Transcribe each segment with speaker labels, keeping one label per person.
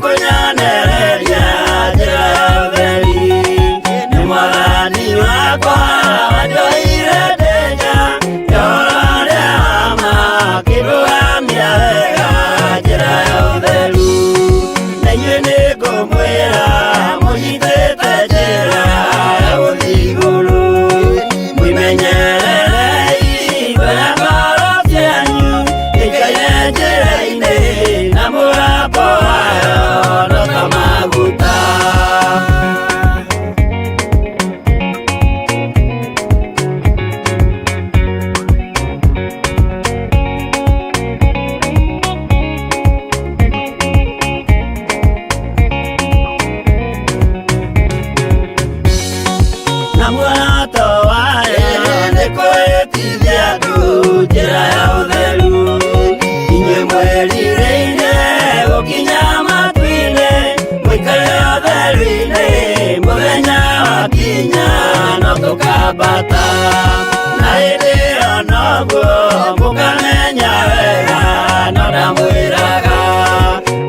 Speaker 1: kunyonereria njĩra ya ũtheri. Nĩ Mwathani wakwa wanjohire ndĩnya ihoro rĩa ma akĩndũgamia wega njĩra ya ũtheru. Na inyuĩ nĩngũmwĩra mũnyitĩte njĩra ya gũthiĩ igũrũ, mwĩmenyererei wega ngoro cianyu ikaire njĩra-inĩ na mũgambo wayo no ta maguta. Na muoroto wayo nĩ kũhĩtithia andũ njĩra ya ũtheru. Inyuĩ mwĩrirĩire gũkinya matu-inĩ, mũikare ũtheru-inĩ, mũthenya wakinya no tũkambata. Na hĩndĩ ĩyo noguo mũkamenya wega no ndamwĩraga,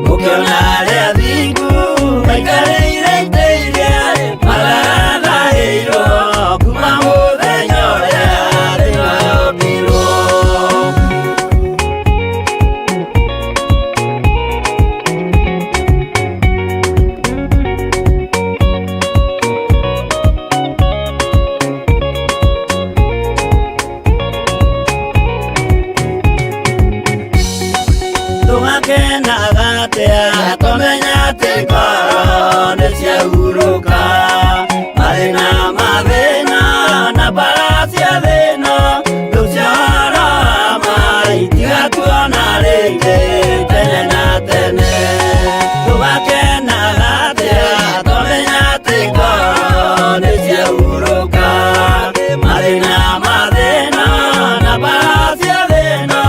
Speaker 1: mũkĩona arĩa athingu maikarĩire itĩ iria marathahĩirwo kuma mũthenya ũrĩa thĩ yombirwo. Tũgakenaga atĩa twamenya atĩ ngoro nĩciahurũka, mathĩna mathĩna na mbara cia thĩ ĩno thũ cia ũhoro wa ma itigatuona rĩngĩ tene na tene. Tũgakenaga atĩa twamenya atĩ ngoro nĩciahurũka, mathĩna mathĩna na mbara cia thĩ ĩno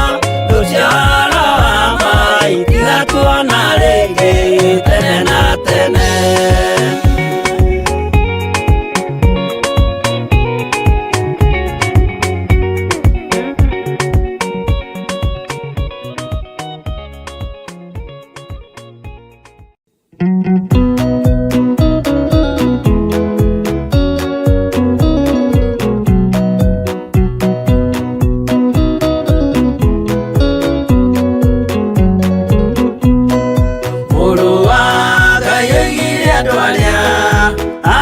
Speaker 1: thũ cia ũhoro wa ma itigatuona rĩngĩ tene na tene. Mũrũ wa Ngai oigire andũ arĩa a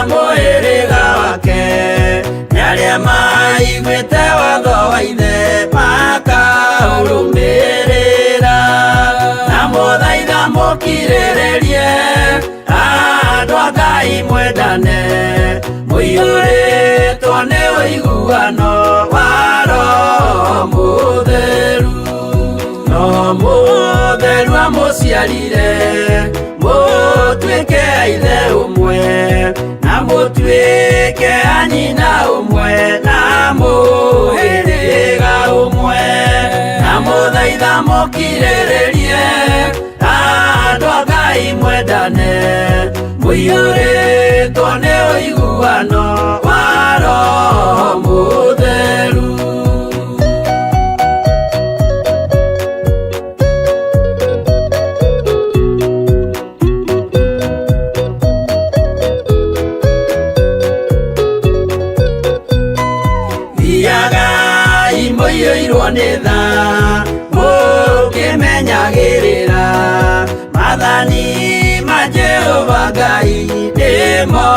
Speaker 1: mũhĩrĩga wake nĩ arĩa maiguĩte watho wa ithe makaũrũmĩrĩra. Na mũthaitha mũkirĩrĩrie andũ a Ngai mwendane, mũiyũrĩtwo nĩ ũiguano wa Roho Mũtheru. Roho Mũtheru amũciarire mũtuĩke a ithe ũmwe, na mũtuĩke a nyina ũmwe, na mũhĩrĩga ũmwe. Na mũthaitha mũkirĩrĩrie andũ a Ngai mwendane, mũiyũrĩtwo nĩ ũiguano wa Roho Mũtheru. Thiagai mũiyũirwo nĩ tha mũkĩmenyagĩrĩra maathani ma Jehova Ngai nĩmo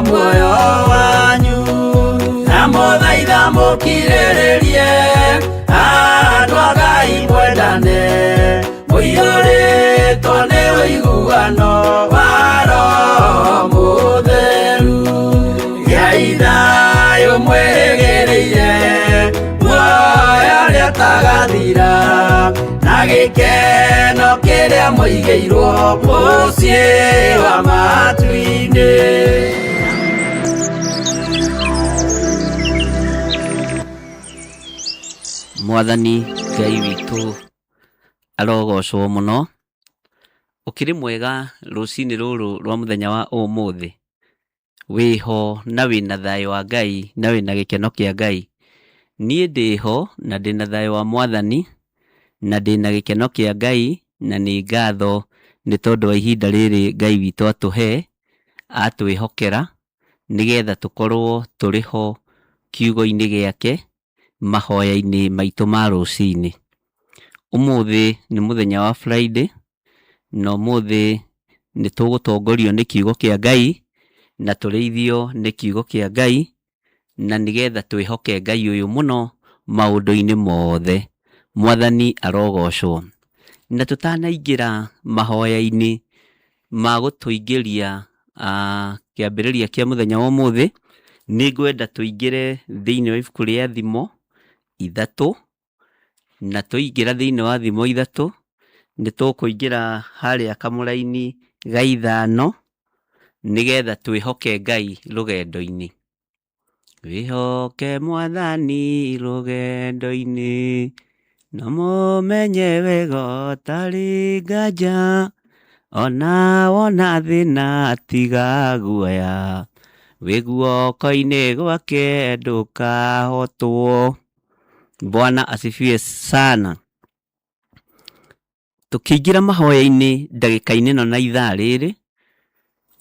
Speaker 1: muoyo wanyu. Na mũthaitha mũkirĩrĩrie andũ a Ngai mwendane, mũiyũrĩtwo nĩ ũiguano wa Roho Mũtheru. Gĩai thayũ mwĩgĩrĩire muoyo ũrĩa ũtagathira, na gĩkeno kĩrĩa mũigĩirwo mũciĩ wa matu-inĩ.
Speaker 2: Mwathani Ngai witũ arogocwo mũno. Ũkĩrĩ mwega rũcinĩ rũrũ rwa mũthenya wa ũmũthĩ, wĩho na wĩna thayũ wa Ngai na wĩna gĩkeno kĩa Ngai. Niĩ ndĩho na ndĩna thayũ wa Mwathani na ndĩna gĩkeno kĩa Ngai, na nĩ ngatho nĩ tondũ wa ihinda rĩrĩ Ngai witũ atwĩhokera nĩgetha tũkorwo tũrĩ ho kiugo-inĩ gĩake mahoya-inĩ maitũ ma rũcinĩ. Ũmũthĩ nĩ mũthenya wa Friday, na ũmũthĩ nĩ tũgũtongorio nĩ kiugo kĩa Ngai na tũrĩithio nĩ kiugo kĩa Ngai, na nĩgetha twĩhoke Ngai ũyũ mũno maũndũ-inĩ mothe. Mwathani arogocwo. Na tũtanaingĩra mahoya-inĩ ma gũtũingĩria kĩambĩrĩria kĩa mũthenya wa ũmũthĩ, nĩ ngwenda tũingĩre thĩinĩ wa ibuku rĩa thimo 3, na tũingĩra thĩinĩ wa thimo 3 nĩ tũkũingĩra harĩa kamũra-inĩ ga 5 nĩgetha twĩhoke Ngai rũgendo-inĩ. Wĩhoke Mwathani rũgendo-inĩ, na mũmenye wega ũtarĩ nganja, ona wona thĩna tiga guoya, wĩ guoko-inĩ gwake ndũkahotwo. Bwana asifiwe sana. Tũkĩingĩra mahoya-inĩ ndagĩka-inĩ ĩno na ithaa rĩrĩ,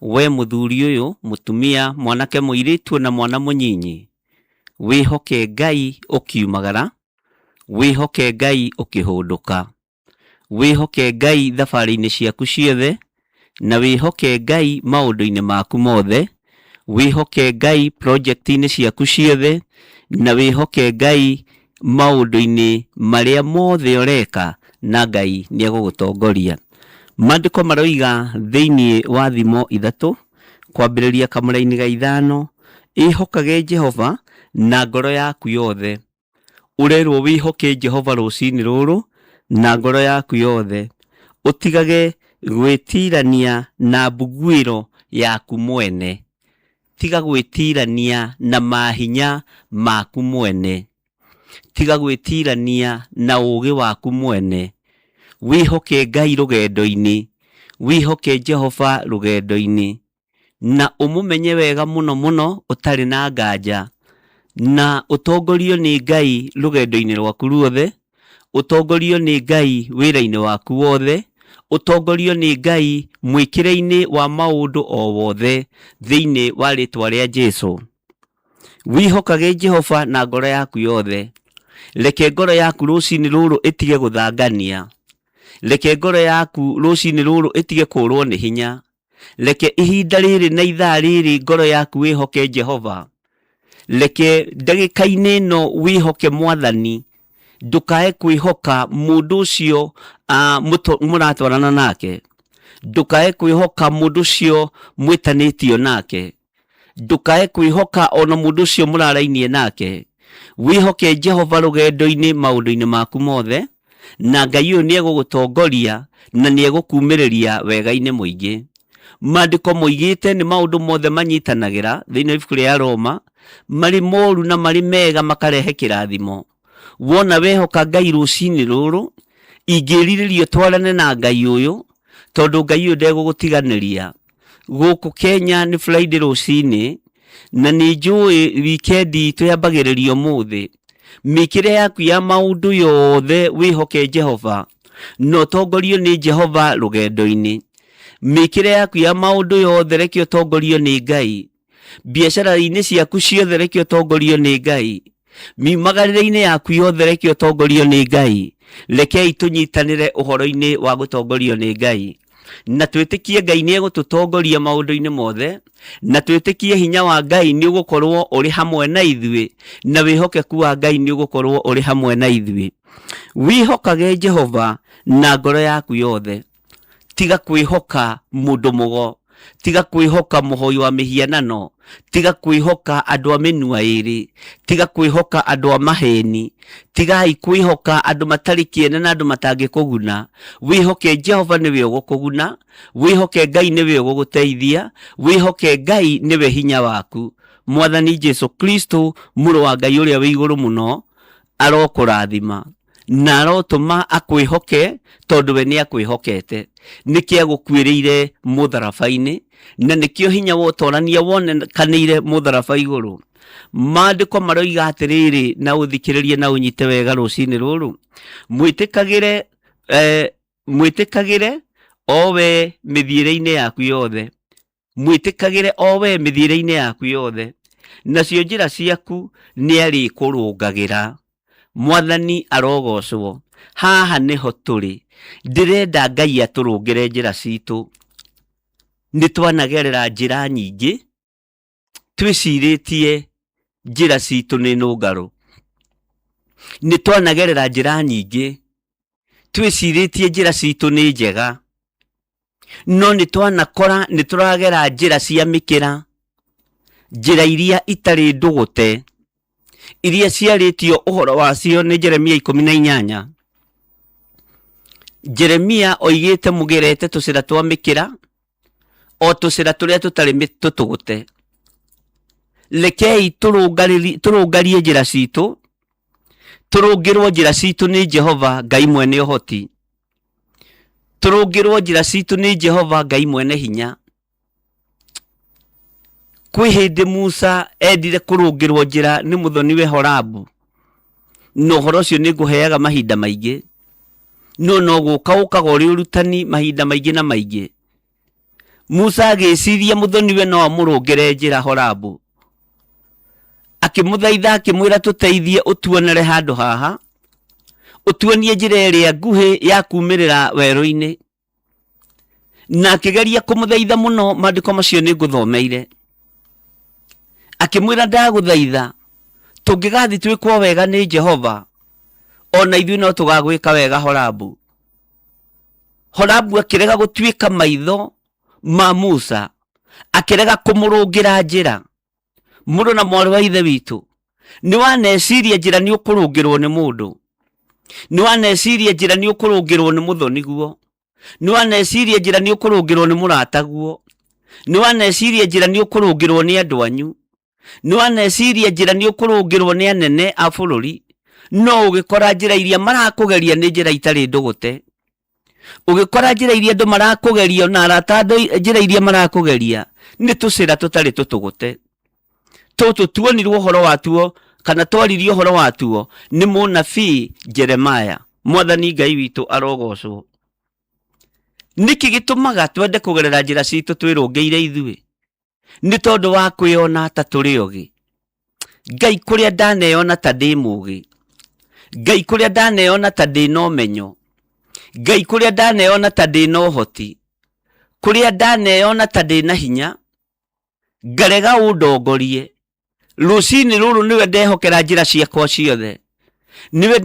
Speaker 2: we mũthuri ũyũ, mũtumia, mwanake mũirĩtu na mwana mũnyinyi, wĩhoke Ngai ũkiumagara, wĩhoke Ngai ũkĩhũndũka, wĩhoke Ngai thabarĩ-inĩ ciaku ciothe, na wĩhoke Ngai maũndũ-inĩ maku mothe, wĩhoke Ngai project-inĩ ciaku ciothe, na wĩhoke Ngai maũndũ-inĩ marĩa mothe ũreka, na Ngai nĩegũgũtongoria. Maandĩko maroiga thĩinĩ wa thimo 3 kwambĩrĩria kamũra-inĩ ga 5, ĩhokage Jehova na ngoro yaku yothe. Ũrerwo wĩhoke Jehova rũcinĩ rũrũ na ngoro yaku yothe, ũtigage gwĩtirania na mbuguĩro yaku mwene. Tiga gwĩtirania na mahinya maku mwene, tiga gwĩtirania na ũũgĩ waku mwene. Wĩhoke Ngai rũgendo-inĩ, wĩhoke Jehova rũgendo-inĩ, na ũmũmenye wega mũno mũno ũtarĩ na nganja, na ũtongorio nĩ Ngai rũgendo-inĩ rwaku ruothe, ũtongorio nĩ Ngai wĩra-inĩ waku wothe, ũtongorio nĩ Ngai mwĩkĩre-inĩ wa maũndũ o wothe thĩinĩ wa rĩtwa rĩa Jesũ. Wĩhokage Jehova na ngoro yaku yothe. Reke ngoro yaku rũcinĩ rũrũ ĩtige gũthangania. Reke ngoro yaku rũcinĩ rũrũ ĩtige kũrwo nĩ hinya. Reke ihinda rĩrĩ na ithaa rĩrĩ ngoro yaku wĩhoke Jehova. Reke ndagĩka-inĩ ĩno wĩhoke Mwathani. Ndũkae kwĩhoka mũndũ ũcio mũratwarana nake. Ndũkae kwĩhoka mũndũ ũcio mwĩtanĩtio nake. Ndũkae kwĩhoka ona mũndũ ũcio mũrarainie nake. Wĩhoke Jehova rũgendo-inĩ maũndũ-inĩ maku mothe, na Ngai ũyũ nĩegũgũtongoria na nĩegũkumĩrĩria wega-inĩ mũingĩ. Maandĩko moigĩte nĩ maũndũ mothe manyitanagĩra thĩinĩ wa ibuku rĩa Roma, marĩ moru na marĩ mega makarehe kĩrathimo. Wona wehoka Ngai rũcinĩ rũrũ, ingĩrirĩrio twarane na Ngai ũyũ, tondũ Ngai ũyũ ndegũgũtiganĩria. Gũkũ Kenya nĩ Friday rũcinĩ, na nĩ njũĩ wikendi twambagĩrĩria ũmũthĩ. Mĩkĩre yaku ya maũndũ yothe wĩhoke Jehova, na ũtongorio nĩ Jehova rũgendo-inĩ. Mĩkĩre yaku ya maũndũ yothe reke ũtongorio nĩ Ngai. Biacara-inĩ ciaku ciothe reke ũtongorio nĩ Ngai. Miumagarĩre-inĩ yaku yothe reke ũtongorio nĩ Ngai. Rekei tũnyitanĩre ũhoro-inĩ wa gũtongorio nĩ Ngai, na twĩtĩkie Ngai nĩegũtũtongoria maũndũ-inĩ mothe, na twĩtĩkie hinya wa Ngai nĩũgũkorwo ũrĩ hamwe na ithuĩ, na wĩhokeku wa Ngai nĩũgũkorwo ũrĩ hamwe na ithuĩ. Wĩhokage Jehova na ngoro yaku yothe. Tiga kwĩhoka mũndũ mũgo, tiga kwĩhoka mũhoi wa mĩhianano, tiga kwĩhoka andũ a mĩnua ĩrĩ, tiga kwĩhoka andũ a maheni, tigai kwĩhoka andũ matarĩ kĩene na andũ matangĩkũguna. Wĩhoke Jehova nĩwe ũgũkũguna, wĩhoke Ngai nĩwe ũgũgũteithia, wĩhoke Ngai nĩwe hinya waku. Mwathani Jesũ Kristo mũrũ wa Ngai ũrĩa wĩ igũrũ mũno arokũrathima na arotũma akwĩhoke, tondũ we nĩ akwĩhokete. Nĩkĩo agũkuĩrĩire mũtharaba-inĩ, na nĩkĩo hinya wa ũtonania wonekanĩire mũtharaba igũrũ. Maandĩko maroiga atĩrĩrĩ, na ũthikĩrĩrie na ũnyite wega rũcinĩ rũrũ, mwĩtĩkagĩre owe mithiire-inĩ yaku yothe, mwitikagire owe mithiire-inĩ yaku yothe, nacio njĩra ciaku nĩarĩkũrũngagira. Mwathani arogocwo. Haha niho tũrĩ. Ndirenda Ngai atũrũngĩre njĩra citũ. Nĩtwanagerera njĩra nyingĩ, twĩcirĩtie njĩra citũ nĩ nũngarũ. Nĩtwanagerera njĩra nyingĩ, twĩcirĩtie njĩra citũ nĩ njega, no nĩtwanakora nĩtũragera njĩra cia mĩkĩra, njĩra iria itarĩ ndũgũte, iria ciarĩtio ũhoro wacio nĩ Jeremia 18. Jeremia oigĩte mũgerete tũcĩra twa mĩkĩra, o tũcĩra tũrĩa tũtarĩ tũtũgũte. Rekei tũrũngarie njĩra citũ, tũrũngĩrwo njĩra citũ nĩ Jehova Ngai mwene ũhoti. Tũrũngĩrwo njĩra citũ nĩ Jehova Ngai mwene hinya. Kwĩ hĩndĩ Musa endire kũrũngĩrwo njĩra nĩ mũthoniwe Horabu, no ũhoro ũcio nĩngũheaga mahinda maingĩ, no gũka ũkaga ũrĩ ũrutani mahinda maingĩ na maingĩ. Musa agĩciria mũthoniwe no amũrũngĩre njĩra Horabu, akĩmũthaitha akĩmwĩra tũteithie ũtuonere handũ haha, ũtuonie njĩra ĩrĩa nguhĩ ya kumĩrĩra werũ-inĩ. Na akĩgeria kũmũthaitha mũno, maandĩko macio nĩngũthomeire. Akĩmwĩra ndagũthaitha, tũngĩgathi twĩkwo wega nĩ Jehova, ona ithuĩ no tũgagwĩka wega Horabu. Horabu akĩrega gũtuĩka maitho ma Musa, akĩrega kũmũrũngĩra njĩra. Mũndũ na mwarĩ wa ithe witũ, nĩwaneciria njĩra nĩũkũrũngĩrwo nĩ mũndũ, nĩwaneciria njĩra nĩũkũrũngĩrwo nĩ mũthoniguo, nĩwaneciria njĩra nĩũkũrũngĩrwo nĩ mũrataguo, nĩwaneciria njĩra nĩũkũrũngĩrwo nĩ andũ anyu, nĩwaneciria njĩra nĩũkũrũngĩrwo nĩ anene a bũrũri, no ũgĩkora njĩra iria marakũgeria nĩ njĩra itarĩ ndũgũte. Ũgĩkora njĩra iria andũ marakũgeria na arata njĩra iria marakũgeria nĩ tũcĩra tũtarĩ tũtũgũte. Tũtũ tuonirwo ũhoro watuo, kana twaririo ũhoro watuo nĩ mũnabii Jeremaya. Mwathani Ngai witũ arogocwo. Nĩkĩ gĩtũmaga twende kũgerera njĩra citũ twĩrũngĩire ithuĩ? Nĩ tondũ wa kwĩona ta tũrĩ ogĩ. Ngai kũrĩa ndaneyona ta ndĩ mũgĩ, Ngai kũrĩa ndaneyona ta ndĩ na ũmenyo, Ngai kũrĩa ndaneyona ta ndĩ na ũhoti, kũrĩa ndaneyona ta ndĩ na hinya, ngarega ũndongorie. Rũcinĩ rũrũ nĩwe ndehokera njĩra ciakwa ciothe, nĩwe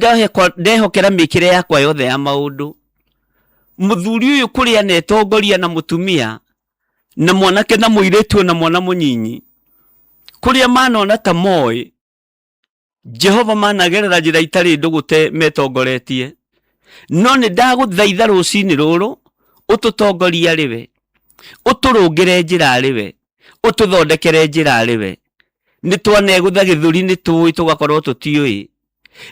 Speaker 2: ndehokera mĩkĩre yakwa yothe ya maũndũ. Mũthuri ũyũ kũrĩa anetongoria na mũtumia, na mwanake na mũirĩtu na mwana mũnyinyi, kũrĩa manona ta moĩ Jehova managerera njĩra itarĩ ndũgũte metongoretie, no nĩ ndagũthaitha rũcinĩ rũrũ ũtũtongorie arĩwe, ũtũrũngĩre njĩra arĩwe, ũtũthondekere njĩra arĩwe. Nĩtwanegũtha gĩthũri nĩtũĩ tũgakorwo tũtiũĩ,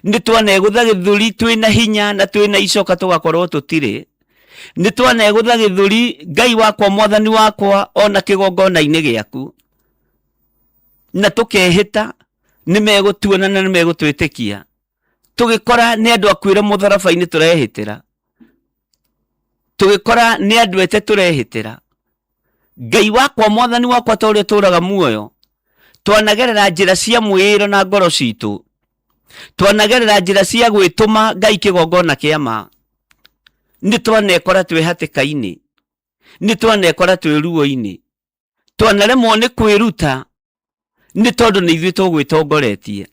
Speaker 2: nĩtwanegũtha gĩthũri twĩna hinya na twĩna icoka tũgakorwo tũtirĩ, nĩtwanegũtha gĩthũri Ngai wakwa Mwathani wakwa ona kĩgongona-inĩ gĩaku, na tũkehĩta nĩmegũtuona na nĩmegũtwĩtĩkia. Tũgĩkora nĩ andũ akuĩre mũtharaba-inĩ tũrehĩtĩra, tũgĩkora nĩ andũ ete tũrehĩtĩra. Ngai wakwa Mwathani wakwa ta ũrĩa tũraga muoyo, twanagerera njĩra cia mwĩĩro na ngoro citũ, twanagerera njĩra cia gwĩtũma Ngai kĩgongona kĩa ma. Nĩtwanekora twĩ hatĩka-inĩ, nĩtwanekora twĩ ruo-inĩ, twanaremwo nĩ kwĩruta nĩ tondũ nĩ ithuĩ tũgwĩtongoretie.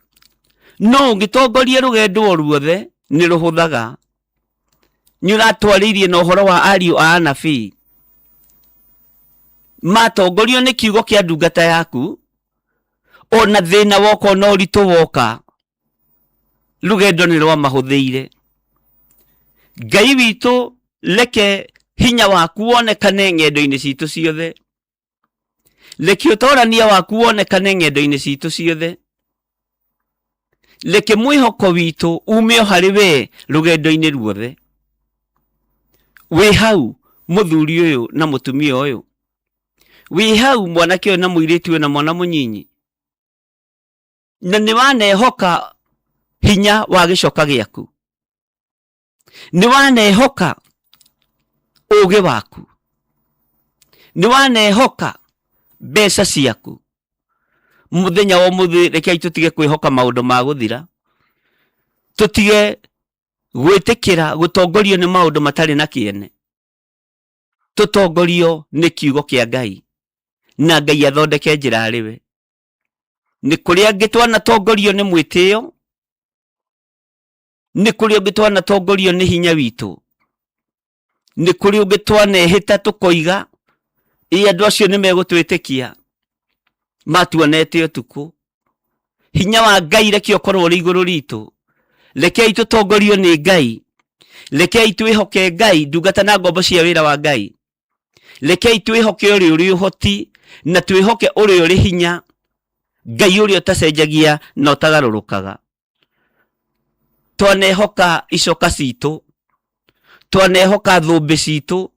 Speaker 2: No ũngĩtongoria rũgendo o ruothe nĩ rũhũthaga. Nĩũratwarĩirie na ũhoro wa ariũ a anabii, matongorio nĩ kiugo kĩa ndungata yaku, ona thĩna woka na ũritũ woka, rũgendo nĩ rwamahũthĩire. Ngai witũ, reke hinya waku wonekane ng'endo-inĩ citũ ciothe, reke ũtorania waku wonekane ng'endo-inĩ citũ ciothe, reke mwĩhoko witũ ume o harĩ we rũgendo-inĩ ruothe. Wĩ hau mũthuri ũyũ na mũtumia ũyũ, wĩ hau mwanake ũyũ na mũirĩtu ũyũ na mwana mũnyinyi, na nĩwanehoka hinya wa gĩcoka gĩaku, nĩwanehoka uge waku, ni wanehoka mbeca ciaku. Muthenya wa muthi rekei tutige kwihoka maundu ma guthira, tutige gwitikira gutongorio ni maundu matari na kiene, tutongorio ni kiugo kia Ngai, na Ngai athondeke njira ariwe. Ni kuria ngitwana tongorio ni mwitio, ni kuria ngitwana tongorio ni hinya witu, ni kuria ngitwana ehita tukoiga andu acio ni megutwitikia matuonete utuku. Hinya wa Ngai reke ukorwo ri iguru ritu, rekei tutongorio ni Ngai, rekei twihoke Ngai ndungata na ngombo cia wira wa Ngai, rekei twihoke uri uhoti na twihoke uri hinya, Ngai uri utacenjagia na utagarurukaga. Twanehoka icoka citu, twanehoka thumbi citu,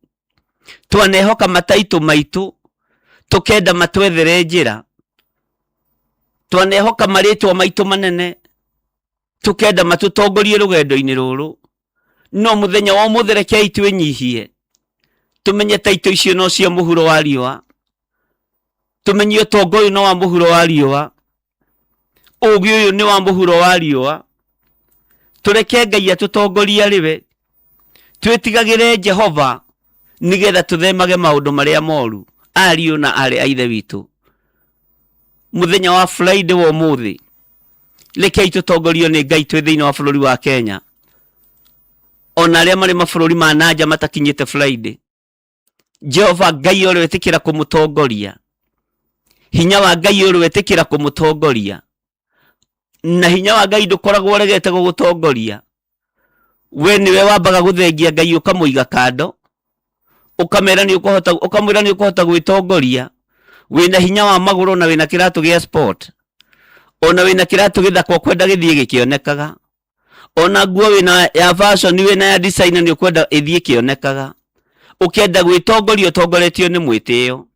Speaker 2: twanehoka mataitu maitu, tukenda matwethere njira, twanehoka maritwa maitu manene, tukenda matutongorie rugendo-ini ruru. No muthenya wa umuthi rekei twinyihie, tumenye taito icio no cia muhuro wa riua, tumenye utongo uyu no wa muhuro wa riua, ugi uyu ni wa muhuro wa riua. Tureke Ngai atutongorie ariwe, twitigagire Jehova nigetha tuthemage maundu maria moru. Ariu na ari aithe witu, muthenya wa Friday wa umuthi rekei tutongorio ni Ngai twi thiini wa bururi wa Kenya, ona aria mari mabururi ma nanja matakinyite Friday. Jehova Ngai uri wetikira kumutongoria, hinya wa Ngai uri wetikira kumutongoria, na hinya wa Ngai ndukoragwo regete gugutongoria. We niwe wambaga guthengia Ngai ukamuiga kando, ukamera ni ukuhota, ukamwira ni ukuhota gwitongoria. Wina hinya wa maguru na wina kiratu gia sport, ona wina kiratu githako kwenda githie gikionekaga, ona nguo wina ya fashion wina ya design ni ukwenda ithie kionekaga. Ukenda gwitongorio tongoretio ni mwitio,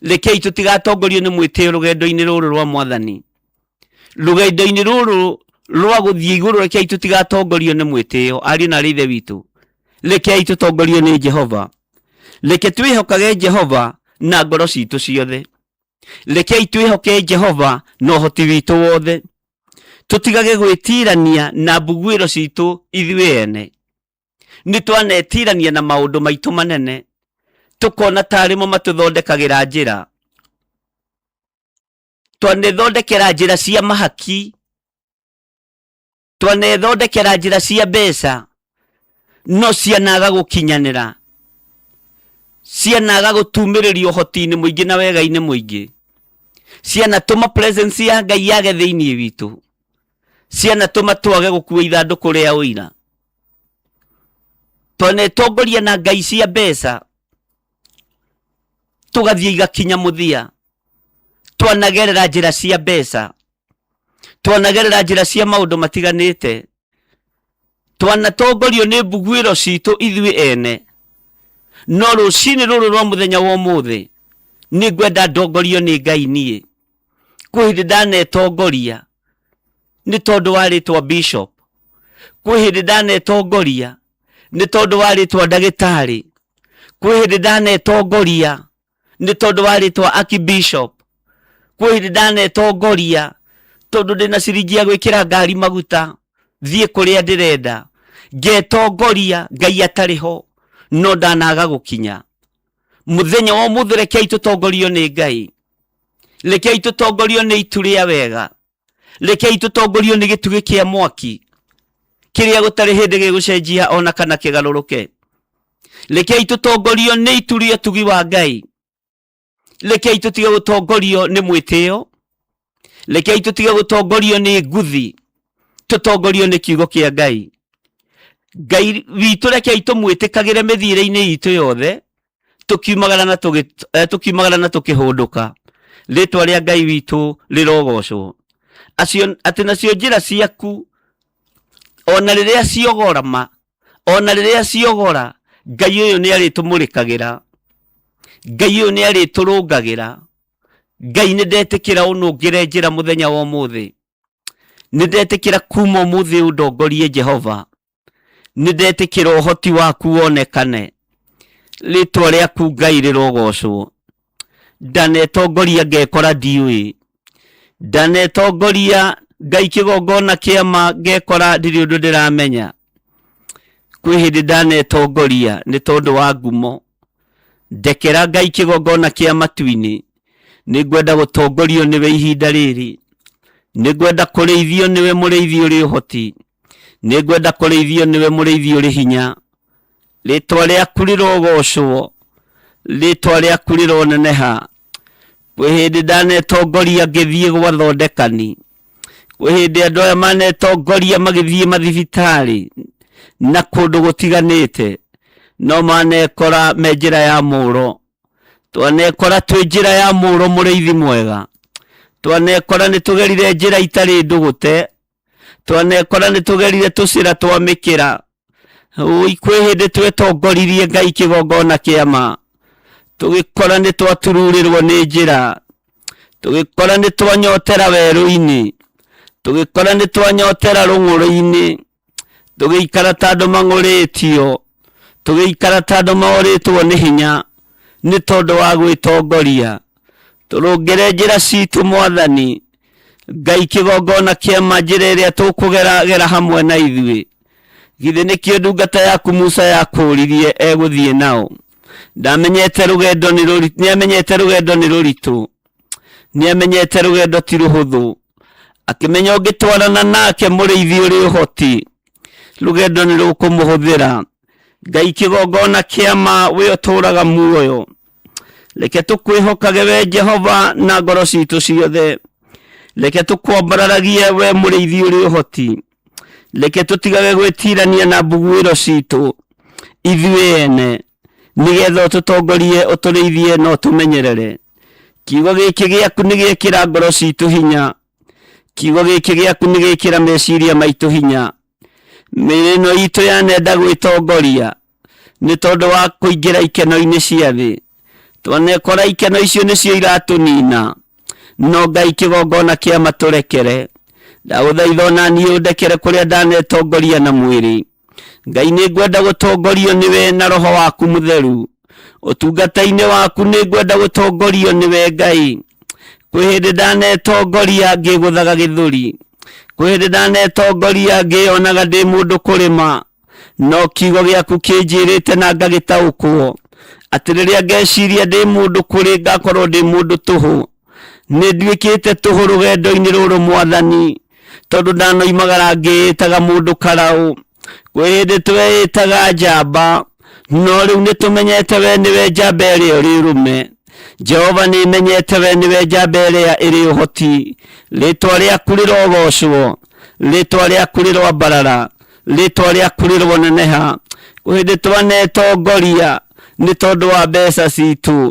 Speaker 2: rekei tutigatongorio ni mwitio rugendo-ini ruru rwa Mwathani. Rugendo-ini ruru rwa guthie iguru rekei tutigatongorio ni mwitio. Ari na rithe witu, rekei tutongorio ni Jehova. Reke twihokage Jehova na ngoro citu ciothe, rekei twihoke Jehova no hoti witu wothe, tutigage gwitirania na mbugwiro citu ithuĩ ene. Ni twanetirania na maundu maitu manene, tukona tarimo matuthondekagira njira, twanethondekera njira cia mahaki, twanethondekera njira cia mbeca, no cianaga gukinyanira, cianaga gutumiririo hoti-ini muingi na wega-ini muingi, cianatuma presence ya Ngai yage thiini witu, cianatuma twage gukua ithanduku ria uira. Twanetongoria na ngai cia mbeca, tugathie igakinya muthia, twanagerera njira cia mbeca, twanagerera njira cia maundu matiganite, twanatongorio ni mbugwiro citu ithuĩ ene. No rucini ruru rwa muthenya wa umuthi ni ngwenda ndongorio ni Ngai nie. Kwi hindi ndanetongoria ni tondu wa ritwa bishop, kwi hindi ndanetongoria ni tondu wa ritwa ndagitari, kwi hindi ndanetongoria ni tondu wa ritwa archbishop, kwi hindi ndanetongoria tondu ndina ciringi ya gwikira ngari maguta thie kuria ndirenda, ngetongoria Ngai atariho no ndanaga gukinya. Muthenya wa umuthi rekei tutongorio ni Ngai, rekei tutongorio ni itu ria wega, rekei tutongorio ni gitugi kia mwaki kiria gutari hindi gigucenjia ona kana kigaruruke, rekei tutongorio ni itu ria tugi wa Ngai, rekei tutige gutongorio ni mwitio, rekei tutige gutongorio ni nguthi, tutongorio ni kiugo kia Ngai. Ngai witu rekei tumwitikagire mithire-ini itu yothe, tukiumagara na tukihunduka. Ritwa ria Ngai witu rirogocwo. Ati nacio njira ciaku ona riria ciogorama, ona riria ciogora, Ngai uyu ni aritumurikagira, Ngai uyu ni ariturungagira. Ngai ni ndetikira unungire njira muthenya wa umuthi, ni ndetikira kuma umuthi undongorie Jehova, ni ndetikira uhoti waku wonekane, ritwa rĩaku Ngai rĩrogocwo. Ndanetongoria ngekora ndiũĩ, ndanetongoria Ngai kĩgongona kĩama ngekora ndirĩ ũndũ ndĩramenya. Kwĩ hĩndĩ ndanetongoria nĩ tondũ wa ngumo. Ndekera Ngai kĩgongona kĩa matu-inĩ, nĩngwenda gũtongorio nĩwe ihinda rĩrĩ, nĩngwenda kũrĩithio nĩwe mũrĩithi ũrĩ ũhoti, nĩngwenda kũrĩithio nĩwe mũrĩithi ũrĩ hinya. Rĩtwa rĩaku rĩrogocwo, rĩtwa rĩaku rĩroneneha. Kwĩ hĩndĩ ndanetongoria ngĩthiĩ gwa thondekani, kwĩ hĩndĩ andũ aya manetongoria magĩthiĩ mathibitarĩ na kũndũ gũtiganĩte, no manekora me njĩra ya mũũro. Twanekora twĩ njĩra ya mũũro mũrĩithi mwega, twanekora nĩtũgerire njĩra itarĩ ndũgũte, twanekora nĩtũgerire tũcĩra twa mĩkĩra. Kwĩ hĩndĩ twetongoririe Ngai kĩgongona kĩama, tũgĩkora nĩtwatururĩrwo nĩ njĩra, tũgĩkora nĩtwanyotera werũ-inĩ, tũgĩkora nĩtwanyotera rũng'ũrĩ-inĩ, tũgĩikara ta andũ mang'ũrĩtio, tũgĩikara ta andũ mahorĩtwo nĩ hinya nĩ tondũ wa gwĩtongoria. Tũrũngĩre njĩra citũ Mwathani, Ngai kĩgongona kĩama njĩra ĩrĩa tũkũgeragera hamwe na ithuĩ. Githĩ nĩkĩo ndungata yaku Musa yakũũririe egũthiĩ nao? Nĩamenyete rũgendo nĩ rũritũ, nĩamenyete rũgendo ti rũhũthũ, akĩmenya ũngĩtwarana nake mũrĩithi ũrĩ ũhoti, rũgendo nĩ rũkũmũhũthĩra. Ngai kĩgongona kĩama we ũtũũraga muoyo, reke tũkwĩhokage we Jehova na ngoro citũ ciothe, reke tũkwambararagie we mũrĩithi ũrĩ ũhoti, reke tũtigage gwĩtirania na mbuguĩro citũ ithuĩ ene, nĩgetha ũtũtongorie ũtũrĩithie na ũtũmenyerere. Kiugo gĩkĩ gĩaku nĩ gĩkĩra ngoro citũ hinya, kiugo gĩkĩ gĩaku nĩ gĩkĩra meciria maitũ hinya. Mĩĩrĩ ĩno itũ yanenda gwĩtongoria nĩ tondũ wa kũingĩra ikeno-inĩ cia thĩ. Twanekora ikeno icio nĩcio iratũnina, no Ngai kĩgongona kĩama tũrekere. Ndagũthaitha ona niĩ ũndekere kũrĩa ndanetongoria na mwĩrĩ. Ngai nĩngwenda gũtongorio nĩwe na Roho waku Mũtheru. Ũtungata-inĩ waku nĩngwenda gũtongorio nĩwe Ngai. Kwĩ hĩndĩ ndanetongoria ngĩgũthaga gĩthũri, kwĩ hĩndĩ ndanetongoria ngĩonaga ndĩ mũndũ kũrĩma, no kiugo gĩaku kĩnjĩrĩte na ngagĩtaũkwo atĩ rĩrĩa ngeciria ndĩ mũndũ kũrĩ ngakorwo ndĩ mũndũ tũhũ. Nĩ nduĩkĩte tũhũ rũgendo-inĩ rũrũ Mwathani, tondũ ndanoimagara ngĩĩtaga mũndũ karaũ. Kwĩ hĩndĩ tweyĩtaga njamba, no rĩu nĩtũmenyete we nĩwe njamba ĩrĩa ũrĩ ũrũme. Jehova nĩmenyete we nĩwe njamba ĩrĩa ĩrĩ ũhoti. Rĩtwa rĩaku rĩrogocwo, rĩtwa rĩaku rĩroambarara, rĩtwa rĩaku rĩroneneha. Kwĩ hĩndĩ twanetongoria nĩ tondũ wa mbeca citũ,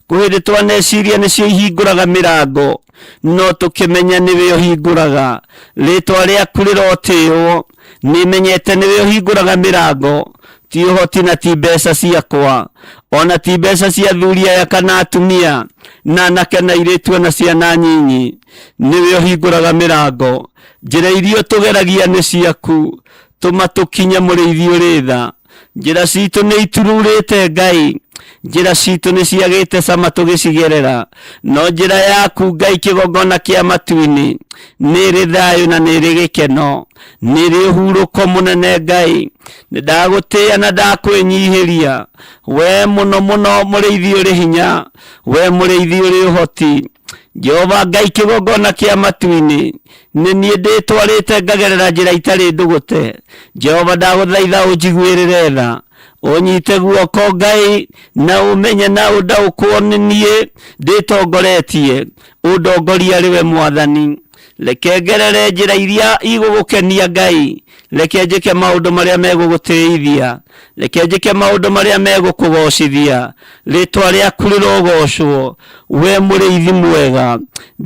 Speaker 2: kwĩ hĩndĩ twaneciria nĩcio ihingũraga mĩrango, no tũkĩmenya nĩwe ũhingũraga. Rĩtwa rĩaku rĩrotĩĩo, nĩmenyete nĩwe ũhingũraga mĩrango, ti ũhoti na ti mbeca ciakwa, ona ti mbeca cia athuri aya kana atumia na anake na airĩtu na ciana nyinyi. Nĩwe ũhingũraga mĩrango. Njĩra iria tũgeragia nĩ ciaku, tũma tũkinye mũrĩithi ũrĩ tha. Njĩra citũ nĩ itururĩte Ngai, njĩra citũ nĩ ciagĩte cama tũgĩcigerera, no njĩra yaku Ngai kĩgongona kĩa matu-inĩ nĩ ĩrĩ thayũ na nĩ ĩrĩ gĩkeno, nĩ ĩrĩ ũhurũko mũnene. Ngai, nĩndagũtĩĩa na ndakwĩnyihĩria, we mũno mũno mũrĩithi ũrĩ hinya, we mũrĩithi ũrĩ ũhoti. Jehova Ngai kĩgongona kĩa matu-inĩ, nĩ niĩ ndĩtwarĩte ngagerera njĩra itarĩ ndũgũte. Jehova ndagũthaitha ũnjiguĩrĩre tha, ũnyite guoko Ngai na ũmenye na ũndaũkwo nĩ niĩ ndĩtongoretie, ũndongoria rĩwe Mwathani. Reke ngerere njĩra iria igũgũkenia Ngai, reke njĩke maũndũ marĩa megũgũtĩithia, reke njĩke maũndũ marĩa megũkũgocithia. Rĩtwa rĩaku rĩrogocwo, we mũrĩithi mwega.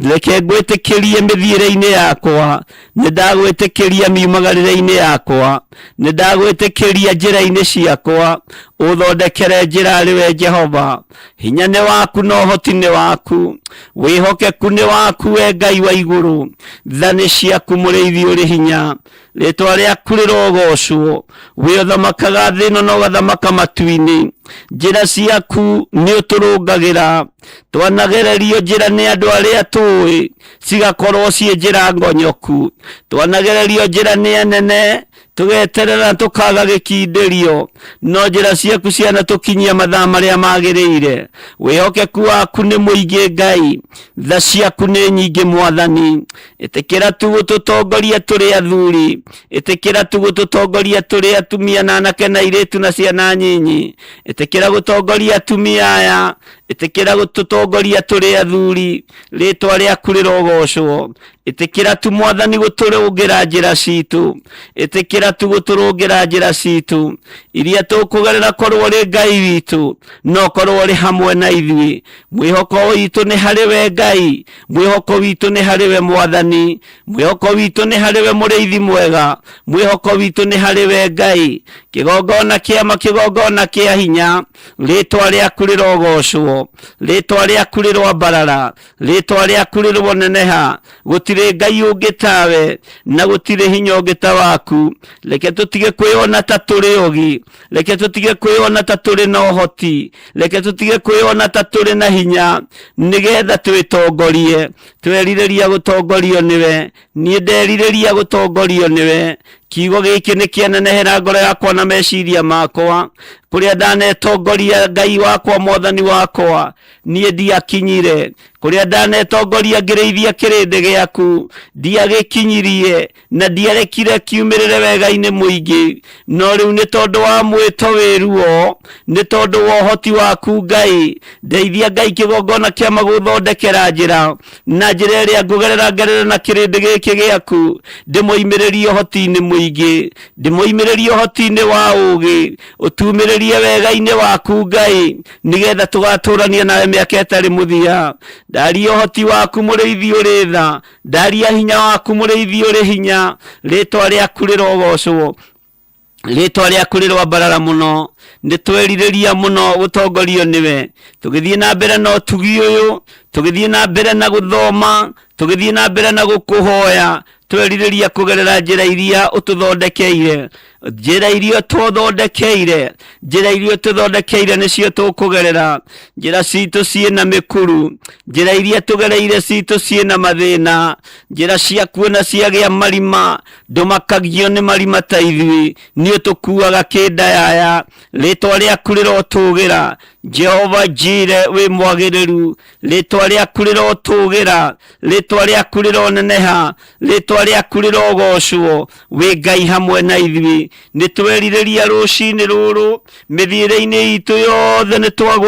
Speaker 2: Reke ngwĩtĩkĩrie mĩthiĩre-inĩ yakwa, nĩndagwĩtĩkĩria miumagarĩre-inĩ yakwa, nĩndagwĩtĩkĩria njĩra-inĩ ciakwa. Ũthondekere njĩra rĩwe Jehova, hinya nĩ waku na ũhoti nĩ waku.
Speaker 1: wihokeku ni waku we Ngai wa iguru, tha ni ciaku Muriithi uri hinya, ritwa riaku rirogocwo, we uthamakaga thi ino na ugathamaka matu-ini, njira ciaku ni uturungagira, twanagererio njira ni andu aria tui, cigakorwo cie njira ngonyoku, twanagererio njira ni anene, tugeterera tukaga gikindirio, no njira ciaku ciana tukinyia mathaa maria magiriire, wihokeku waku ni muingi Ngai, tha ciaku ni nyingi Mwathani, itikira tu gututongoria turi athuri, itikira tu gututongoria turi atumia na anake na airitu na ciana nyinyi, itikira gutongoria atumia aya, itikira gututongoria turi athuri, ritwa riaku rirogocwo, itikira tu Mwathani guturungira njira citu, itikira tu guturungira njira citu, iria tukugerera korwo ri Ngai witu, no korwo ri hamwe na ithui, mwihoko witu ni hari we Ngai, mwihoko witu ni hari we Mwathani, mwihoko witu ni hari we Muriithi mwega, mwihoko witu ni hari we Ngai, kigongona kiama kigongona kia hinya, ritwa riaku rirogocwo, ritwa riaku rirwambarara, ritwa riaku rirwoneneha, gutire Ngai ungi tawe, na gutire hinya ungi ta waku, reke tutige kwiona ta turi ugi, reke tutige kwiona ta turi na uhoti, reke tutige kwiona ta turi na hinya, nigetha twitongorie, twerirĩria gutongorio niwe, nie nderirĩria gutongorio niwe, kiugo giki ni kianenehera ngoro yakwa na meciria makwa, kuria ndanetongoria Ngai wakwa Mwathani wakwa, nie ndiakinyire, kuria ndanetongoria ngĩrĩithia kĩrĩndĩ gĩaku, ndiagĩkinyirie, na ndiarekire kiumĩrĩre wega-inĩ mũingĩ, no rĩu nĩ tondũ wa mwĩto wĩruo, nĩ tondũ wa ũhoti waku Ngai, ndeithia Ngai kĩgongona kĩa magũthondekera njĩra, na njĩra ĩrĩa ngũgerera ngerere na kĩrĩndĩ gĩkĩ gĩaku, ndĩmoimĩrĩrie ũhoti-inĩ mũingĩ, ndĩmoimĩrĩrie ũhoti-inĩ wa ũũgĩ, ũtumĩrĩrie wega-inĩ waku Ngai, nigetha tũgatũrania nawe mĩaka ĩtarĩ mũthia, ndaria ũhoti waku Mũrĩithi ũrĩ tha, ndaria hinya waku Mũrĩithi ũrĩ hinya, ritwa riaku rirogocwo, ritwa riaku rirwambarara muno, nitwerirĩria muno gutongorio niwe, tugithie na mbere na ũtugi ũyũ, tugithie na mbere na guthoma, tugithie na mbere na gukuhoya, twerirĩria kugerera njĩra iria ũtũthondekeire, njĩra iria tũthondekeire, njĩra iria tũthondekeire nĩcio tũkũgerera, njĩra citũ ciĩna mĩkuru, njĩra iria tũgereire citũ ciĩna mathĩna, njĩra ciaku na ciagĩa marima, ndũmakagio nĩ marima ta ithuĩ, nĩ ũtũkuaga kĩndayaya, ritwa riaku rirotũgĩra, Jehova Njire wĩ mwagĩrĩru, ritwa riaku rirotũgĩra, ritwa riaku rironeneha, ritwa riaku rirogocwo, wĩ Ngai hamwe na ithuĩ, nĩtwerirĩria rũcinĩ rũrũ, mĩthiĩre-inĩ itũ yothe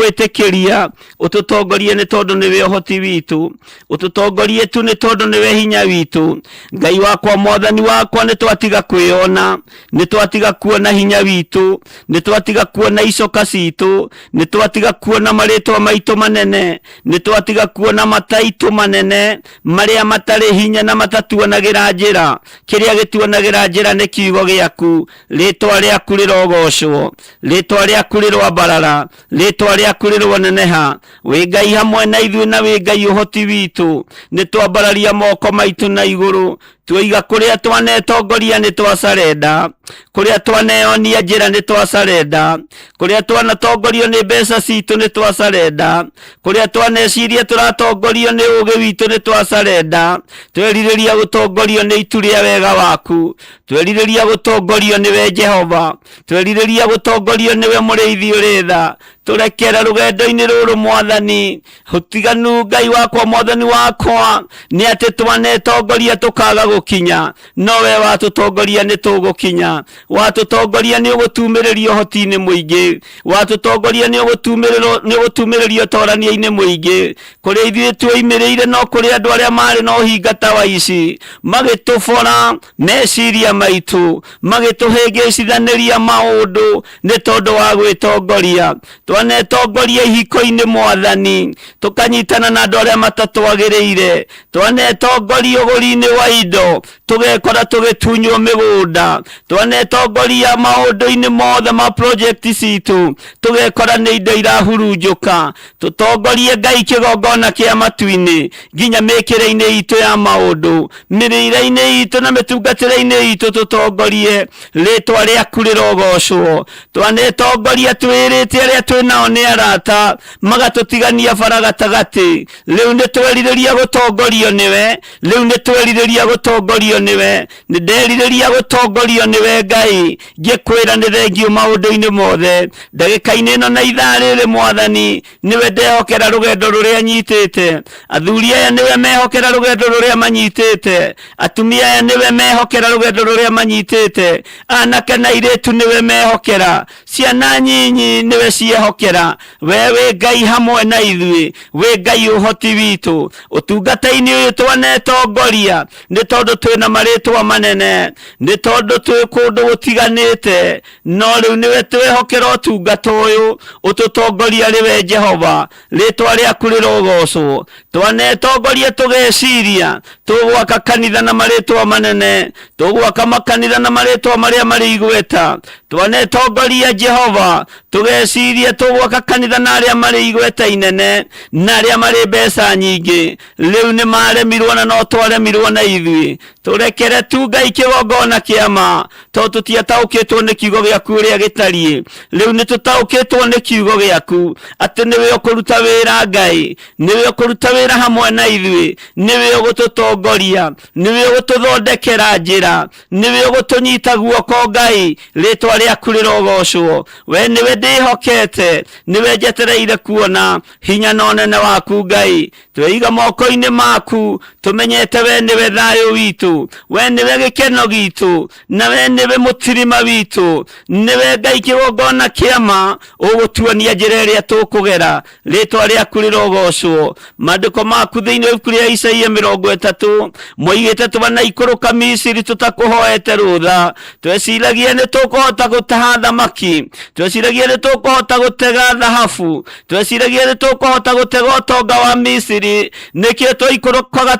Speaker 1: nĩtwagwĩtĩkĩria, ũtũtongorie nĩ tondũ nĩwe ũhoti witũ, ũtũtongorie tu nĩ tondũ nĩwe hinya witũ, Ngai wakwa Mwathani wakwa, nĩtwatiga kwĩona, nĩtwatiga kuona hinya witũ, nĩtwatiga kuona icoka citũ, nĩtwatiga kuona marĩtwa maitũ manene, nĩtwatiga kuona mataitũ manene, marĩa matarĩ hinya na matatuonagĩra njĩra, kĩrĩa gĩtuonagĩra njĩra nĩ kiugo gĩaku, ritwa riaku rirogocwo, ritwa riaku rirwambarara, ritwa riaku rirwoneneha, wĩ Ngai hamwe na ithuĩ na wĩ Ngai ũhoti witũ, nĩtwambararia moko maitũ na igũrũ, tuiga kuria twanetongoria nĩ twasarenda, kuria twaneonia njĩra nĩ twasarenda, kuria twanatongorio nĩ mbeca citũ nĩ twasarenda, kuria twaneciria tũratongorio nĩ ũũgĩ witũ nĩ twasarenda, twerirĩria gũtongorio nĩ itu rĩa wega waku, twerirĩria gũtongorio nĩwe Jehova, twerirĩria gũtongorio nĩwe Mũrĩithi ũrĩ tha, turekera rũgendo-inĩ rũrũ Mwathani, ũtiganu Ngai wakwa Mwathani wakwa, nĩ atĩ twanetongoria tũkaga gũkinya, no we watũtongoria nĩ tũgũkinya, watũtongoria nĩ ũgũtumĩrĩrio ũhoti-inĩ mũingĩ, watũtongoria nĩ ũgũtumĩrĩrio ũtorania-inĩ mũingĩ, kũrĩa ithuĩ tuoimĩrĩire no kũrĩ andũ arĩa marĩ na ũhinga ta wa ici, magĩtũbora meciria maitũ, magĩtũhĩngĩcithanĩria maũndũ nĩ tondũ wa gwĩtongoria, twanetongoria ihiko-inĩ Mwathani, tũkanyitana na andũ arĩa matatwagĩrĩire, twanetongoria ũgũri-inĩ wa indo, rũgendo tũgekora tũgĩtunywo mĩgũnda, twanetongoria maũndũ-inĩ mothe ma project citũ tũgekora nĩ indo irahurunjũka. Tũtongorie Ngai kĩgongona kĩa matu-inĩ nginya mĩkĩre-inĩ itũ ya maũndũ, mĩrĩĩre-inĩ itũ na mĩtungatĩre-inĩ itũ tũtongorie, rĩtwa rĩaku rĩrogocwo. Twanetongoria twĩrĩte arĩa twĩnao nĩ arata magatũtigania bara gatagatĩ, rĩu nĩ twerirĩria gũtongorio nĩwe, rĩu nĩ twerirĩria gũtongorio nĩwe, nĩ nderirĩria gũtongorio nĩwe Ngai, ngĩkwĩra nĩ thengio maũndũ-inĩ mothe. Ndagĩka-inĩ ĩno na ithaa rĩrĩ Mwathani, nĩwe ndehokera rũgendo rũrĩa nyitĩte, athuri aya nĩwe mehokera rũgendo rũrĩa manyitĩte, atumia aya nĩwe mehokera rũgendo rũrĩa manyitĩte, anake na airĩtu nĩwe mehokera, ciana nyinyi nĩwe ciehokera. We wĩ Ngai hamwe na ithuĩ, wĩ Ngai ũhoti witũ. Ũtungata-inĩ ũyũ twanetongoria nĩ tondũ twĩna marĩtwa manene, nĩ tondũ twĩ kũndũ gũtiganĩte, no rĩu nĩwe twehokera ũtungata ũyũ, ũtũtongoria rĩwe Jehova, rĩtwa rĩaku rĩrogocwo. Twanetongoria tũgeciria tũgwaka kanitha na marĩtwa manene, tũgwaka makanitha na marĩtwa marĩa marĩ igweta. Twanetongoria Jehova tũgeciria tũgwaka kanitha na arĩa marĩ igweta inene na arĩa marĩ mbeca nyingĩ, rĩu nĩ maremirwo na no twaremirwo na ithuĩ. Tũrekere tu Ngai kĩgongona kĩa ma, tondũ tũtiataũkĩtwo nĩ kiugo gĩaku ũrĩa gĩtariĩ. Rĩu nĩ tũtaũkĩtwo nĩ kiugo gĩaku atĩ nĩwe ũkũruta wĩra Ngai, nĩwe ũkũruta wĩra hamwe na ithuĩ, nĩwe ũgũtũtongoria, nĩwe ũgũtũthondekera njĩra, nĩwe ũgũtũnyita guoko Ngai, rĩtwa rĩaku rĩrogocwo. We nĩwe ndĩhokete, nĩwe njetereire kuona hinya na ũnene waku Ngai. Tweiga moko-inĩ maku, tũmenyete we nĩwe thayũ witũ, we nĩwe gĩkeno gitũ, na we nĩwe mũtirima witũ, nĩwe Ngai kĩgongona kĩa ma, ũgũtuonia njĩra ĩrĩa tũkũgera, rĩtwa rĩaku rĩrogocwo. Maandĩko maku thĩinĩ wa ibuku rĩa Isaia 30 moigĩte tũbanaikũrũka Misiri tũtakũhoete rũtha, tweciragia nĩ tũkũhota gũtaha thamaki, tweciragia nĩ tũkũhota gũtega thahabu, tweciragia nĩ tũkũhota gũtega ũtonga wa Misiri, nĩkĩo twaikũrũkaga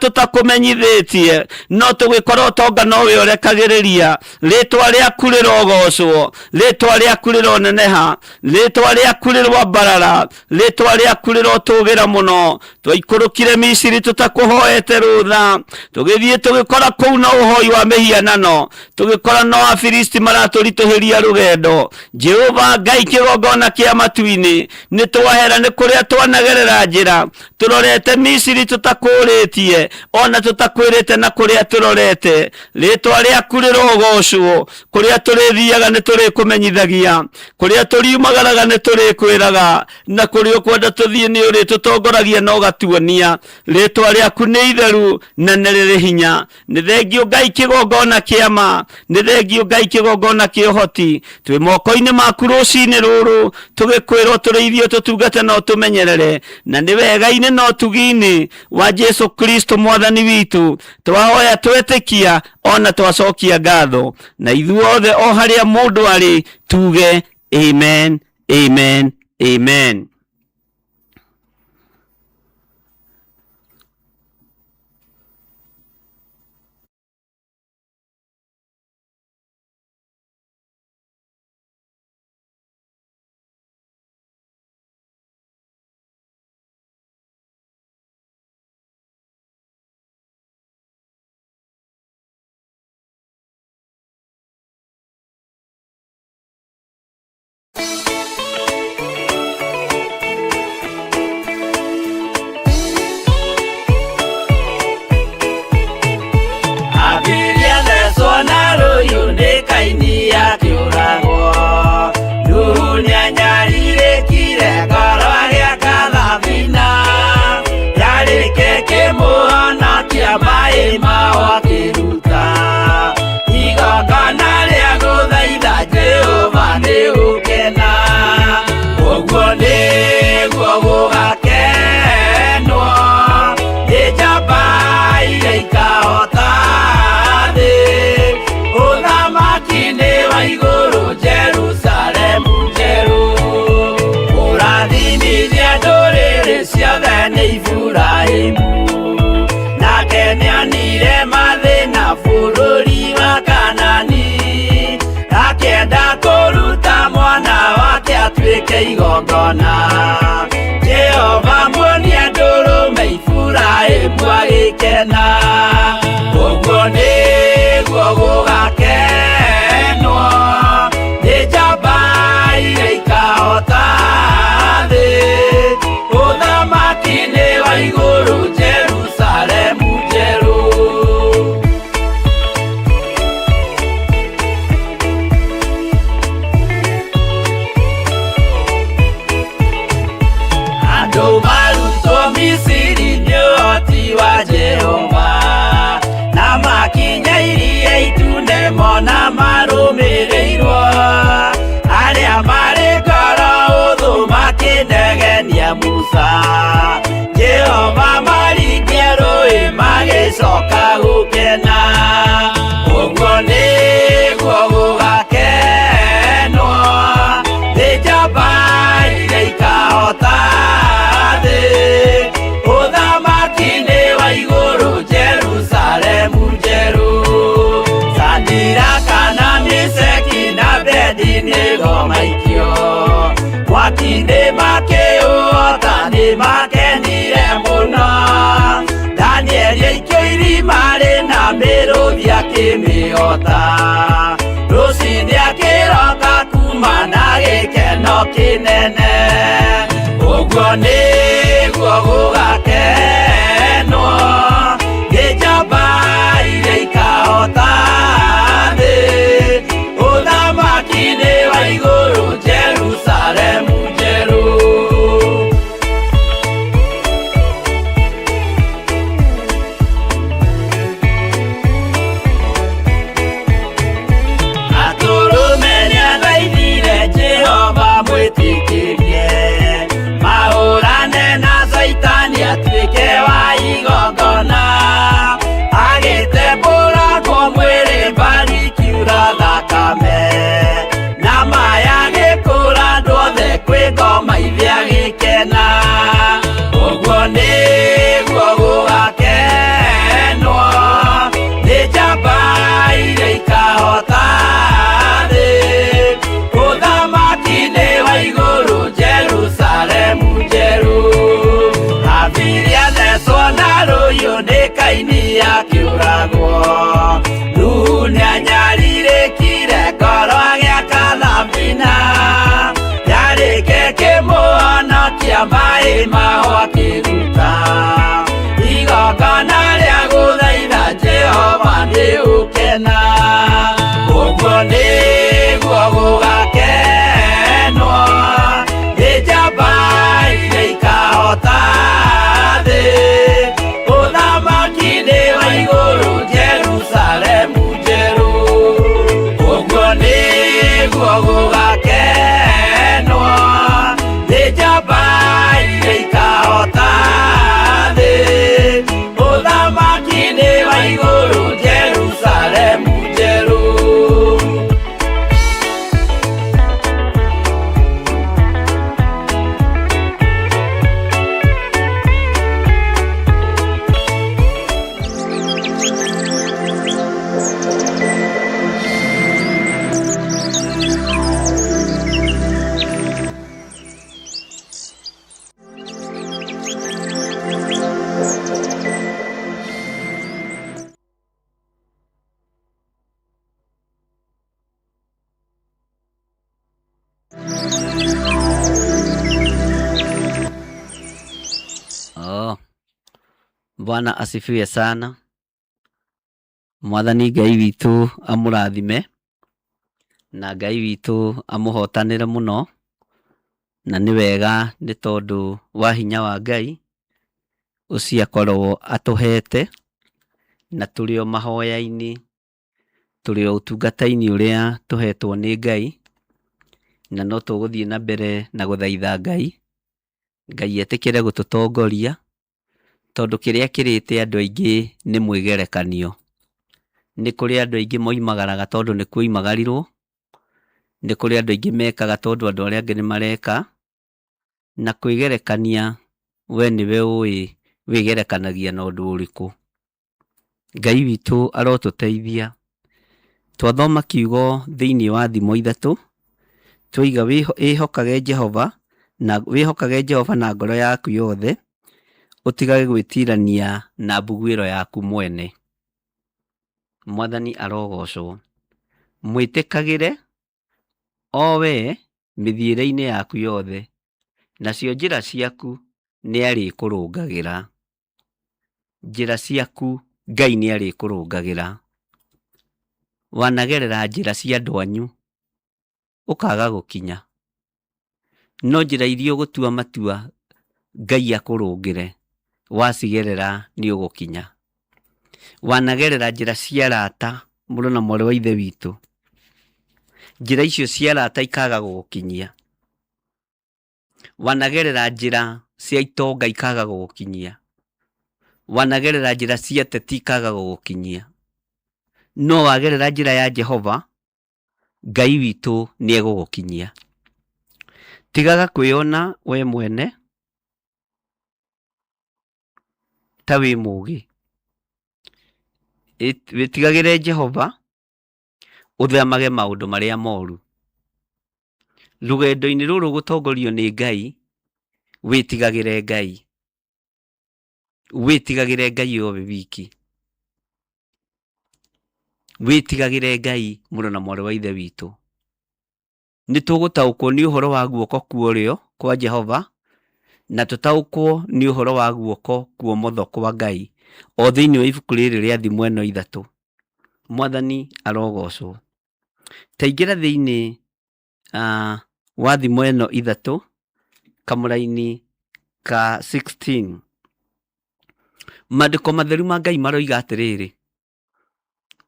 Speaker 1: tũtakũmenyithĩtie, no tũgĩkora ũtonga nowe ũrekagĩrĩria. Rĩtwa rĩaku rĩrogocwo, rĩtwa rĩaku rĩroneneha, rĩtwa rĩaku rĩrwambarara, rĩtwa rĩaku rĩrotũgĩra mũno. Twaikũrũkire Misiri tũtakũhoete rũtha, tũgĩthiĩ tũgĩkora kũu na ũhoi wa mĩhianano, tũgĩkora no Afilisti maratũritũhĩria rũgendo. Jehova Ngai kĩgongona kĩa matu-inĩ, nĩ twahera nĩ kũrĩa twanagerera njĩra, tũrorete Misiri tũtakũrĩtie, ona tũtakwĩrĩte na kũrĩa tũrorete. Rĩtwa rĩaku rĩrogocwo, kũrĩa tũrĩthiaga nĩ tũrĩkũmenyithagia, kũrĩa tũriumagaraga nĩ tũrĩkwĩraga, na kũrĩa ũkwenda tũthiĩ nĩ ũrĩtũtongoragia na ũgatuonia. Rĩtwa rĩaku nĩ itheru na nĩ rĩrĩ hinya. Nĩ thengio Ngai kĩgongona kĩa ma, nĩ thengio Ngai kĩgongona kĩa ũhoti. Twĩ moko-inĩ maku rũcinĩ rũrũ, tũgĩkwĩrwo tũrĩithio tũtungate na ũtũmenyerere, na nĩ wega-inĩ na ũtugi-inĩ wa Jesu Kristo Mwathani witũ twahoya twetĩkia ona twacokia ngatho. Na ithuothe o harĩa mũndũ arĩ tuge amen, amen, amen.
Speaker 3: Nake nĩonire mathĩna
Speaker 1: macigo maikio mwaki-inĩ makĩũota nĩ makenire mũno. Danieli aikio irima-rĩ na mĩrũthi akĩmĩota, rũcinĩ akĩroka kuma na gĩkeno kĩnene. Ũguo nĩguo gũgakenwo nĩ njamba iria ikahota thĩ, ũthamaki-inĩ wa igũrũ Jerusalemu njerũ. Atũrũme nĩathaithire Jehova mwĩtĩkĩrie, mahũrane na Saitani atuĩke wa igongona, agĩtembũragwo mwĩrĩ mbari kiura thakame, na maya gĩkũra andũ othe kwĩ ngoma iria gĩkena. Ũguo nĩguo gũgakenwo nĩ njamba iria ikahota thĩ, ũthamaki-inĩ wa igũrũ Jerusalemu njerũ. Habili athecwo na rũhiũ nĩ Kaini akĩũragwo, Nuhu nĩanyarirĩkire ngoro agĩaka thabina, yarĩke kĩmũhonokia maĩ maho akĩruta, igongona rĩa gũthaitha Jehova nĩ ũkena. Ũguo nĩguo gũgakenwo nĩ njamba iria ikahota thĩ, ũthamaki-inĩ wa igũrũ Jerusalemu njerũ. Ũguo nĩguo gũgakenwo nĩ njamba iria ikahota thĩ, ũthamaki-inĩ wa igũrũ Jerusalemu njerũ.
Speaker 2: Bwana asifiwe sana. Mwathani Ngai witũ amũrathime, na Ngai witũ amũhotanĩre mũno, na nĩ wega nĩ tondũ wa hinya wa Ngai ũcio akorwo atũhete, na tũrĩ o mahoya-inĩ, tũrĩ o ũtungata-inĩ ũrĩa tũhetwo nĩ Ngai, na no tũgũthiĩ na mbere na gũthaitha Ngai, Ngai etĩkĩre gũtũtongoria, tondũ kĩrĩa kĩrĩte andũ aingĩ nĩ mwĩgerekanio. Nĩ kũrĩ andũ aingĩ moimagaraga tondũ nĩ kuoimagarirwo, nĩ kũrĩ andũ aingĩ mekaga tondũ andũ arĩa angĩ nĩ mareka, na kwĩgerekania we nĩwe ũĩ wĩgerekanagia na ũndũ ũrĩkũ. Ngai witũ arotũteithia. Twathoma kiugo thĩinĩ wa thimo ithatũ, twoiga wĩhokage Jehova na ngoro yaku yothe, ũtigage gwĩtirania na mbuguĩro yaku mwene. Mwathani arogocwo. Mwĩtĩkagĩre o we mĩthiĩre-inĩ yaku yothe, nacio njĩra ciaku nĩ arĩkũrũngagĩra. Njĩra ciaku Ngai nĩ arĩkũrũngagĩra. Wanagerera njĩra cia andũ anyu ũkaga gũkinya, no njĩra iria ũgũtua matua Ngai akũrũngĩre, wacigerera nĩ ũgũkinya. Wanagerera njĩra cia arata, mũrũ na mwarĩ wa ithe witũ, njĩra icio cia arata ikaga gũgũkinyia. Wanagerera njĩra cia itonga ikaga gũgũkinyia. Wanagerera njĩra cia ateti ikaga gũgũkinyia. No wagerera njĩra ya Jehova, Ngai witũ nĩ egũgũkinyia. Tigaga kwĩona we mwene ta wĩ mũũgĩ. Wĩtigagĩre Jehova, ũthamage maũndũ marĩa moru. rugendo-inĩ rũrũ gũtongorio nĩ Ngai, wĩtigagĩre Ngai. Wĩtigagĩre Ngai o we wiki. Wĩtigagĩre Ngai mũrũ na mwarĩ wa ithe witũ. Nĩ tũgũtaũkwo nĩ ũhoro wa guoko kwa ũrĩo kwa Jehova, na tũtaũkwo nĩ ũhoro wa guoko kwa ũmotho kwa Ngai, o thĩinĩ wa ibuku rĩrĩ rĩa thimo ĩno ithatũ. Mwathani arogocwo. Ta ingĩra thĩinĩ wa thimo ĩno ithatũ, kamũra-inĩ ka 16. Maandĩko matheru ma Ngai maroiga atĩrĩrĩ,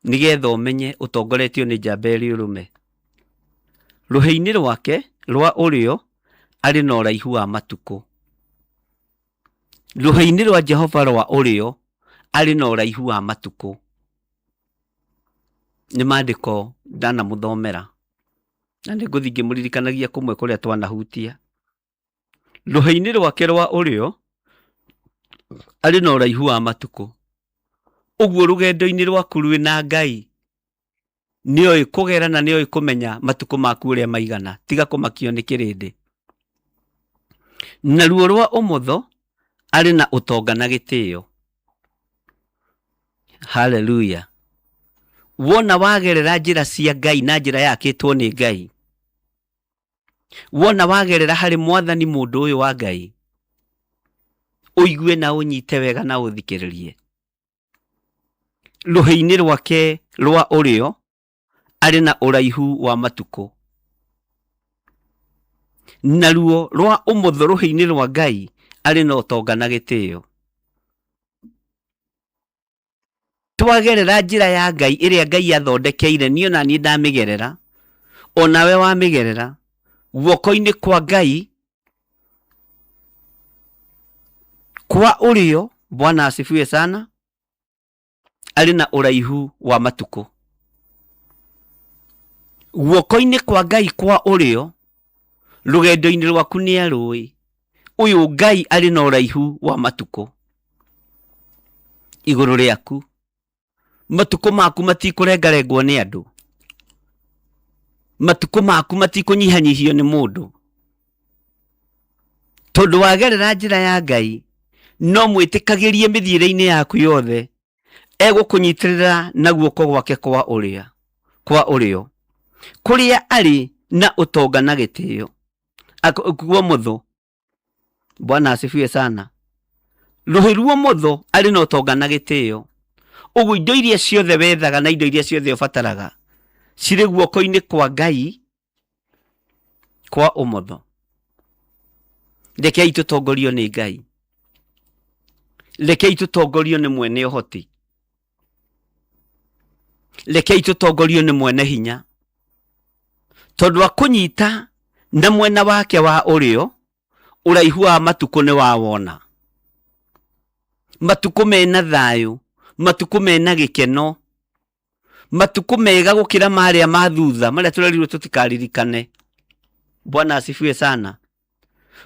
Speaker 2: nĩgetha ũmenye ũtongoretio nĩ njamba ĩrĩ ũrũme. Rũhĩ-inĩ rwake rwa ũrĩo arĩ na ũraihu wa matukũ. Rũhĩ-inĩ rwa Jehova rwa ũrĩo arĩ na ũraihu wa matukũ. Nĩ maandĩko ndanamũthomera, na nĩ ngũthiĩ ngĩmũririkanagia kũmwe kũrĩa twanahutia. Rũhĩ-inĩ rwake rwa ũrĩo arĩ na ũraihu wa matukũ. Ũguo rũgendo-inĩ rwaku rwĩna Ngai, nĩoĩ kũgera na nĩoĩ kũmenya matukũ maku ũrĩa maigana, tiga kũmakio nĩ kĩrĩndĩ. Na ruo rwa ũmotho arĩ na ũtonga na gĩtĩo. Haleluya. Wona wagerera njĩra cia Ngai na njĩra yakĩtwo nĩ Ngai, wona wagerera harĩ Mwathani mũndũ ũyũ wa Ngai, ũigue na ũnyite wega na ũthikĩrĩrie. Rũhĩ-inĩ rwake rwa ũrĩo arĩ na ũraihu wa matukũ. Naruo rwa ũmotho rũhĩ-inĩ rwa Ngai arĩ na ũtonga na gĩtĩo. Twagerera njĩra ya Ngai ĩrĩa Ngai athondekeire, niĩ na niĩ ndamĩgerera, o nawe wamĩgerera, guoko-inĩ kwa Ngai kwa ũrĩo, Bwana asifiwe sana, arĩ na ũraihu wa matukũ. Guoko-inĩ kwa Ngai kwa ũrĩo, rũgendo-inĩ rwaku nĩ arũĩ, ũyũ Ngai arĩ na ũraihu wa matukũ. Igũrũ rĩaku, matukũ maku matikũrengarengwo nĩ andũ. Matukũ maku matikũnyihanyihio nĩ mũndũ. Tondũ wagerera njĩra ya Ngai, no mwĩtĩkagĩrie mĩthiĩre-inĩ yaku yothe, egũkũnyitĩrĩra na guoko gwake kwa ũrĩo, kũrĩa arĩ na ũtonga na gĩtĩo. Kwa ũmotho, Bwana asifiwe sana. Rũhĩ rwa ũmotho arĩ na ũtonga na gĩtĩo. Ũguo indo iria ciothe wethaga na indo iria ciothe ũbataraga cirĩ guoko-inĩ kwa Ngai kwa ũmotho. Rekei tũtongorio nĩ Ngai. Rekei tũtongorio nĩ mwene ũhoti. Rekei tũtongorio nĩ mwene hinya. Tondũ akũnyita na mwena wake wa ũrĩo, ũraihu wa matukũ nĩ wawona. Matukũ mena thayũ, matukũ mena gĩkeno, matukũ mega gũkĩra marĩa ma thutha marĩa tũrerirwo tũtikaririkane. Bwana asifiwe sana.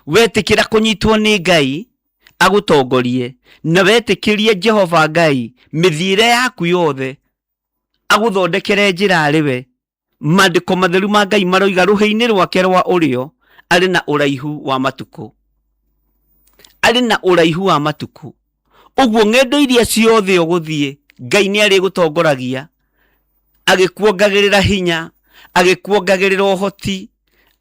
Speaker 2: Wetĩkĩra kũnyitwo nĩ Ngai agũtongorie, na wetĩkĩrie Jehova Ngai mĩthiĩre yaku yothe agũthondekere njĩra arĩwe. Maandĩko matheru ma Ngai maroiga rũhĩ-inĩ rwake rwa ũrĩo arĩ na ũraihu wa matukũ. Arĩ na ũraihu wa matukũ. Ũguo ng'endo iria ciothe ũgũthiĩ, Ngai nĩ arĩ gũtongoragia, agĩkuongagĩrĩra hinya, agĩkuongagĩrĩra ũhoti,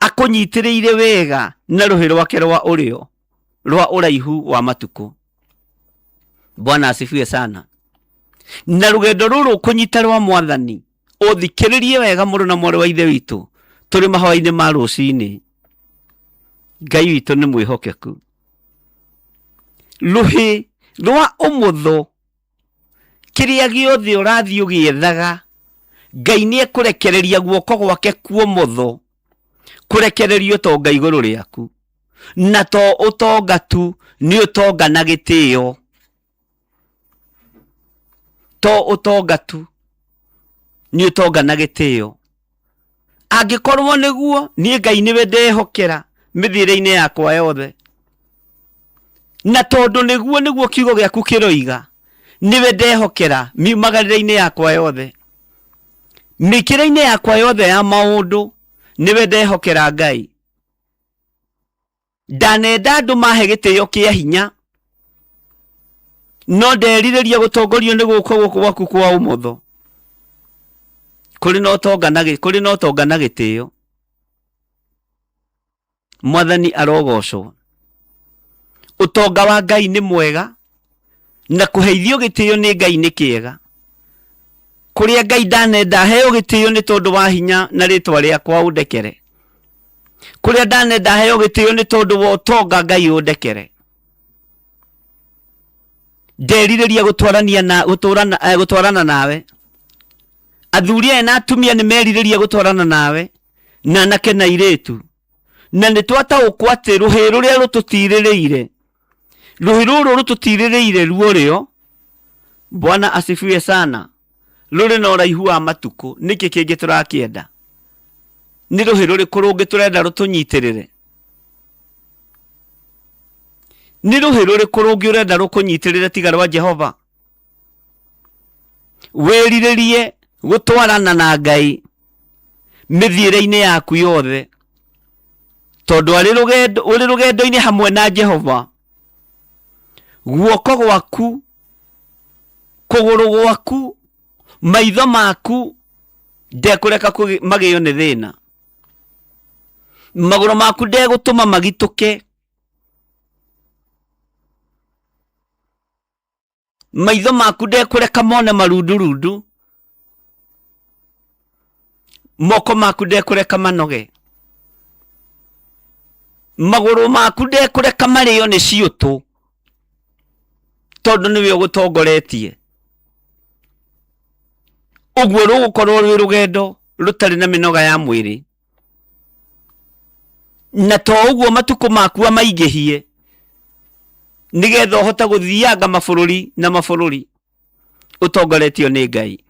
Speaker 2: akũnyitĩrĩire wega na rũhĩ rwake rwa ũrĩo rwa ũraihu wa matukũ. Bwana asifiwe sana. Na rũgendo rũrũ kũnyita rwa Mwathani, ũthikĩrĩrie wega mũrũ na mwarĩ wa ithe witũ, tũrĩ mahoya-inĩ ma rũcinĩ. Ngai witũ nĩ mwĩhokeku. Rũhĩ rwa ũmotho, kĩrĩa gĩothe ũrathiĩ ũgĩethaga, Ngai nĩ ekũrekereria guoko gwake kwa ũmotho, kũrekereria ũtonga igũrũ rĩaku. Na to ũtonga tu, nĩ ũtonga na gĩtĩo. To ũtonga tu, nĩ ũtonga na gĩtĩo. Angĩkorwo nĩguo, niĩ Ngai nĩwe ndehokera mĩthiĩre-inĩ yakwa yothe. Na tondũ nĩguo kiugo gĩaku kĩroiga, niwe ndehokera miumagarĩre-inĩ yakwa yothe. Mĩkĩre-inĩ yakwa yothe ya maũndũ, niwe ndehokera Ngai.
Speaker 1: ndanenda andu mahe gitio kia hinya no ndeririria gutongorio ni guko gwaku kwa umotho kuri no tongana gitio. Mwathani arogocwo. Utonga wa Ngai ni mwega na kuheithio gitio ni Ngai ni kiega. Kuria Ngai ndanenda heo gitio ni tondu wa hinya na ritwa riakwa undekere. Kuria ndanenda heo gitio ni tondu wa utonga Ngai undekere. Ndeririria gutwarana nawe. Athuria na atumia ni meririria gutwarana nawe na anake na iritu. Na nĩ twataũkwo atĩ rũhĩ rũrĩa rũtũtirĩrĩire ruo rĩo, Bwana asifiwe sana, rũrĩ na ũraihu wa matukũ. Nĩkĩ kĩngĩ tũrakĩenda? Nĩ rũhĩ rũrĩkũ rũngĩ tũrenda rũtũnyitĩrĩre? Nĩ rũhĩ rũrĩkũ rũngĩ ũrenda rũkũnyitĩrĩre tiga rwa Jehova? Wĩrirĩrie gũtwarana na Ngai mĩthiĩre-inĩ yaku yothe, tondu uri rugendo-ini hamwe na Jehova. Guoko gwaku, kuguru gwaku, maitho maku ndekureka magio ni thina. Maguru maku ndegutuma magituke. Maitho maku ndekureka mone marundurundu. Moko maku ndekureka manoge. Maguru maku ndekureka mario ni ciutu, tondu niwe ugutongoretie. Uguo rugukorwo rwi rugendo rutari na minoga ya mwiri, na to uguo matuku maku amaingihie nigetha uhota guthianga mabururi na mabururi utongoretio ni Ngai.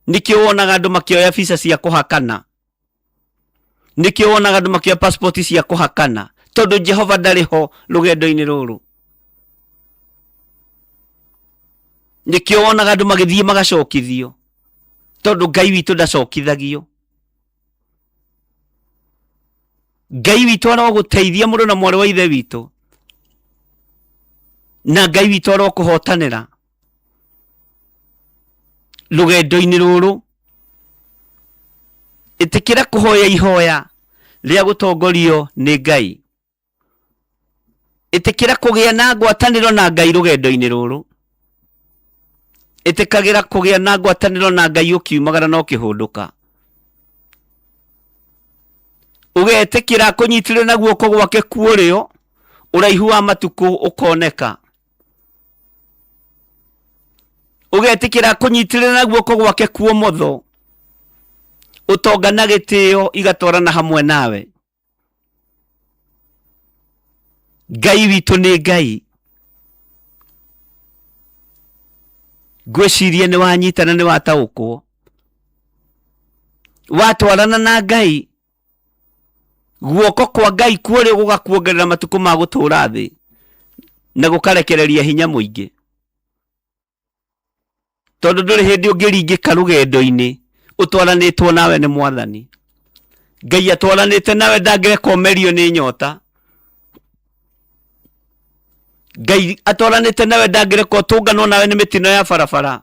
Speaker 1: Nikio wonaga andu makioya visa cia kuhakana, nikio wonaga andu makioya passport cia kuhakana, tondu Jehova ndariho rugendo-ini ruru. Nikio wonaga andu magithie magacokithio, tondu Ngai witu ndacokithagio. Ngai witu aroguteithia mundu na mwari wa ithe witu, na Ngai witu arokuhotanira rugendo-ini ruru. Itikira kuhoya ihoya ria gutongorio ni Ngai. Itikira kugia na ngwataniro na Ngai rugendo-ini ruru. Itikagira kugia na ngwataniro na Ngai ukiumagara no kihunduka. Ugetikira kunyitire na guoko gwake kuorio, uraihu wa matuku ukoneka. Ugetikira kunyitire na guoko gwake kuomotho, utonga na gitio igatwarana hamwe nawe. Ngai witu ni Ngai. Gwicirie ni wanyitana ni wataũkwo. Watwarana na Ngai, guoko kwa Ngai kuorio gugakuongerera matuku ma gutura thi na gukarekereria hinya muingi, tondu nduri hindi ungiringika rugendo-ini utwaranitwo nawe ni Mwathani. Ngai atwaranite nawe ndangĩrekomerio ni nyota. Ngai atwaranite nawe ndangĩreka ũtũnganwo nawe ni mitino ya barabara.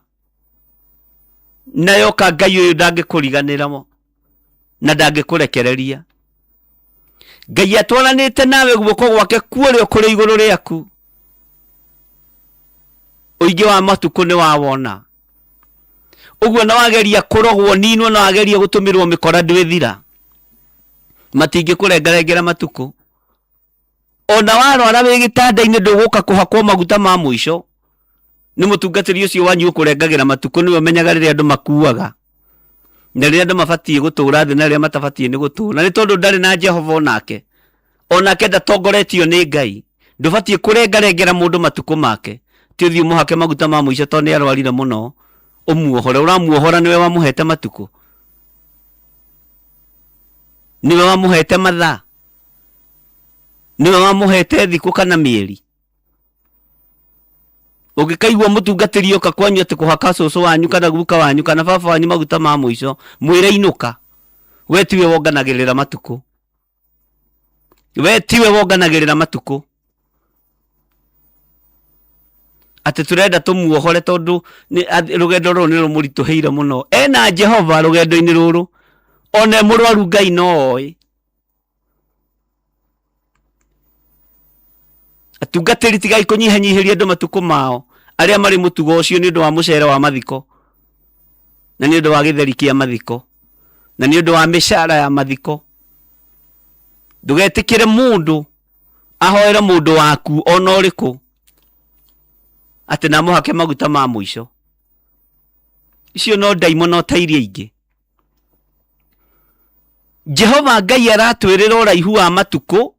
Speaker 1: Nayo ka Ngai uyu ndangĩkũriganĩra mo na ndangĩkũrekereria. Ngai atwaranite nawe guoko gwake kuorio kũrĩ igũrũ rĩaku. Ũingĩ wa matuku ni wawona. Uguo na wageria kurogwo ninwo na wageria gutumirwo mikora ndwithira. Matingĩkũrengarengera matuku. Ona warwara wi gitanda-ini nduguka kuhakwo maguta ma mwisho. Ni mutungatiri ucio wanyu ukurengagira matuku niwe menyaga riria andu makuaga. Na riria andu mabatie gutura thi na riria matabatie ni gutura. Ni tondu ndari na Jehova onake. Onake ndatongoretio ni Ngai. Ndubatie kurengarengera mundu matuku make. Ti uthio muhake maguta ma mwisho tondu ni arwarire muno. Umuohore, uramuohora niwe wamuhete matuku. Niwe wamuhete mathaa. Niwe wamuhete thiku kana mieri. Ugikaigua mutungatiri oka kwanyu ati kuhaka cucu wanyu kana guka wanyu kana baba wanyu maguta ma mwisho, mwire inuka. We tiwe wonganagirira matuku. we tiwe wonganagirira matuko ati turenda tumuohore tondu rugendo ruru ni rumurituheire muno ena Jehova rugendo-ini ruru one murwaru Ngai nooi atungatiri tigai kunyihanyihiria andu matuko mao aria mari mutugo ucio ni undu wa mucere wa mathiko na ni undu wa githeri kia mathiko na ni undu wa mishara ya mathiko. Ndugetikire mundu ahoera mundu waku ona uriku ati na muhake maguta ma muico icio no ndaimono ta iria ingi. Jehova Ngai aratwirira uraihu wa matuko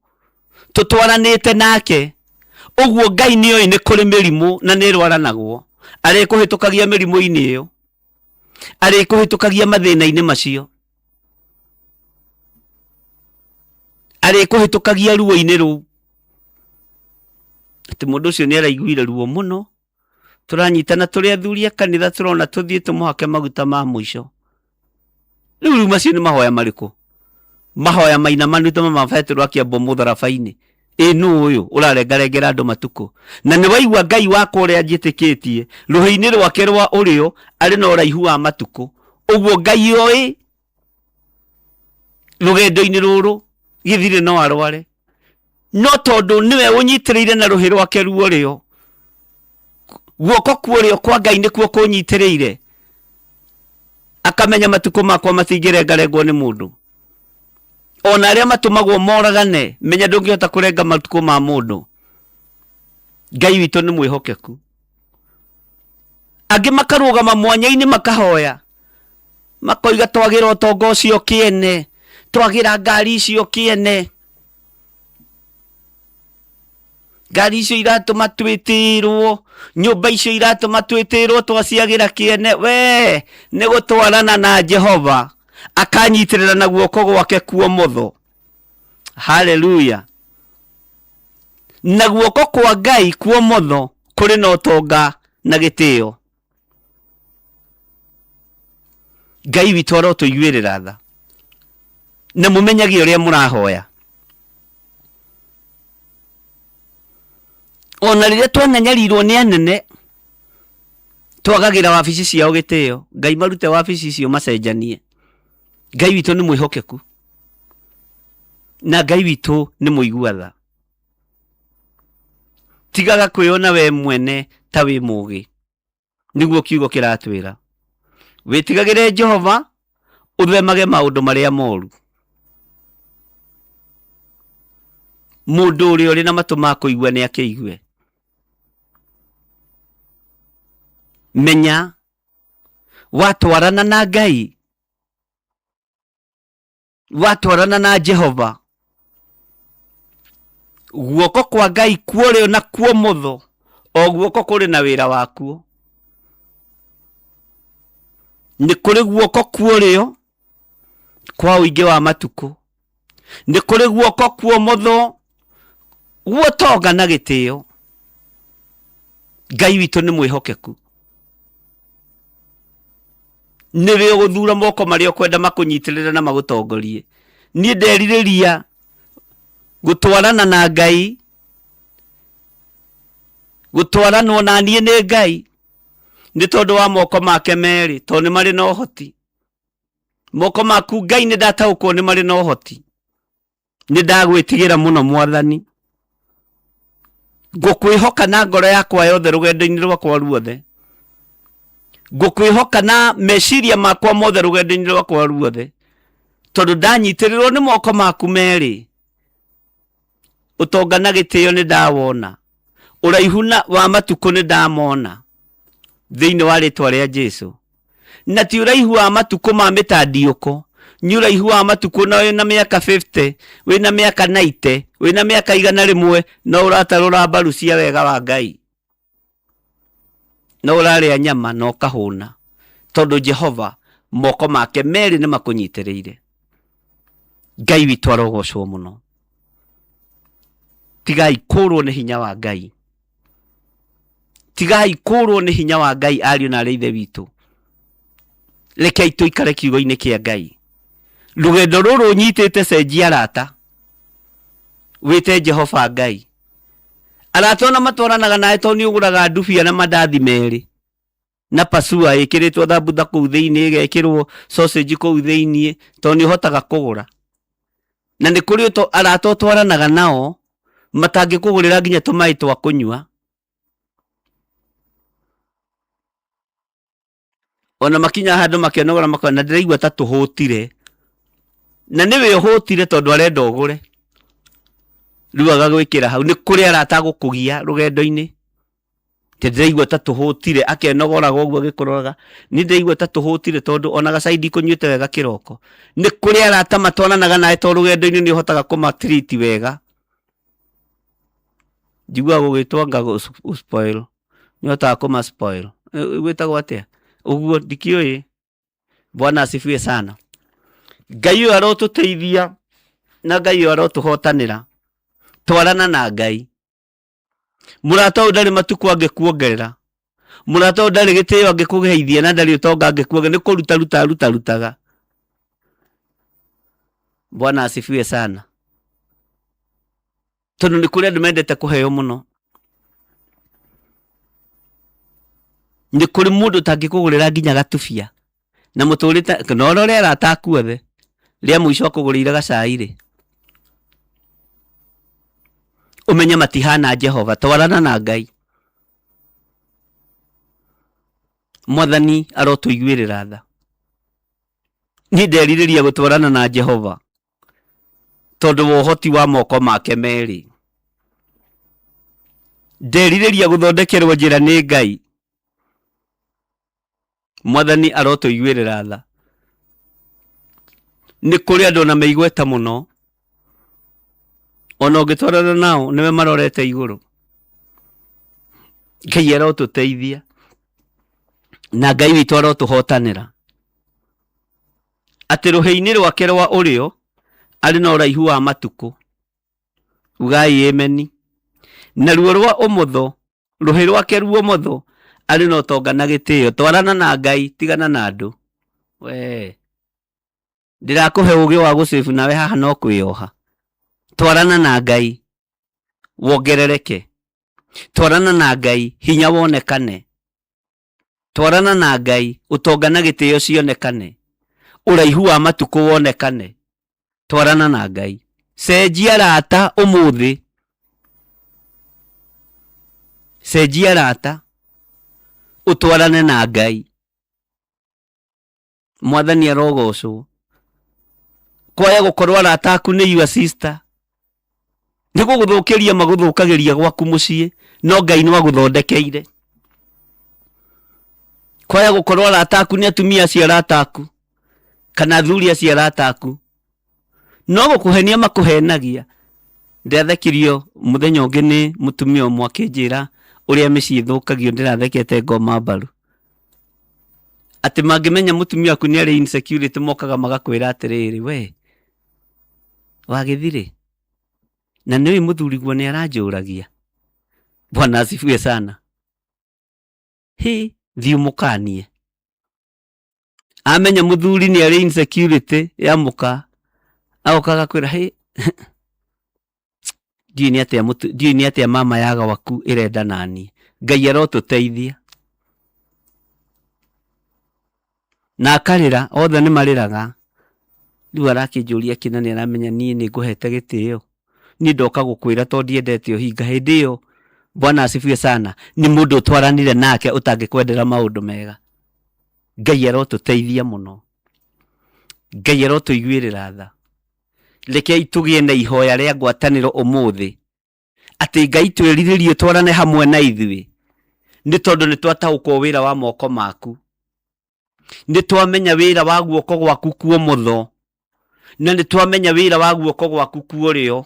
Speaker 1: tutwaranite nake uguo Ngai nioi ni kuri mirimu na ni rwaranagwo ari kuhitukagia mirimu-ini iyo ari kuhitukagia mathina-ini macio ari kuhitukagia ruo-ini ru ati mundu ucio ni araiguire ruo muno turanyitana turi athuri a kanitha turona tuthie tumuhake maguta ma muico riu macio ni mahoya mariku mahoya mainamanu ta mama Petero akiambo mutharabai-ini inu uyu urarengarengera andu matuko na ni waigua Ngai wakwa uria njitikitie ruhi-ini rwake rwa urio ari na uraihu wa matuko uguo Ngai oi rugendo-ini ruru githire no arware no tondu niwe unyitiriire na ruhi rwake ruorio guoko kuorio kwa Ngai nikuo kunyitiriire akamenya matuko makwa matingirengarengwo ni mundu ona aria matumagwo moragane menya ndungihota kurenga matuko ma mundu. Ngai witu ni mwihokeku angi makarugama mwanya-ini makahoya makoiga twagira utongo ucio kiene twagira ngari icio kiene ngari icio iratuma twitirwo nyumba icio iratuma twitirwo twaciagira kiene we ni gutwarana na Jehova akanyitirira na guoko gwake kuo motho. Haleluya. Na guoko kwa Ngai kuo motho kuri na utonga na gitio. Ngai witu arotuiguirira tha na mumenyage uria murahoya ona riria twanenyerirwo ni anene twagagira wabici ciao gitio Ngai marute wabici icio macenjanie. Ngai witu ni mwihokeku na Ngai witu ni muigua tha tigaga kwiona we mwene ta wi mugi niguo kiugo kiratwira witigagire Jehova uthemage maundu maria moru. Mundu uria uri na matu ma kuigua ni akiigue menya watwarana na Ngai watwarana na Jehova guoko kwa Ngai kuorio na kuo motho o guoko kuri na wira wakuo ni kuri guoko kuorio kwa uingi wa matuko ni kuri guoko kuo motho guotonga na gitio. Ngai witu ni mwihokeku niwe uguthura moko maria kwenda makunyitirira na magutongorie. Nie ndeririria gutwarana na Ngai gutwaranwo na nie ni Ngai ni tondu wa moko make meri to ni mari na uhoti. Moko maku Ngai ni ndataukwo ni mari na uhoti ni ndagwitigira muno Mwathani ngukwihoka na ngoro yakwa yothe rugendo-ini rwakwa ruothe ngukwihoka na meciria makwa mothe rugendo-ini rwakwa ruothe tondu ndanyitirirwo ni moko maku meri utonga na gitio ni ndawona uraihu wa matuko ni ndamona thiini wa ritwa ria Jesu na ti uraihu wa matuko ma mitandiuko ni uraihu wa matuko na wina miaka 50 wina miaka 90 wina miaka 100 no uratarura mbaru cia wega wa Ngai no uraria nyama no kahuna tondu Jehova moko make meri ni makunyitiriire. Ngai witu arogocwo muno tigai kurwo ni hinya wa Ngai tigai kurwo ni hinya wa Ngai ariu na arithe witu rekei tuikare kiugo-ini kia Ngai rugendo ruru nyitite cenjia rata wite Jehova Ngai aratona matwaranaga nae to ni uguraga ndubia na mandathi meri na pasua ikiritwo thambutha kuu thiini igekirwo sausage kuu thiini to ni hotaga kugura na ni kuri to aratotwaranaga nao matangikugurira nginya tumai twa kunywa ona makinya handu makionogora makona ndiraigua ta tuhutire na niwe uhutire tondu arenda ugure riu agagwikira hau ni kuri arata gukugia rugendo-ini te ndiraigua ta tuhutire akenogoraga uguo agikuroraga ni ndiraigua ta tuhutire tondu ona gacaidi kunyuite wega kiroko ni kuri arata matwaranaga nae to rugendo-ini ni uhotaga kumatreat wega njigua gugitwanga spoil ni uhotaga kuma spoil gwitagwo atia uguo ndikioi. Bwana asifiwe sana. Ngai arotuteithia na Ngai arotuhotanira twarana na Ngai murata ndari matuku angikuongerera murata ndari gitio angikugeithia na ndari utonga angikuongerera ni kuruta rutaga. Bwana asifiwe sana. Tondu ni kuri andu mendete kuheo muno ni kuri mundu tangikugurira nginya gatubia na muturite no rore arataku othe ria muico akugurire gacai ri umenye matihana Jehova twarana na Ngai. Mwathani arotuiguirira tha ni ndeririria gutwarana na Jehova tondu wa uhoti wa moko make meri ndeririria guthondekerwo njira ni Ngai. Mwathani arotuiguirira tha ni kuri andu na meigweta muno ona ungitwarana nao niwe marorete iguru. Ngai arotuteithia na Ngai witu arotuhotanira ati ruhei-ini rwake rwa urio ari na uraihu wa matuku. Ugai ameni. Na ruo rwa umutho ruhei rwake rwa umutho ari na utonga na gitio. Twarana na Ngai tigana na andu. We ndirakuhe ugi wa gusefu nawe haha no kwioha. Twarana na Ngai wongerereke. Twarana na Ngai hinya wonekane. Twarana na Ngai utonga na gitio cionekane. Uraihu wa matuku wonekane. Twarana na Ngai. Cenjia rata umuthi. Cenjia rata utwarane na Ngai. Mwathani arogocwo. Kwaya gukorwo arata aku ni your sister ni guguthukiria maguthukagiria gwaku mucii no Ngai ni waguthondekeire. Kwaya gukorwo arata aku ni atumia cia arata aku kana athuri cia arata aku no gukuhenia makuhenagia. Ndirathekirio muthenya ungi ni mutumia umwe akinjira uria micii thukagio ndirathekete ngoma mbaru ati mangimenya mutumia aku ni ari insecurity mokaga magakwira atiriri we wagithire na niwe muthuri guo ni aranjuragia. Bwana asifiwe sana. Thiumukanie amenya muthuri ni ari insecurity ya muka aukaga kwira ndiini atia mama yaga waku irenda nani. Ngai arotuteithia na akarira othe ni mariraga. Riu arakinjuria kina ni aramenya nie ni nguhete gitio ni ndoka gukwira to ndiendete uhinga hindi iyo. Bwana asifiwe sana. Ni mundu twaranire nake utangikwendera maundu mega. Ngai arotuteithia muno. Ngai arotuiguirira tha. Rekei tugie na ihoya ria ngwataniro umuthi ati Ngai twiriririe twarane hamwe na ithui ni tondu ni twataukwo wira wa moko maku ni twamenya wira wa guoko gwaku kuo mutho na ni twamenya wira wa guoko gwaku kuo rio.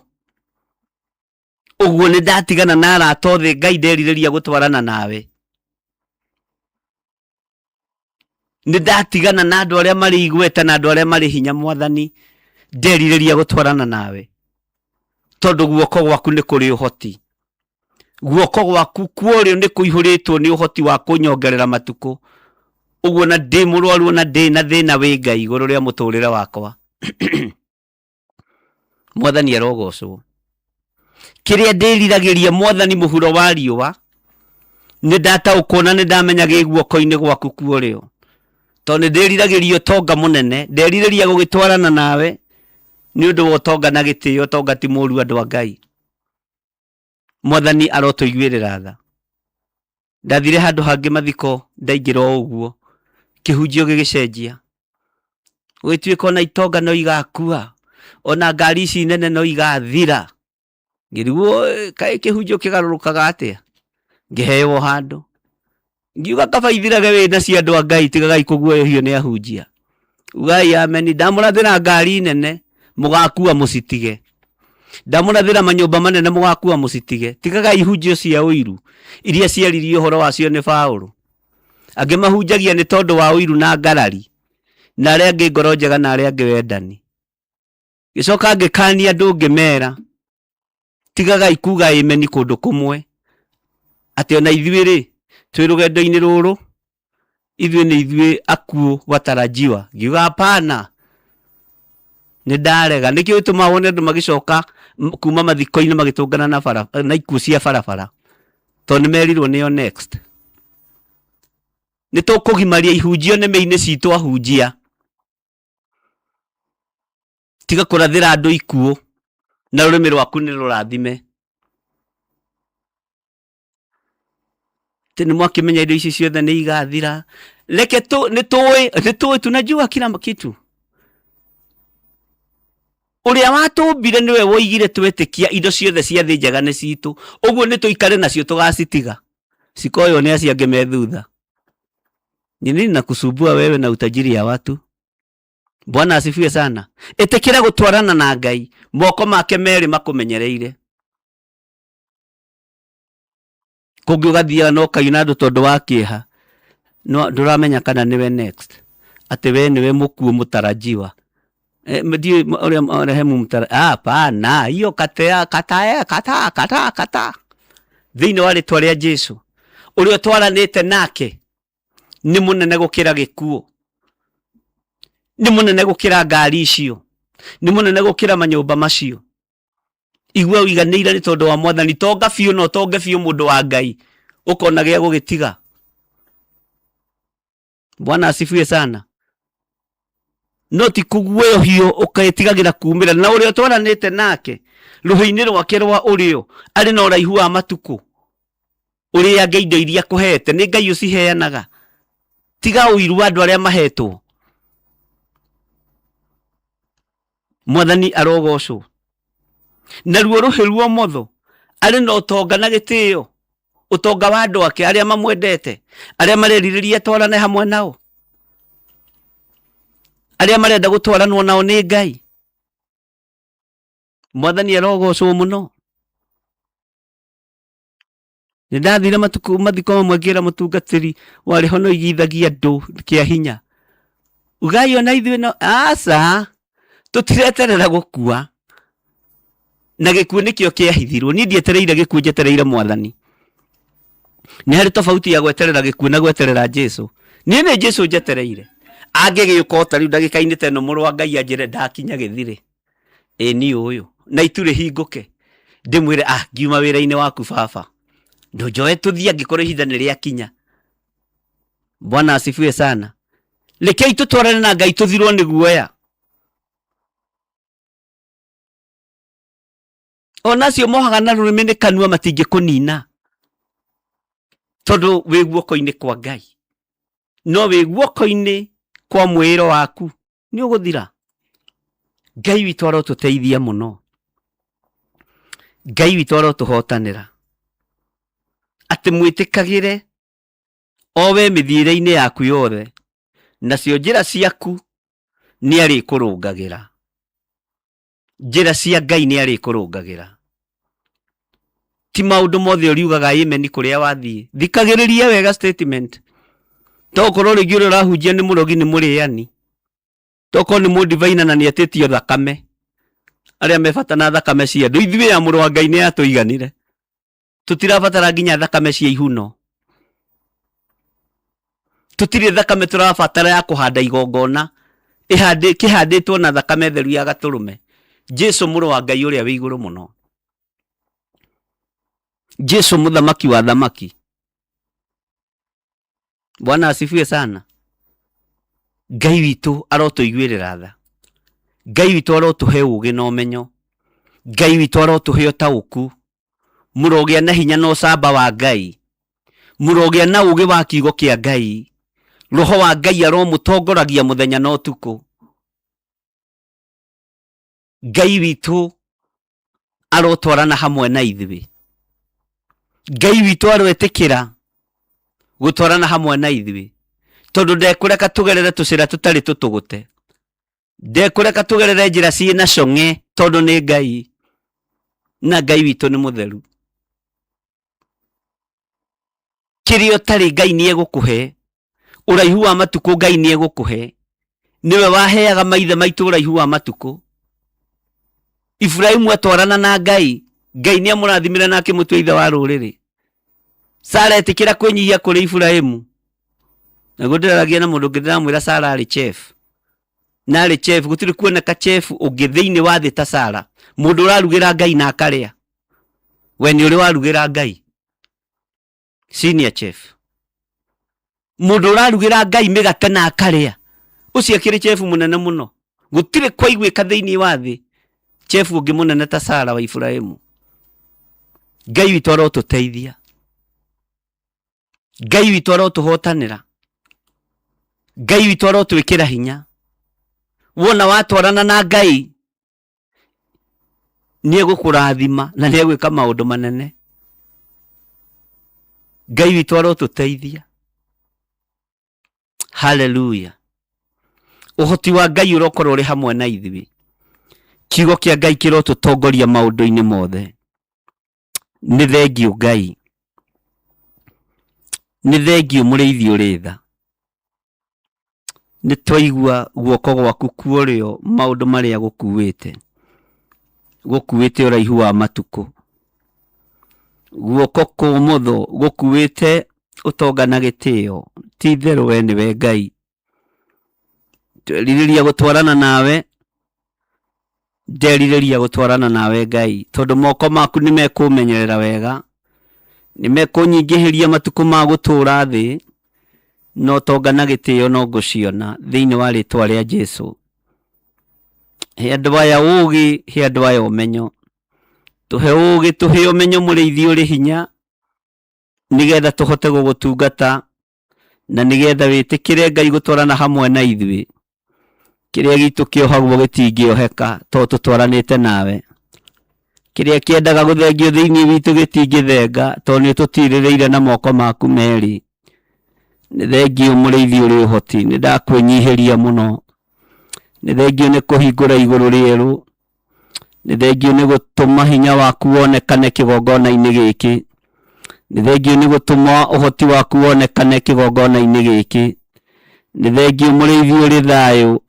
Speaker 1: Uguo ni ndatigana na arata othe Ngai ndeririria gutwarana nawe. Ni ndatigana na andu aria mari igweta na andu aria mari hinya. Mwathani ndeririria gutwarana nawe tondu guoko gwaku ni kuri uhoti. Guoko gwaku kuorio ni kuihuritwo ni uhoti wa kunyongerera matuku. Uguo na ndi murwaru na ndi na thina wi Ngai iguru ria muturire wakwa. Mwathani arogocwo. kiria ndiriragiria Mwathani muhuro wa riũa nĩ ndataũkwo nĩ ndamenya gĩ guoko-inĩ gwaku kuorio tondũ ndiriragiria ũtonga mũnene nderirĩria gũgĩtwarana nawe nĩ ũndũ wa ũtonga na gĩtĩo ũtonga ti mũũru andũ a Ngai. Mwathani arotũiguĩrĩra tha. Ndathire handũ hangĩ mathiko ndaingĩra ũguo kĩhunjio gĩgĩcenjia gwĩtuĩka ona itonga no igakua ona ngari ici nene no igathira. Ngĩrigwo kaĩ kĩhunjio kĩgarũrũkaga atĩa ngĩheo handũ ngiuga kaba ithirage wĩna cia andũ a Ngai tigagai kũguoyohio nĩ ahunjia. Ugai ameni. Ndamũrathĩra ngari nene mũgakua mũcitige. Ndamũrathĩra manyũmba manene mũgakua mũcitige. Tigagai ihunjio cia ũiru iria ciaririo ũhoro wacio nĩ Paũlũ. Angĩ mahunjagia nĩ tondũ wa ũiru na ngarari na arĩa angĩ ngoro njega na arĩa angĩ wendani. Gĩcoka ngĩkania andũ ngĩmera tigagai kuga ameni kũndũ kũmwe atĩ ona ithuĩ twĩ rũgendo-inĩ rũrũ ithuĩ nĩ ithuĩ akuũ watarajiwa. Ngiuga hapana nĩ ndarega. Nĩkĩo gĩtũmaga wone andũ magĩcoka kuma mathiko-inĩ magĩtũngana na ikuũ cia barabara tondũ nĩ merirwo nĩo next. Nĩ tũkũgimaria ihunjio nĩmĩ-inĩ citũ ahunjia tiga kũrathĩra andũ ikuũ na rũrĩmĩ rwaku nĩ rũrathime. Nĩ mwakĩmenya indo ici ciothe nĩ igathira. Reke nĩ tunajua kila kitu. Ũrĩa watũmbire nĩwe woigire twetĩkia indo ciothe cia thĩ njega nĩ citũ. Ũguo nĩ tũikare nacio tũgacitiga cikoywo nĩ acio angĩ me thutha. Ni nini nakusumbua wewe na utajiri ya watu? Bwana asifiwe sana. Ĩtĩkĩra gũtwarana na Ngai moko make merĩ makũmenyereire. Kũngĩ ũgathiaga no kayuna andũ tondũ wa kĩeha no ndũramenya kana nĩwe next atĩ we nĩwe mũkuũ mũtarajiwa. Ndiũ ũrĩa rehemu mtara hapana hiyo kata thĩinĩ wa rĩtwa rĩa Jesũ ũrĩa twaranĩte nake nĩ mũnene gũkĩra gĩkuũ, nĩ mũnene gũkĩra ngari icio, nĩ mũnene gũkĩra manyũmba macio. Igua ũiganĩire nĩ tondũ wa Mwathani. Tonga biũ no tonge biũ mũndũ wa Ngai ũkona gĩa gũgĩtiga. Bwana asifiwe sana. No ti kũguoyohio ũkĩtigagĩra kumĩra na ũrĩa twaranĩte nake rũhĩ-inĩ rwake rwa ũrĩo arĩ na ũraihu wa matukũ ũrĩa Ngai indo iria kũhete nĩ Ngai ũciheanaga tiga ũiru wa andũ arĩa mahetwo. Mwathani arogocwo. Naruo rũhĩ rwa ũmotho arĩ na ũtonga na gĩtĩo, ũtonga wa andũ ake arĩa mamwendete, arĩa marerirĩria twarane hamwe nao, arĩa marenda gũtwaranwo nao nĩ Ngai. Mwathani arogocwo mũno. Nĩ ndathire mathiko mamwe ngĩra mũtungatĩri warĩ ho no igithagia andũ kĩa hinya. Ugai ona ithuĩ no aca tũtireterera gũkua na gĩkuũ nĩkĩo kĩahithirwo. Niĩ ndietereire gĩkuũ, njetereire Mwathani. Nĩ harĩ tofauti ya gweterera gĩkuũ na gweterera Jesũ. Niĩ nĩ Jesũ njetereire. Angĩgĩũka ta rĩu ndagĩka-inĩ ta ĩno mũrũ wa Ngai anjĩre ndakinya gĩthirĩ nĩ ũyũ na iturĩ hingũke ndĩmwĩre ngiuma wĩra-inĩ waku baba ndũnjoe tũthiĩ angĩkorwo ihinda nĩ rĩakinya. Bwana asifiwe sana. Rekei tũtwarane na Ngai tũthirwo nĩ guoya. Onacio mohaga na rũrĩmĩ nĩ kanua matingĩkũnina tondũ wĩ guoko-inĩ kwa Ngai. No wĩ guoko-inĩ kwa mwĩro waku nĩ ũgũthira. Ngai witũ arotũteithia mũno. Ngai witũ arotũhotanĩra atĩ mwĩtĩkagĩre o we mĩthiĩre-inĩ yaku yothe, nacio njĩra ciaku nĩ arĩkũrũngagĩra. Njĩra cia Ngai nĩ arĩkũrũngagĩra. Ti maũndũ mothe ũriugaga ameni kũrĩa wathiĩ. Thikagĩrĩria wega statement. Tokorwo rĩngĩ ũrĩa ũrahunjia nĩ mũrogi nĩ mũrĩani, tokorwo nĩ mũndivaina na nĩ atĩtio thakame, arĩa mebata na thakame cia andũ. Ithuĩ ya mũrũ wa Ngai nĩ yatũiganire, tũtirabatara nginya thakame cia ihuno. Tũtirĩ thakame tũrabatara ya kũhanda igongona kĩhandĩtwo na thakame theru ya gatũrũme. Jesũ mũrũ wa Ngai ũrĩa wĩ igũrũ mũno.
Speaker 2: Jesu muthamaki wa thamaki. Bwana asifiwe sana. Ngai witu arotuiguirira tha. Ngai witu arotuhe ugi na umenyo. Ngai witu arotuhe utauku. Murogia na hinya no samba wa Ngai. Murogia na ugi wa kiugo kia Ngai. Roho wa Ngai aromutongoragia muthenya na utuku. Ngai witu arotwarana hamwe na ithuĩ. Ngai witu aroetikira gutwarana hamwe na ithuĩ. Tondu ndekureka tugerere tucira tutari tutugute. Ndekureka tugerere njira ciina cong'e tondu ni Ngai. Na Ngai witu ni mutheru. Kirio tari Ngai ni egukuhe. Uraihu wa matuku Ngai ni egukuhe. Niwe waheaga maithe maitu uraihu wa matuku. Ibrahimu atwarana na Ngai. Ngai ni amurathimire na akimutua ithe wa ruriri. Sara etikira kwinyihia kuri Ibrahimu. Na gudiragia na mundu ngiramwira Sara ari chef. Na ari chef gutiri kuoneka chef ungi thiini wa thi ta Sara. Mundu urarugira Ngai na akaria. We ni uri warugira Ngai. Senior chef. Mundu urarugira Ngai migate na akaria. Ucio akiri chef munene muno. Gutiri kwaiguika thiini wa thi. Chef ungi munene ta Sara wa Ibrahimu. Ngai witu arotuteithia. Ngai witu arotuhotanira. Ngai witu arotwikira hinya. Wona watwarana na Ngai ni egukurathima na ni egwika maundu manene. Ngai witu arotuteithia. Hallelujah. Uhoti wa Ngai urokorwo uri hamwe na ithuĩ. Kiugo kia Ngai kirotutongoria maundu-ini mothe. Ni thengiũ Ngai. Ni thengiũ mũrĩithi ũrĩ tha. Ni twaigua guoko gwaku kuorio maundu maria gukuĩte. Gukuĩte ũraihu wa matuku. Guoko kũmotho gukuĩte utonga na gĩtĩo. Ti itherũ we nĩwe Ngai. Nderirĩria gũtwarana nawe. Nderirĩria gũtwarana nawe Ngai. Tondu moko maku nimekũmenyerera wega. Nimekũnyingĩhĩria matuku ma gũtũra thĩ. No tonga na gĩtĩo no ngũciona thĩinĩ wa rĩtwa rĩa Jesu. He andũ aya ũũgĩ, he andũ aya ũmenyo. Tuhe ũũgĩ, tuhe ũmenyo mũrĩithi ũrĩ hinya. Nigetha tuhote gũgũtungata na nigetha wĩtĩkĩre Ngai gũtwarana hamwe na ithuĩ. Kĩrĩa gitu kĩohagwo gĩtingĩoheka to tũtwaranĩte nawe. Kĩrĩa kĩendaga gũthengio thĩinĩ witũ gĩtingĩthenga to nĩ tũtirĩrĩire na moko maku merĩ. Nĩ thengio mũrĩithi ũrĩ ũhoti. Nĩ ndakwĩnyihĩria mũno. Nĩ thengio nĩ kũhingũra igũrũ rĩerũ. Nĩ thengio nĩ gũtũma hinya waku wonekane kĩgongona-inĩ gĩkĩ. Nĩ thengio nĩ gũtũma ũhoti waku wonekane kĩgongona-inĩ gĩkĩ. Nĩ thengio mũrĩithi ũrĩ thayũ.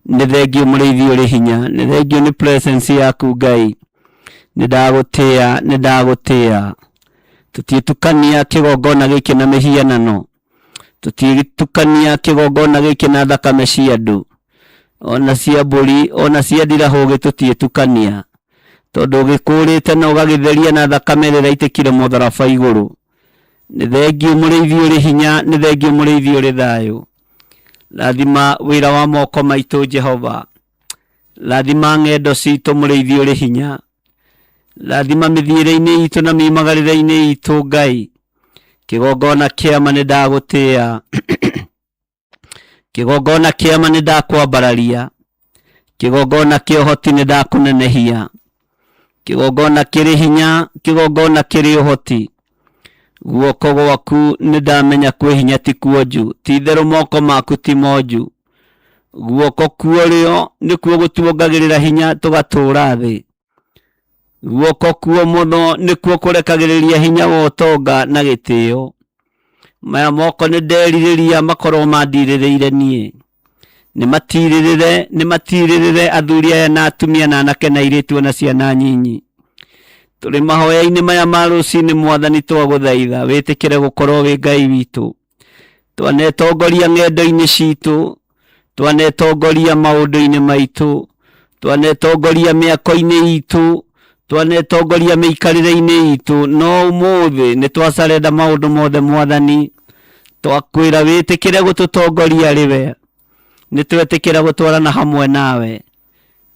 Speaker 2: Nĩ thengio mũrĩithi ũrĩ hinya. Nĩ thengio nĩ presence yaku Ngai. Nĩ ndagũtĩĩa, nĩ ndagũtĩĩa. Tũtiĩtukania kĩgongona gĩkĩ na mĩhianano. Tũtiĩtukania kĩgongona gĩkĩ na thakame cia andũ. Ona cia mbũri, ona cia ndirahũgĩ tũtiĩtukania. Tondu ũgĩkũrĩte na ũgagĩtheria na thakame ĩrĩa ĩraitĩkire mũtharaba igũrũ. Nĩ thengio mũrĩithi ũrĩ hinya, nĩ thengio mũrĩithi ũrĩ thayũ. Rathima wĩra wa moko maitũ Jehova. Rathima ng'endo citũ mũrĩithi ũrĩ hinya. Rathima mĩthiĩre-inĩ itũ na miumagarĩre-inĩ itũ Ngai. Kĩgongona kĩama nĩ ndagũtĩĩa. Kĩgongona kĩama nĩ ndakwambararia. Kĩgongona kĩa ũhoti nĩ ndakũnenehia. Kĩgongona kĩrĩ hinya, kĩgongona kĩrĩ ũhoti. Guoko gwaku nĩ ndamenya kwĩ hinya ti kuonju. Ti itherũ moko maku ti monju. Guoko kuorio nĩkuo gũtuongagĩrĩra hinya tũgatũra thĩ. Guoko kuomotho nĩkuo kũrekagĩrĩria hinya wa ũtonga na gĩtĩo. Maya moko nĩ nderirĩria makorwo mandirĩrĩire niĩ. Nĩ matirĩrĩre athuri aya na atumia na anake na airĩtu na ciana nyinyi. Tũrĩ mahoya-inĩ maya ma rũciinĩ Mwathani twagũthaitha wĩtĩkĩre gũkorwo wĩ Ngai witũ. Twanetongoria ng'endo-inĩ citũ. Twanetongoria maũndũ-inĩ maitũ. Twanetongoria mĩako-inĩ itũ.
Speaker 1: twanetongoria mĩikarĩre-inĩ itũ, no ũmũthĩ nĩ twacarenda maũndũ mothe Mwathani, twakwĩra wĩtĩkĩre gũtũtongoria rĩwe, nĩ twetĩkĩra gũtwarana hamwe nawe,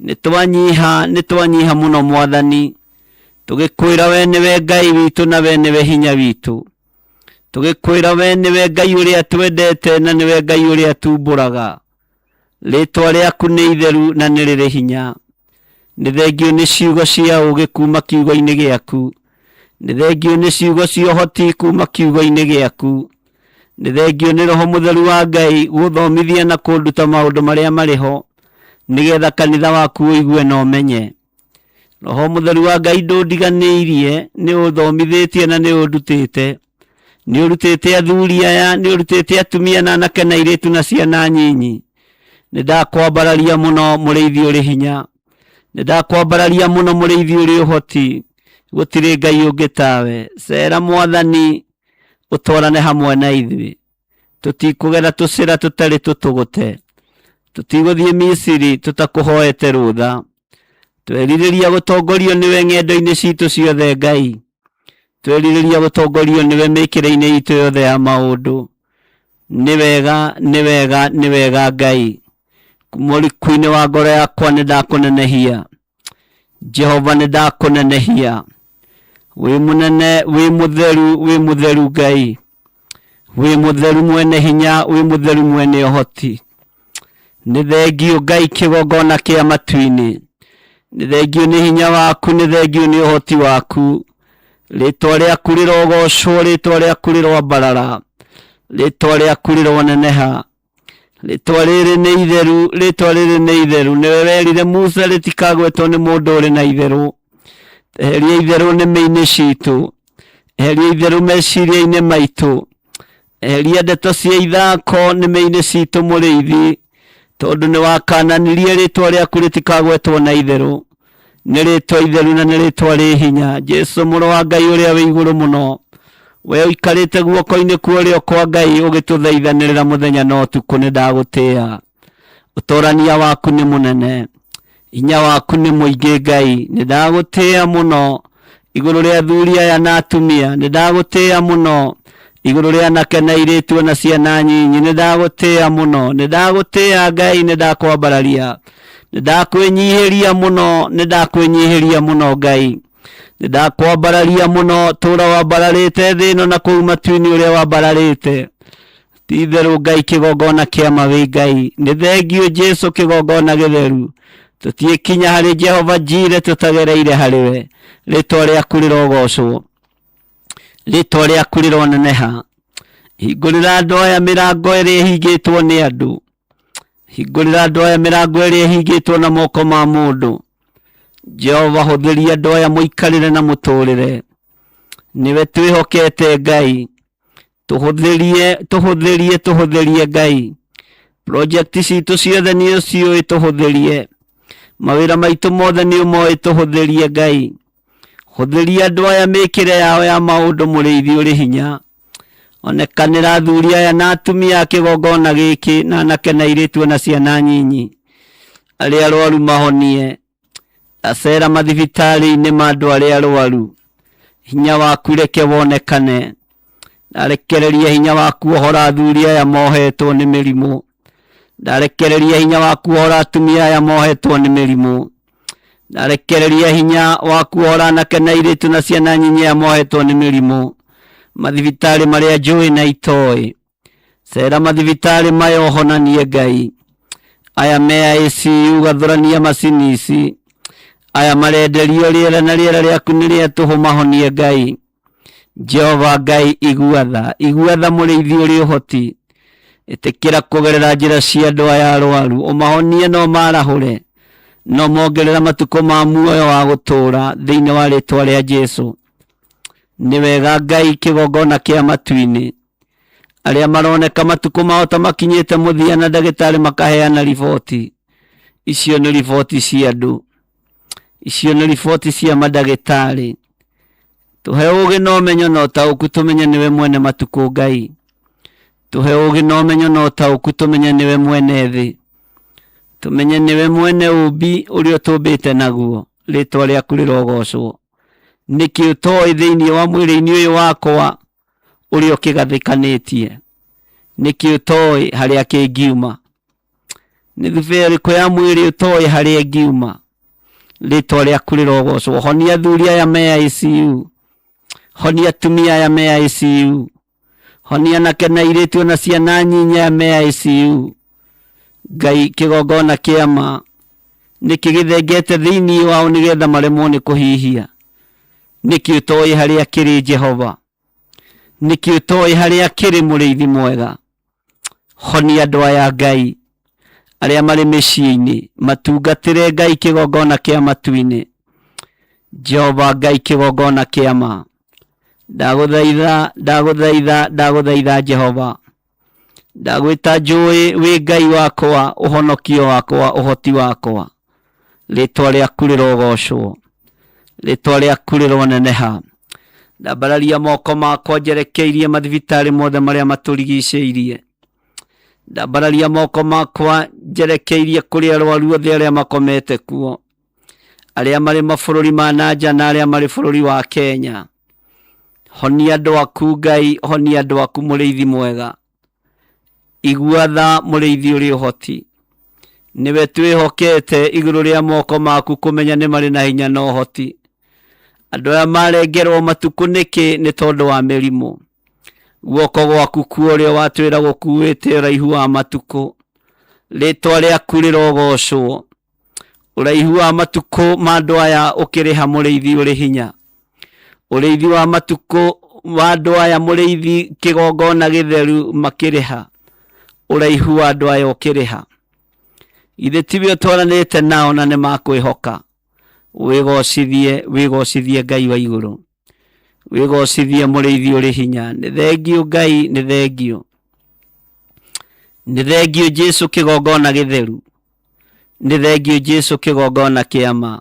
Speaker 1: nĩ twanyiha mũno Mwathani, tũgĩkwĩra we nĩwe Ngai witũ na we nĩwe hinya witũ, tũgĩkwĩra we nĩwe Ngai ũrĩa twendete na nĩwe Ngai ũrĩa tumbũraga. Rĩtwa rĩaku nĩ itheru na nĩ rĩrĩ hinya. Nĩ thengio nĩ ciugo cia ũũgĩ kuma kiugo-inĩ gĩaku, nĩ thengio nĩ ciugo cia ũhoti kuma kiugo-inĩ gĩaku, nĩ thengio nĩ Roho Mũtheru wa Ngai gũthomithia na kũnduta maũndũ marĩa marĩ ho, nĩgetha kanitha waku ũigue na ũmenye. Roho Mũtheru wa Ngai ndũndiganĩirie, nĩ ũthomithĩtie na nĩ ũndutĩte, nĩ ũrutĩte athuri aya, nĩ ũrutĩte atumia na anake na airĩtu na ciana nyinyi. Nĩ ndakwambararia mũno mũrĩithi ũrĩ hinya, nĩ ndakwambararia mũno mũrĩithi ũrĩ ũhoti, gũtirĩ Ngai ũngĩ tawe. Cera Mwathani ũtwarane hamwe na ithuĩ, tũtikũgera tũcĩra tũtarĩ tũtũgũte, tũtigũthiĩ Misiri tũtakũhoete rũtha. Twerirĩria gũtongorio nĩwe ng'endo-inĩ citũ ciothe Ngai, twerirĩria gũtongorio nĩwe mĩkĩre-inĩ itũ yothe ya maũndũ. Nĩ wega, nĩ wega, nĩ wega Ngai, mũriku-inĩ wa ngoro yakwa nĩ ndakũnenehia. Jehova nĩ ndakũnenehia, wĩ mũnene, wĩ mũtheru, wĩ mũtheru Ngai, wĩ mũtheru mwene hinya, wĩ mũtheru mwene ũhoti. Nĩ thengio Ngai kĩgongona kĩa matu-inĩ, nĩ thengio nĩ hinya waku, nĩ thengio nĩ ũhoti waku. Rĩtwa rĩaku rĩrogocwo, rĩtwa rĩaku rĩrombarara, rĩtwa rĩaku rĩroneneha. Rĩtwa rĩrĩ nĩ itheru, rĩtwa rĩrĩ nĩ itheru. Nĩwe werire Musa rĩtikagwetwo nĩ mũndũ ũrĩ na itherũ. Eheria itherũ nĩmĩ-inĩ citũ, eheria itherũ meciria-inĩ maitũ, eheria ndeto cia ithako nĩmĩ-inĩ citũ mũrĩithi, tondũ nĩ wakananirie rĩtwa rĩaku rĩtikagwetwo na itherũ. Nĩ rĩtwa itheru na nĩ rĩtwa rĩ hinya. Jesu mũrũ wa Ngai ũrĩa wĩ igũrũ mũno, we ũikarĩte guoko-inĩ kwa ũrĩo kwa Ngai ũgĩtũthaithanĩrĩra mũthenya na ũtukũ, nĩ ndagũtĩĩa. Ũtorania waku nĩ mũnene, hinya waku nĩ mũingĩ Ngai, nĩ ndagũtĩĩa mũno igũrũ rĩa athuri aya na atumia, nĩ ndagũtĩĩa mũno igũrũ rĩa anake na airĩtu na ciana nyinyi, nĩ ndagũtĩĩa mũno, nĩ ndagũtĩĩa Ngai, nĩ ndakwambararia, nĩ ndakwĩnyihĩria mũno, nĩ ndakwĩnyihĩria mũno Ngai, nĩ ndakwambararia mũno. Tũra wambararĩte thĩ ĩno na kũu matu-inĩ ũrĩa wambararĩte, ti itherũ Ngai kĩgongona kĩa mawĩ Ngai. Nĩ thengio Jesu kĩgongona gĩtheru, tũtiĩkinya harĩ Jehova Jireh tũtagereire harĩwe. Rĩtwa rĩaku rĩrogocwo, rĩtwa rĩaku rĩroneneha. Hingũrĩra andũ aya mĩrango ĩrĩa ĩhingĩtwo nĩ andũ, hingũrĩra andũ aya mĩrango ĩrĩa ĩhingĩtwo na moko ma mũndũ. Jehova hũthĩria andũ aya mũikarĩre na mũtũrĩre, nĩwe twĩhokete Ngai. Tũhũthĩrie, tũhũthĩrie, tũhũthĩrie Ngai. Project citũ ciothe nĩ ũciũĩ, tũhũthĩrie. Mawĩra maitũ mothe nĩ ũmoĩ, tũhũthĩrie Ngai. Hũthĩria andũ aya mĩkĩre yao ya maũndũ mũrĩithi ũrĩ hinya. Onekanĩra athuri aya na atumia a kĩgongona gĩkĩ na anake na airĩtu na ciana nyinyi, arĩa arwaru mahonie. Acera mathibitarĩ-inĩ ma andũ arĩa arwaru, hinya waku reke wonekane. Ndarekereria hinya waku ohora athuri aya mohetwo nĩ mĩrimũ, ndarekereria hinya waku ohora atumia aya mohetwo nĩ mĩrimũ, ndarekereria hinya waku ohora anake na airĩtu na ciana nyinyi aya mohetwo nĩ mĩrimũ. Mathibitarĩ marĩa njũĩ na itoĩ, cera mathibitarĩ maya ũhonanie Ngai. Aya me ICU gathũrania macini ici, aya marenderio rĩera na rĩera rĩaku nĩ rĩa tũhũ mahonie Ngai. Jehova Ngai iguatha, iguatha mũrĩithi ũrĩ ũhoti. Ĩtĩkĩra kũgerera njĩra cia andũ aya arwaru, ũmahonie no marahũre, no mongerera matukũ ma muoyo wa gũtũũra thĩinĩ wa rĩtwa rĩa Jesu. Nĩ wega Ngai kĩgongona kĩa matu-inĩ, arĩa maroneka matukũ mao ta makinyĩte mũthia na ndagĩtarĩ makaheana riboti. Icio nĩ riboti cia andũ, icio nĩ riboti cia mandagĩtarĩ. Tũhe ũũgĩ na ũmenyo na ũtaũku tũmenye nĩwe mwene matukũ Ngai. Tũhe ũũgĩ na ũmenyo na ũtaũku tũmenye nĩwe mwene thĩ, tũmenye nĩwe mwene ũmbi ũrĩa ũtũmbĩte naguo. rĩtwa rĩaku rĩrogocwo. Nĩkĩ ũtoĩ thĩinĩ wa mwĩrĩ-inĩ ũyũ wakwa ũrĩa ũkĩgathĩkanĩtie? Nĩkĩ ũtoĩ harĩa kĩngiuma? Nĩ thibĩya ĩrĩkũ ya mwĩrĩ ũtoĩ harĩa ĩngiuma? Rĩtwa rĩaku rĩrogocwo. Honia athuri aya me ICU, honia atumia aya me ICU, honia anake na airĩtu na ciana nyinya me ICU. Ngai kĩgongona kĩama nĩkĩ gĩthengete thĩinĩ wao nĩgetha maremwo nĩ kũhihia? Nĩkĩ ũtoĩ harĩa kĩrĩ Jehova? Nĩkĩ ũtoĩ harĩa kĩrĩ mũrĩithi mwega? Honia andũ aya Ngai arĩa marĩ mĩciĩ-inĩ, matungatĩre Ngai kĩgongona kĩa matu-inĩ. Jehova Ngai kĩgongona kĩama, ndagũthaitha Jehova, ndagwĩta njũĩ wĩ Ngai wakwa, ũhonokio wakwa, ũhoti wakwa. Rĩtwa rĩaku rĩrogocwo, rĩtwa rĩaku rĩroneneha. Ndambararia moko makwa njerekeirie mathibitarĩ mothe marĩa matũrigicĩirie. Ndambararia moko makwa njerekeirie kũrĩ arwaru othe arĩa makomete kuo, arĩa marĩ mabũrũri ma nanja na arĩa marĩ bũrũri wa Kenya. Honia andũ aku Ngai, honia andũ aku mũrĩithi mwega. Igua tha mũrĩithi ũrĩ ũhoti. Nĩwe twĩhokete igũrũ rĩa moko maku kũmenya nĩ marĩ na hinya na ũhoti. Andũ aya marengerwo matukũ nĩkĩ? Nĩ tondũ wa mĩrimũ. Guoko gwaku kuo ũrĩa watwĩra gũkuĩte ũraihu wa matukũ. Rĩtwa rĩaku rĩrogocwo. Ũraihu wa matukũ ma andũ aya ũkĩrĩha mũrĩithi ũrĩ hinya. Ũrĩithi wa matukũ wa andũ aya mũrĩithi kĩgongona gĩtheru makĩrĩha. Ũraihu wa andũ aya ũkĩrĩha. Ithe tiwe ũtwaranĩte nao na nĩ makwĩhoka. Wĩgocithie Ngai wa igũrũ. Wĩgocithie mũrĩithi ũrĩ hinya. Nĩ thengio Ngai, nĩ thengio. Nĩ thengio Jesu kĩgongona gĩtheru. Nĩ thengio Jesu kĩgongona kĩama.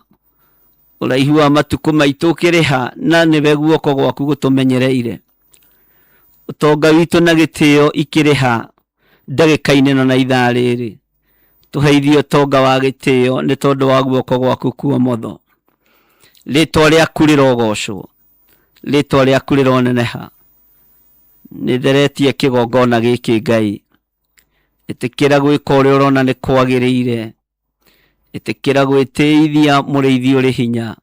Speaker 1: Ũraihu wa matukũ maitũ ũkĩrĩha, na nĩwe guoko gwaku gũtũmenyereire. Ũtonga witũ na gĩtĩo ikĩrĩha ndagĩka-inĩ na ithaa rĩrĩ. Tũheithie ũtonga wa gĩtĩo nĩ tondũ wa guoko gwaku kwa motho. Rĩtwa rĩaku rĩrogocwo, rĩtwa rĩaku rĩroneneha. Nĩtheretie kĩgongona gĩkĩ Ngai. Ĩtĩkĩra gwĩka ũrĩa ũrona nĩ kwagĩrĩire. Ĩtĩkĩra gwĩtĩithia mũrĩithi ũrĩ hinya.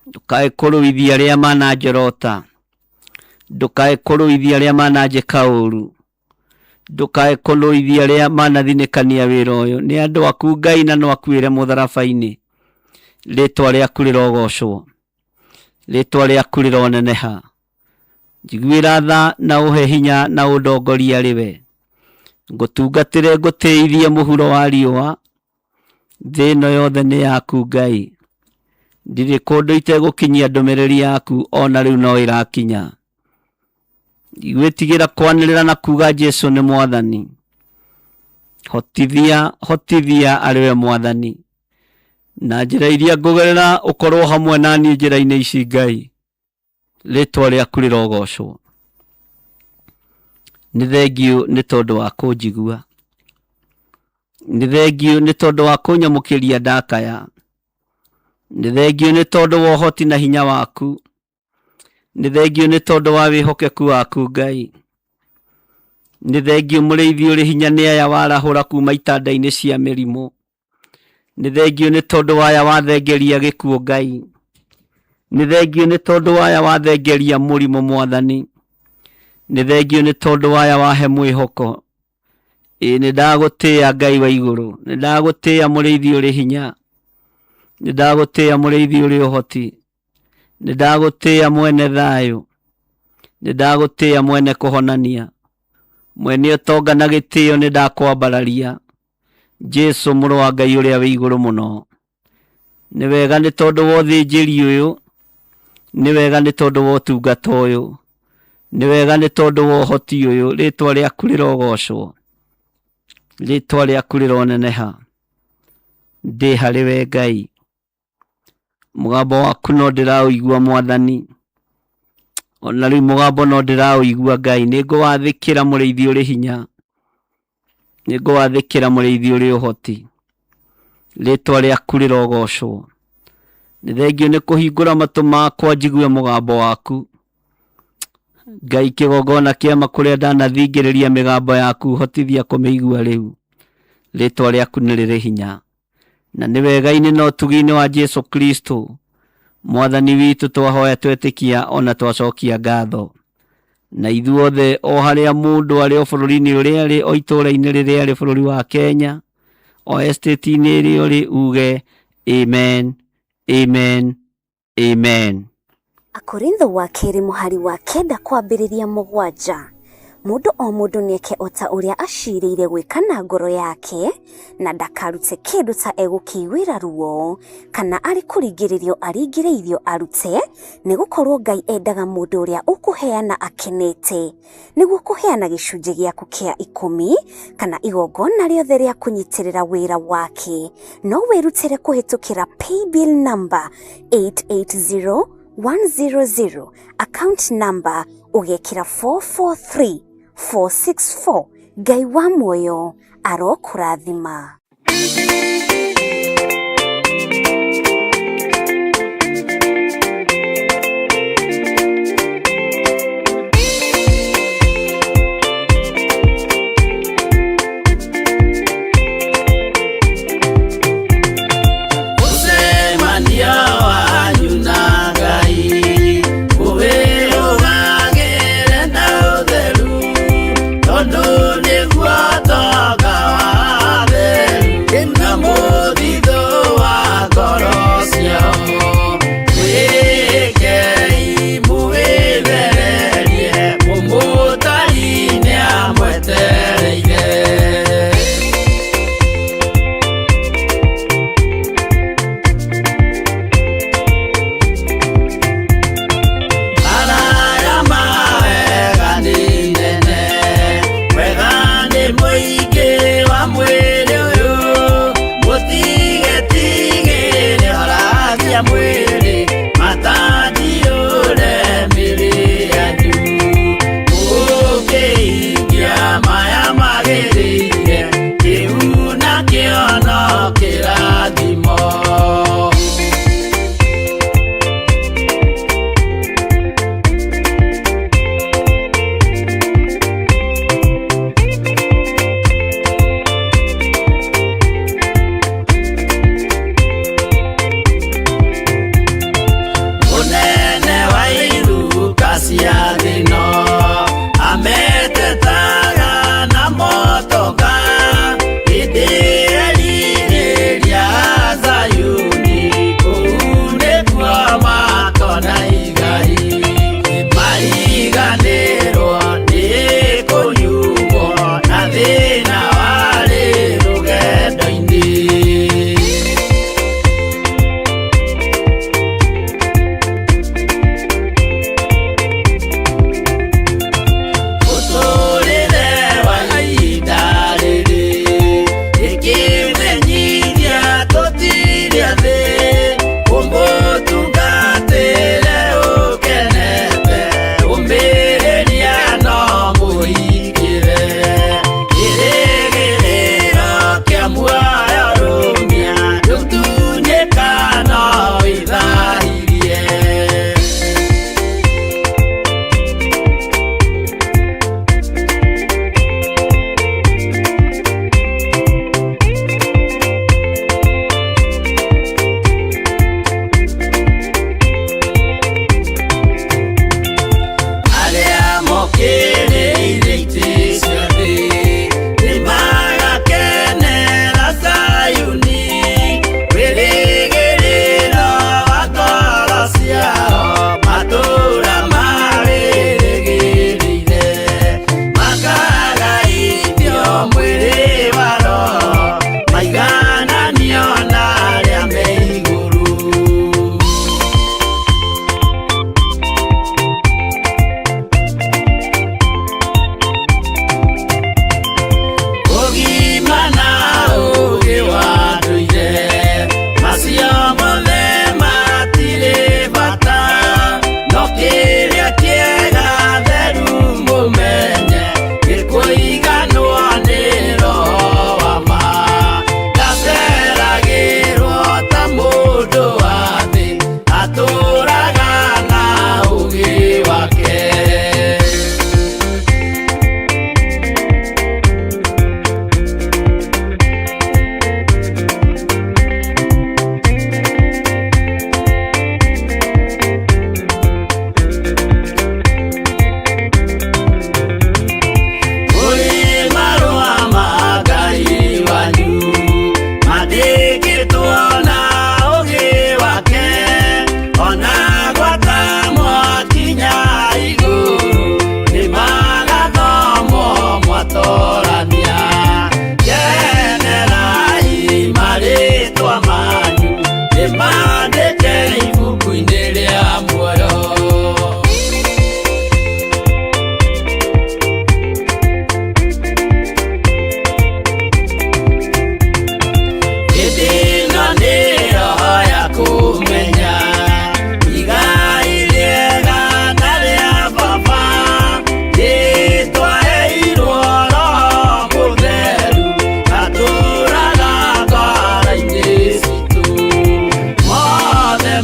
Speaker 1: Ndũkae kũrũithia arĩa mananjorota. Ndũkae kũrũithia arĩa mananjĩka ũũru. Ndũkae kũrũithia arĩa manathinĩkania wĩra ũyũ. Nĩ andũ aku Ngai na no akuĩre mũtharaba-inĩ. Rĩtwa rĩaku rĩrogocwo, rĩtwa rĩaku rĩroneneha. Njiguĩra tha na ũhe hinya na ũndongoria rĩwe. Ngũtungatĩre ngũtĩithie mũhuro wa riũa. Thĩ ĩno yothe nĩ yaku Ngai. Ndirĩ kũndũ itegũkinyia ndũmĩrĩri yaku, ona rĩu no ĩrakinya. Igwĩtigĩra kwanĩrĩra na kuga Jesu nĩ Mwathani. Hotithia arĩwe Mwathani. Na njĩra iria ngũgerera ũkorwo hamwe naniĩ njĩra-inĩ ici Ngai. Rĩtwa rĩaku rĩrogocwo. Nĩ thengio nĩ tondũ wa kũnjigua. Nĩ thengio nĩ tondũ wa kũnyamũkĩria ndakaya. Nĩ thengio nĩ tondũ wa ũhoti na hinya waku. Nĩ thengio nĩ tondũ wa wĩhokeku waku Ngai. Nĩ thengio mũrĩithi ũrĩ hinya nĩ aya warahũra kuma itanda-inĩ cia mĩrimũ. Nĩ thengio nĩ tondũ waya wathengeria gĩkuũ Ngai. Nĩ thengio nĩ tondũ waya wathengeria mũrimũ Mwathani. Nĩ thengio nĩ tondũ waya wahe mwĩhoko. Nĩ ndagũtĩĩa Ngai wa igũrũ. Nĩ ndagũtĩĩa mũrĩithi ũrĩ hinya. Nĩ ndagũtĩĩa mũrĩithi ũrĩ ũhoti. Nĩ ndagũtĩĩa mwene thayũ. Nĩ ndagũtĩĩa mwene kũhonania. Mwene ũtonga na gĩtĩo nĩ ndakwambararia. Jesu mũrũ wa Ngai ũrĩa wĩ igũrũ mũno. Nĩ wega nĩ tondũ wa ũthĩnjĩri ũyũ. Nĩ wega nĩ tondũ wa ũtungata ũyũ. Nĩ wega nĩ tondũ wa ũhoti ũyũ. Rĩtwa rĩaku rĩrogocwo. Rĩtwa rĩaku rĩroneneha. Ndĩ harĩ we Ngai. Mũgambo waku no ndĩraũigua Mwathani. Ona rĩu mũgambo no ndĩraũigua Ngai. Nĩ ngũwathĩkĩra mũrĩithi ũrĩ hinya. Nĩ ngũwathĩkĩra mũrĩithi ũrĩ ũhoti. Rĩtwa rĩaku rĩrogocwo. nĩ thengio nĩ kũhingũra matũ makwa njigue mũgambo waku. Ngai kĩgongona kĩama kũrĩa ndanathingĩrĩria mĩgambo yaku, hotithia kũmĩigua rĩu. Rĩtwa rĩaku nĩ rĩrĩ hinya, na nĩ wega-inĩ na ũtugi-inĩ wa Jesu Kristo Mwathani witũ twahoya twetĩkia ona twacokia ngatho. Na ithuothe o harĩa mũndũ arĩ o bũrũri-inĩ ũrĩa arĩ, o itũũra-inĩ rĩrĩa arĩ bũrũri wa Kenya, o estate-inĩ ĩrĩa ũrĩ, uge amen, amen, amen.
Speaker 3: Akorintho wa kerĩ mũhari wa 9 kwambĩrĩria 7. Mũndũ o mũndũ nĩeke o ta ũrĩa acirĩire gwĩka na ngoro yake, na ndakarute kĩndũ ta egũkĩiguĩra ruo, kana arĩ kũringĩrĩrio aringĩrĩirio arute, nĩgũkorwo Ngai endaga mũndũ ũrĩa ũkũheana akenete, nĩguo kũheana gĩcunjĩ gĩaku kĩa 10 kana igongona rĩothe rĩa kũnyitĩrĩra wĩra wake. No wĩrutĩre kũhĩtũkĩra paybill number 880100, account number ũgekĩra 443464. Ngai wa muoyo arokũrathima.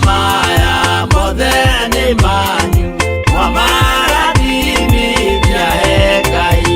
Speaker 1: maya mothe nĩ manyu mwamarathimithia he Ngai.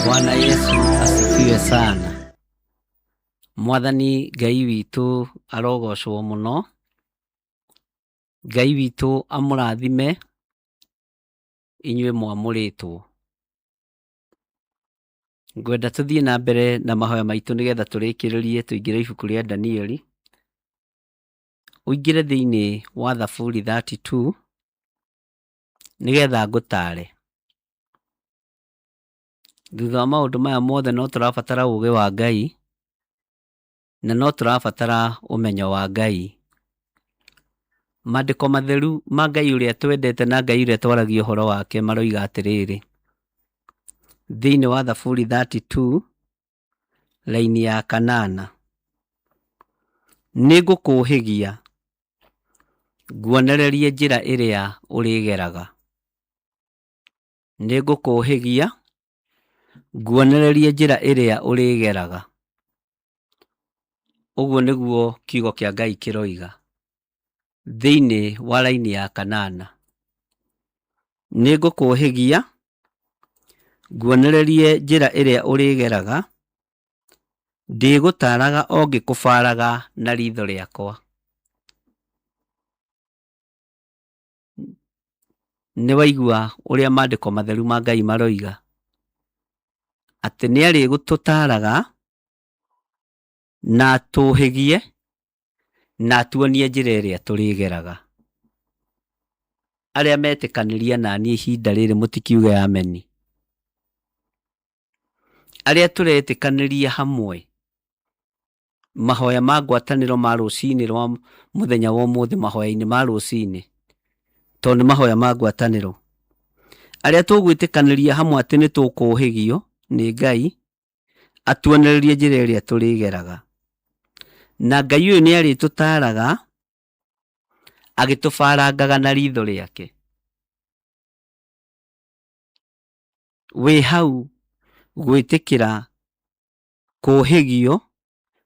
Speaker 2: Bwana Yesu asifiwe sana. Mwathani Ngai witũ arogocwo mũno. Ngai witũ amũrathime inyuĩ mwamũrĩtwo. Ngwenda tũthiĩ na mbere na mahoya maitũ nĩgetha tũrĩkĩrĩrie tũingĩre ibuku rĩa Danieli. Ũingĩre thĩinĩ wa Thaburi 32 nĩgetha ngũtare. Thutha wa maũndũ maya mothe no tũrabatara ũũgĩ wa Ngai na no tũrabatara ũmenyo wa Ngai. Maandĩko matheru ma Ngai ũrĩa twendete na Ngai ũrĩa twaragia ũhoro wake maroiga atĩrĩrĩ, thĩinĩ wa Thaburi 32 raini ya 8, nĩngũkũũhĩgia nguonererie njĩra ĩrĩa ũrĩgeraga. Nĩngũkũũhĩgia nguonererie njĩra ĩrĩa ũrĩgeraga. Ũguo nĩguo kiugo kĩa Ngai kĩroiga thĩinĩ wa raini ya 8. Nĩngũkũũhĩgia nguonererie njĩra ĩrĩa ũrĩgeraga, ndĩgũtaaraga o ngĩkũbaraga na ritho rĩakwa. Nĩ waigua ũrĩa maandĩko matheru ma Ngai maroiga atĩ nĩ arĩgũtũtaaraga na atũũhĩgie na atuonie njĩra ĩrĩa tũrĩgeraga. Arĩa metĩkanĩria na niĩ ihinda rĩrĩ mũtikiuge ameni. Arĩa tũretĩkanĩria hamwe mahoya ma ngwatanĩro ma rũciinĩ rwa mũthenya wa ũmũthĩ, mahoya-inĩ ma rũciinĩ, tondũ nĩ mahoya ma ngwatanĩro. Arĩa tũgwĩtĩkanĩria hamwe atĩ nĩ tũkũũhĩgio nĩ Ngai atuonererie njĩra ĩrĩa tũrĩgeraga. Na Ngai ũyũ nĩ arĩtũtaaraga agĩtũbarangaga na ritho rĩake. Wĩ hau gwĩtĩkĩra kũũhĩgio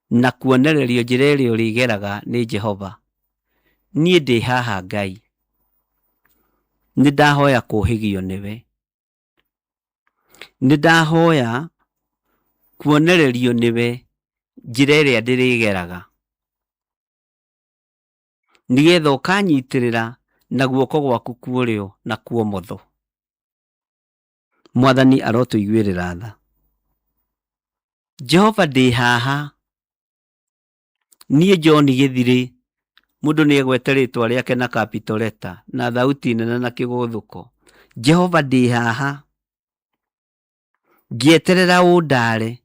Speaker 2: na kuonererio njĩra ĩrĩa ũrĩgeraga nĩ Jehova. Niĩ ndĩ haha Ngai, nĩ ndahoya kũũhĩgio nĩwe. Nĩ ndahoya kuonererio nĩwe njĩra ĩrĩa ndĩrĩgeraga, nĩgetha ũkanyitĩrĩra na guoko gwaku kuorĩo na kuomotho. Mwathani arotũiguĩrĩra tha. Jehova ndĩ haha, niĩ John Gĩthirĩ, mũndũ nĩ egwete rĩtwa rĩake na capital letter na thauti nene na kĩgũthũko. Jehova ndĩ haha, ngĩeterera ũndaare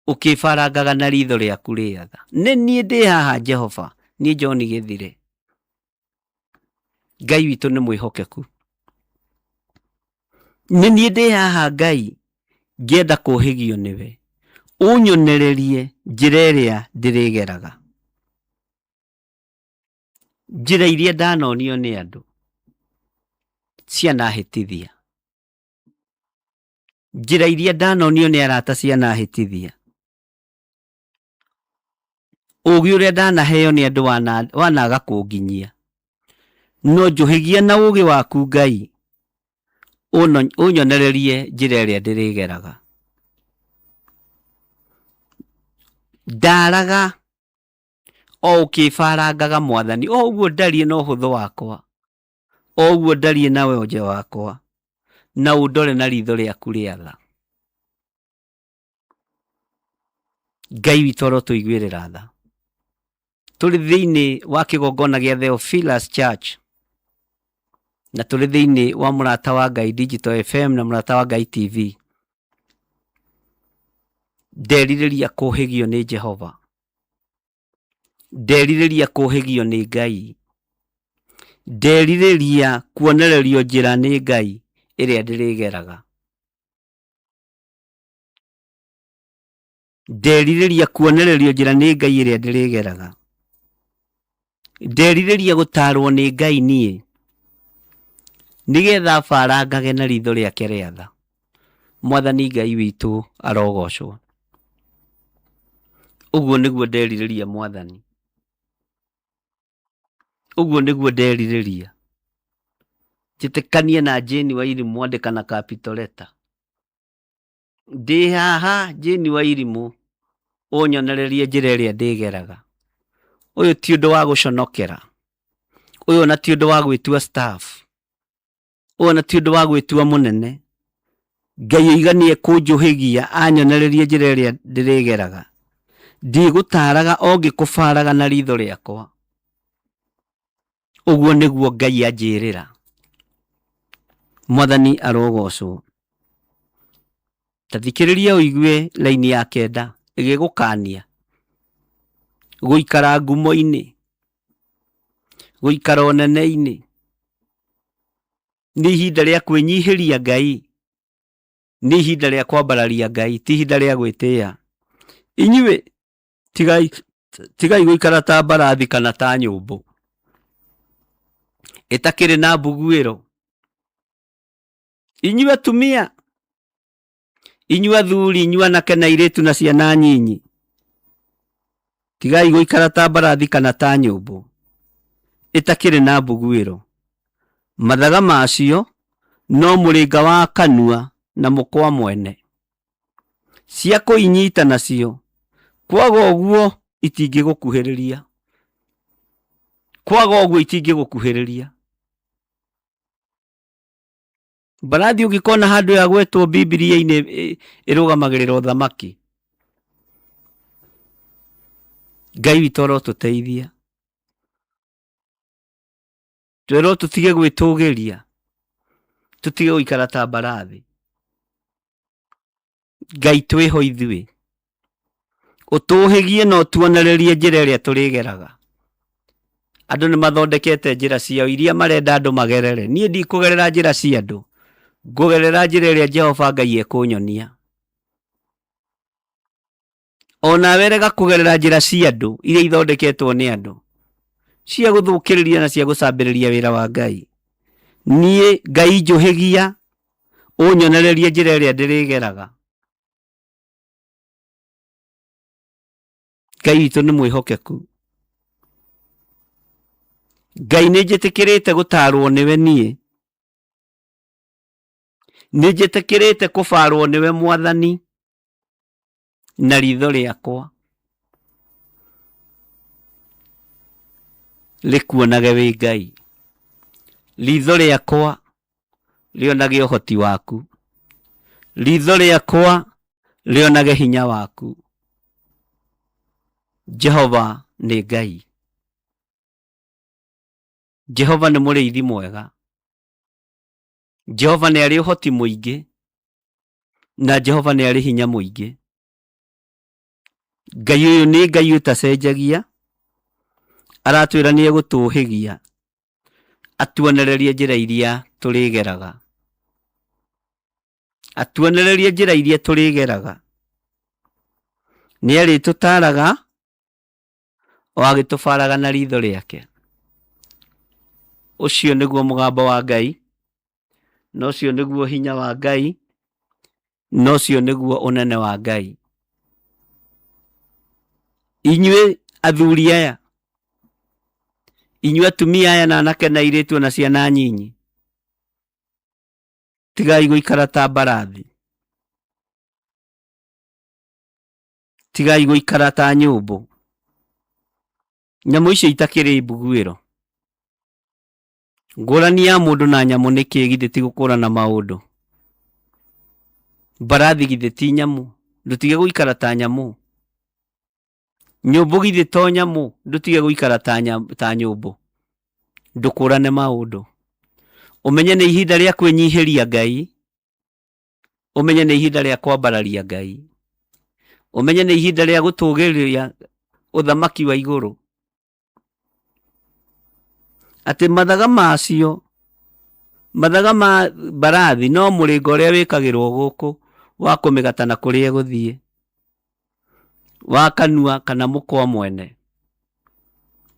Speaker 2: ũkĩbarangaga na ritho rĩaku rĩa tha. Nĩ niĩ ndĩ haha Jehova, niĩ John Gĩthirĩ. Ngai witũ nĩ mwĩhokeku. Nĩ niĩ ndĩ haha Ngai, ngĩenda kũũhĩgio nĩwe, ũnyonererie njĩra ĩrĩa ndĩrĩgeraga. Njĩra iria ndanonio nĩ andũ cianahĩtithia. Njĩra iria ndanonio nĩ arata cianahĩtithia. Ũũgĩ ũrĩa ndanaheo nĩ andũ wanaga kũnginyia. No njũhĩgia na ũũgĩ waku Ngai, ũnyonererie njĩra ĩrĩa ndĩrĩgeraga. Ndaaraga o ũkĩbarangaga Mwathani, o ũguo ndariĩ na ũhũthũ wakwa, o ũguo ndariĩ na wonje wakwa, na ũndore na ritho rĩaku rĩa tha. Ngai witũ arotũiguĩrĩra tha. Tũrĩ thĩinĩ wa kĩgongona gĩa Theophilus Church na tũrĩ thĩinĩ wa mũrata wa Ngai Digital FM na mũrata wa Ngai TV. Nderirĩria kũhĩgio nĩ Jehova, nderirĩria kũhĩgio nĩ Ngai, nderirĩria kuonererio njĩra nĩ Ngai ĩrĩa ndĩrĩgeraga, nderirĩria kuonererio njĩra nĩ Ngai ĩrĩa ndĩrĩgeraga, nderirĩria gũtarwo nĩ Ngai niĩ, nĩgetha barangage na ritho rĩake rĩa tha. Mwathani Ngai witũ arogocwo. Ũguo nĩguo nderirĩria Mwathani, ũguo nĩguo nderirĩria. Njĩtĩkanie na Jane Wairimu mwandĩka na capital letter. Ndĩ haha Jane Wairimu, ũnyonererie njĩra ĩrĩa ndĩgeraga. Ũyũ ti ũndũ wa gũconokera, ũyũ na ti ũndũ wa gwĩtua staff, ũyũ na ti ũndũ wa gwĩtua mũnene. Ngai oiganie kũnjũhĩgia anyonererie njĩra ĩrĩa ndĩrĩgeraga. Ndigũtaraga ongĩkũbaraga na ritho rĩakwa. Ũguo nĩguo Ngai anjĩrĩra. Mwathani arogocwo. Tathikĩrĩria ũigue laini ya 9 ĩgĩgũkania gũikara ngumo-inĩ, gũikara ũnene-inĩ. Nĩ ihinda rĩa kwĩnyihĩria Ngai, nĩ ihinda rĩa kwambararia Ngai, ti ihinda rĩa gwĩtĩĩa. Inyuĩ tigai gũikara ta mbarathi kana ta nyũmbũ ĩtakĩrĩ na mbuguĩro. Inyuĩ atumia, inyuĩ athuri, inyuĩ anake na airĩtu na ciana nyinyi, tigai gũikara ta mbarathi kana ta nyũmbũ ĩtakĩrĩ na mbuguĩro. Mathaga macio no mũrĩnga wa kanua na mũkwa mwene, cia kũinyita nacio, kwaga ũguo itingĩgũkuhĩrĩria, kwaga ũguo itingĩgũkuhĩrĩria. Mbarathi ũngĩkona handũ ya gwetwo Bibilia-inĩ ĩrũgamagĩrĩra ũthamaki. Ngai witũ arotũteithia, twerwo tũtige gwĩtũgĩria, tũtige gũikara ta mbarathi. Ngai twĩho ithuĩ, ũtũhĩgie na ũtuonererie njĩra ĩrĩa tũrĩgeraga. Andũ nĩ mathondekete njĩra ciao iria marenda andũ magerere. Niĩ ndikũgerera njĩra cia andũ, ngũgerera njĩra ĩrĩa Jehova Ngai ekũnyonia. Ona werega kũgerera njĩra cia andũ iria ithondeketwo nĩ andũ, cia gũthũkĩrĩria na cia gũcambĩrĩria wĩra wa Ngai. Niĩ Ngai njũhĩgia, ũnyonererie njĩra ĩrĩa ndĩrĩgeraga. Ngai witũ nĩ mwĩhokeku. Ngai nĩ njĩtĩkĩrĩte gũtarwo nĩwe niĩ, nĩ njĩtĩkĩrĩte kũbarwo nĩwe Mwathani na ritho rĩakwa rĩkuonage wĩ Ngai. Ritho rĩakwa rĩonage ũhoti waku, ritho rĩakwa rĩonage hinya waku. Jehova nĩ Ngai. Jehova nĩ mũrĩithi mwega. Jehova nĩ arĩ ũhoti mũingĩ, na Jehova nĩ arĩ hinya mũingĩ. Ngai ũyũ nĩ Ngai ũtacenjagia, aratwĩra nĩ egũtũhĩgia, atuonererie njĩra iria tũrĩgeraga, atuonererie njĩra iria tũrĩgeraga. Nĩ arĩtũtaraga o agĩtũbaraga na ritho rĩake. Ũcio nĩguo mũgambo wa Ngai, na ũcio nĩguo hinya wa Ngai, na ũcio nĩguo ũnene wa Ngai. Inyuĩ athuri aya, inyuĩ atumia aya na anake na airĩtu na ciana nyinyi, tigai gũikara ta mbarathi, tigai gũikara ta nyũmbũ, nyamũ icio itakĩrĩ mbuguĩro. Ngũrani ya mũndũ na nyamũ nĩ kĩĩ githĩ ti gũkũrana maũndũ? Mbarathi githĩ ti nyamũ, ndũtige gũikara ta nyamũ. Nyũmbũ githĩ to nyamũ, ndũtige gũikara ta nyũmbũ. Ndũkũrane maũndũ. umenye nĩ ihinda rĩa kwĩnyihĩria Ngai, umenye nĩ ihinda rĩa kwambararia Ngai, umenye nĩ ihinda rĩa gũtũgĩria ũthamaki wa igũrũ, atĩ mathaga macio, mathaga ma mbarathi no mũrĩnga ũrĩa wĩkagĩrwo gũkũ wa kũmĩgata na kũrĩa ĩgũthiĩ, wa kanua kana mũkwa mwene.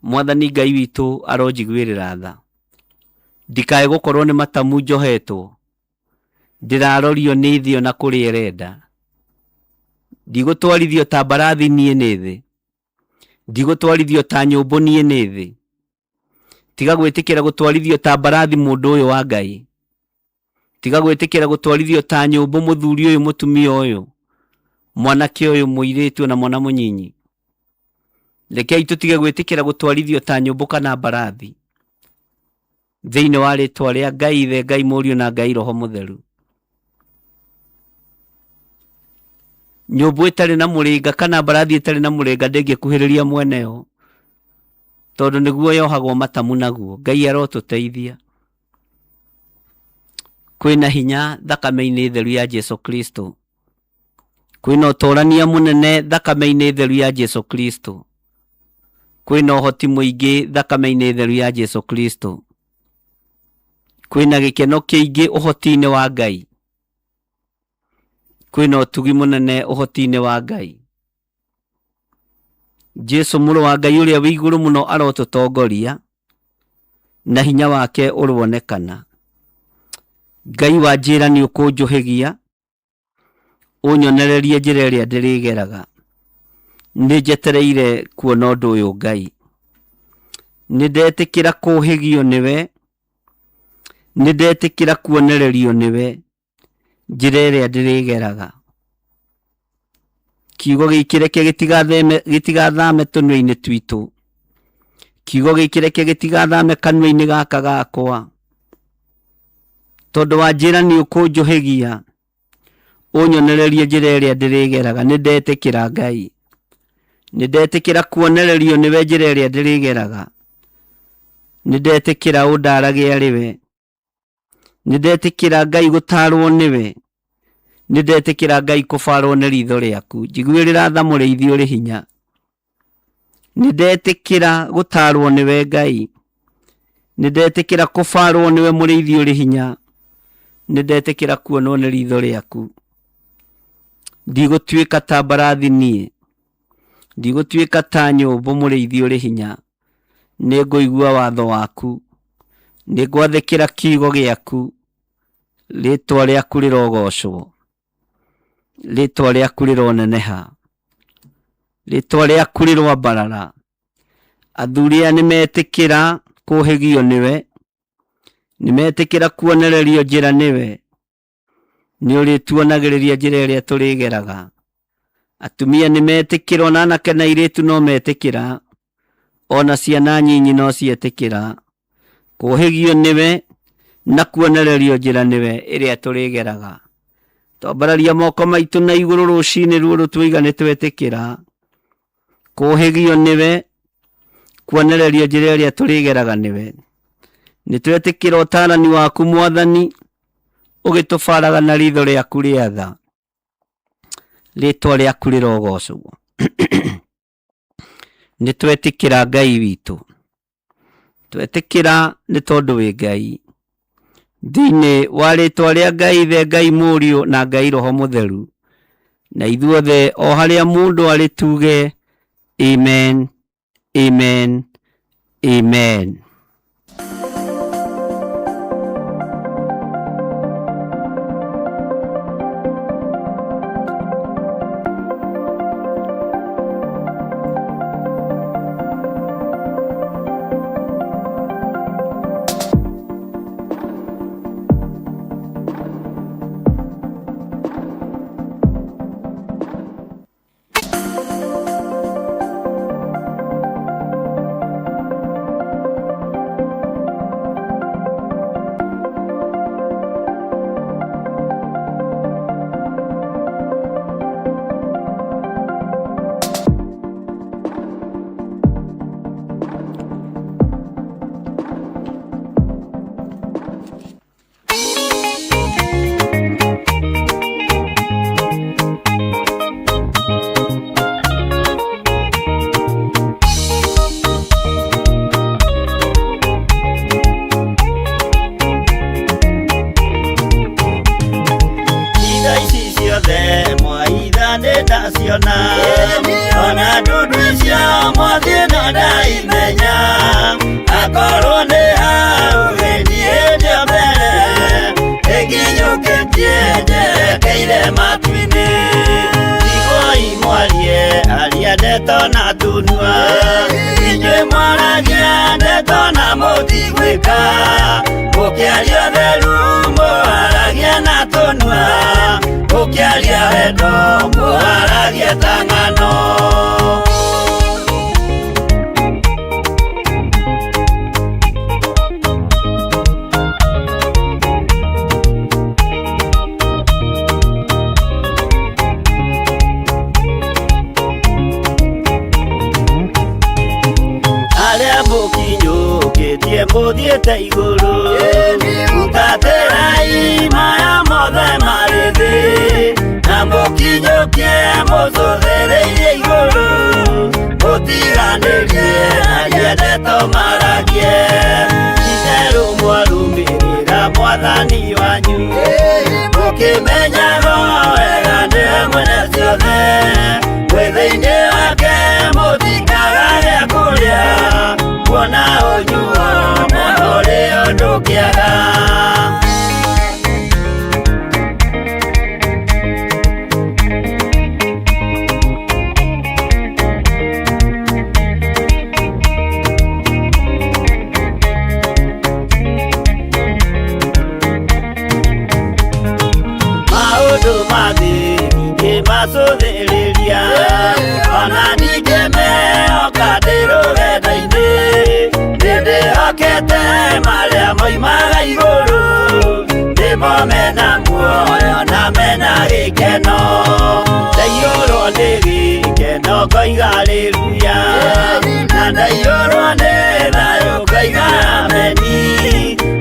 Speaker 2: Mwathani Ngai witũ aronjiguĩrĩra tha, ndikae gũkorwo nĩ matamu njohetwo, ndĩrarorio nĩ thĩ na kũrĩa ĩrenda. Ndigũtwarithio ta mbarathi niĩ nĩ thĩ, ndigũtwarithio ta nyũmbũ niĩ nĩ thĩ. Tiga gwĩtĩkĩra gũtwarithio ta mbarathi mũndũ ũyũ wa Ngai, tiga gwĩtĩkĩra gũtwarithio ta nyũmbũ mũthuri ũyũ, mũtumia ũyũ, mwanake ũyũ, mũirĩtu na mwana mũnyinyi. Rekei tũtige gwĩtĩkĩra gũtwarithio ta nyũmbũ kana mbarathi, thĩinĩ wa rĩtwa rĩa Ngai Ithe, Ngai Mũriũ na Ngai Roho Mũtheru. Nyũmbũ ĩtarĩ na mũrĩnga kana mbarathi ĩtarĩ na mũrĩnga ndĩngĩkuhĩrĩria mweneyo, tondũ nĩguo yohagwo matamu naguo. Ngai arotũteithia. Kwĩna hinya thakame-inĩ theru ya Jesu Kristo, kwĩna ũtũrania mũnene thakame-inĩ theru ya Jesu Kristo, kwĩna ũhoti mũingĩ thakame-inĩ theru ya Jesu Kristo, kwĩna gĩkeno kĩingĩ ũhoti-inĩ wa Ngai, kwĩna ũtugi mũnene ũhoti-inĩ wa Ngai. Jesu mũrũ wa Ngai ũrĩa wĩ igũrũ mũno arotũtongoria, na hinya wake ũronekana. Ngai wa njĩra nĩ ũkũnjũhĩgia, ũnyonererie njĩra ĩrĩa ndĩrĩgeraga. Nĩ njetereire kuona ũndũ ũyũ Ngai, nĩ ndetĩkĩra kũhĩgio nĩwe, nĩ ndetĩkĩra kuonererio nĩwe njĩra ĩrĩa ndĩrĩgeraga. Kiugo gĩkĩ reke gĩtigathame tũnua-inĩ twitũ, kiugo gĩkĩ reke gĩtigathame kanua-inĩ gaka gakwa, tondũ wa njĩra nĩ ũkũnjũhĩgia, ũnyonererie njĩra ĩrĩa ndĩrĩgeraga. Nĩ ndetĩkĩra Ngai, nĩ ndetĩkĩra kuonererio nĩwe njĩra ĩrĩa ndĩrĩgeraga. Nĩ ndetĩkĩra ũndarage arĩwe, nĩ ndetĩkĩra Ngai gũtarwo nĩwe, nĩ ndetĩkĩra Ngai kũbarwo nĩ ritho rĩaku. Njiguĩrĩra tha mũrĩithi ũrĩ hinya, nĩ ndetĩkĩra gũtarwo nĩwe Ngai, nĩ ndetĩkĩra kũbarwo nĩwe mũrĩithi ũrĩ hinya, nĩ ndetĩkĩra kuonwo nĩ ritho rĩaku. Ndigũtuĩka ta mbarathi niĩ, ndigũtuĩka ta nyũmbũ mũrĩithi ũrĩ hinya. Nĩ ngũigua watho waku, nĩ ngwathĩkĩra kiugo gĩaku. Rĩtwa rĩaku rĩrogocwo, rĩtwa rĩaku rĩroneneha, rĩtwa rĩaku rĩroambarara. Athuri aya nĩ metĩkĩra kũhĩgio nĩwe, nĩ metĩkĩra kuonererio njĩra nĩwe, nĩ ũrĩtuonagĩrĩria njĩra ĩrĩa tũrĩgeraga. Atumia nĩ metĩkĩra, ona anake na airĩtu no metĩkĩra, ona ciana nyinyi no cietĩkĩra kũhĩgio nĩwe na kuonererio njĩra nĩwe ĩrĩa tũrĩgeraga. Twambararia moko maitũ na igũrũ rũcinĩ rũrũ twoiga nĩ twetĩkĩra kũhĩgio nĩwe, kuonererio njĩra ĩrĩa tũrĩgeraga nĩwe. Nĩ twetĩkĩra ũtaarani waku Mwathani, ũgĩtũbaraga na ritho rĩaku rĩa tha. Rĩtwa rĩaku rĩrogocwo. Nĩ twetĩkĩra Ngai witũ, twetĩkĩra nĩ tondũ wĩ Ngai. Thĩinĩ wa rĩtwa rĩa Ngai Ithe, Ngai Mũriũ na Ngai Roho Mũtheru, na ithuothe o harĩa mũndũ arĩ tuge amen, amen, amen.
Speaker 1: ciona ona ndudwisya mwathina ndaimenya akorwo nĩ hau gĩthiĩte mbere ĩkinyũkĩtie njerekeire matu-inĩ igoi mwarie aria ndeto na tunua inyuĩ mwaragia ndeto na mũtigwĩka mũkĩaria ũtheru mũharagia na tunua mũkĩaria wendo mũharagia ta ng'ano. Mũthiĩte igũrũ mũtatĩrai maya mothe marĩ thĩ na mũkinyũkie mũcũthĩrĩirie igũrũ mũtiganĩrie aria ndeto maragie itherũ mwarũmĩrĩra mwathani wanyu mũkĩmenyaga wega nĩwe mwene ciothe mwĩthĩ-inĩ wake mũtikagage kũrĩa kuona ũnyuo mũrĩ ũndũ kĩaga. Maũndũ mathĩ ningĩ macũthĩrĩria ona ningĩ mehoka ndĩ rũgendo-inĩ nĩndĩhokete marĩa moimaga igũrũ nĩmo mena muoyo na mena gĩkeno ndaiyũrwo nĩ gĩkeno ngoiga haleluya na ndaiyũrwo nĩ thayũ ngoiga ameni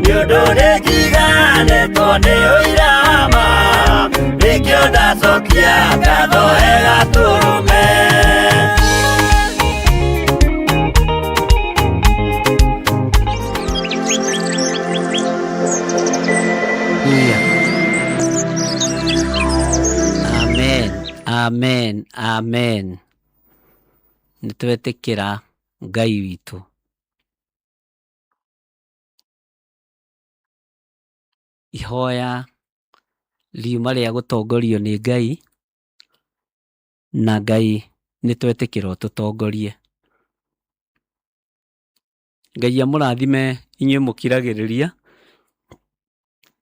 Speaker 1: nĩũndũ nĩnjiganĩtwo nĩ ũira wa ma nĩkĩo ndacokia ngatho gatũrũme.
Speaker 2: Amen, amen. Nĩtwetĩkĩra Ngai witũ. Ihoya riuma rĩa gũtongorio nĩ Ngai na Ngai nĩtwetĩkĩra ũtũtongorie. Ngai amũrathime inyuĩ mũkiragĩrĩria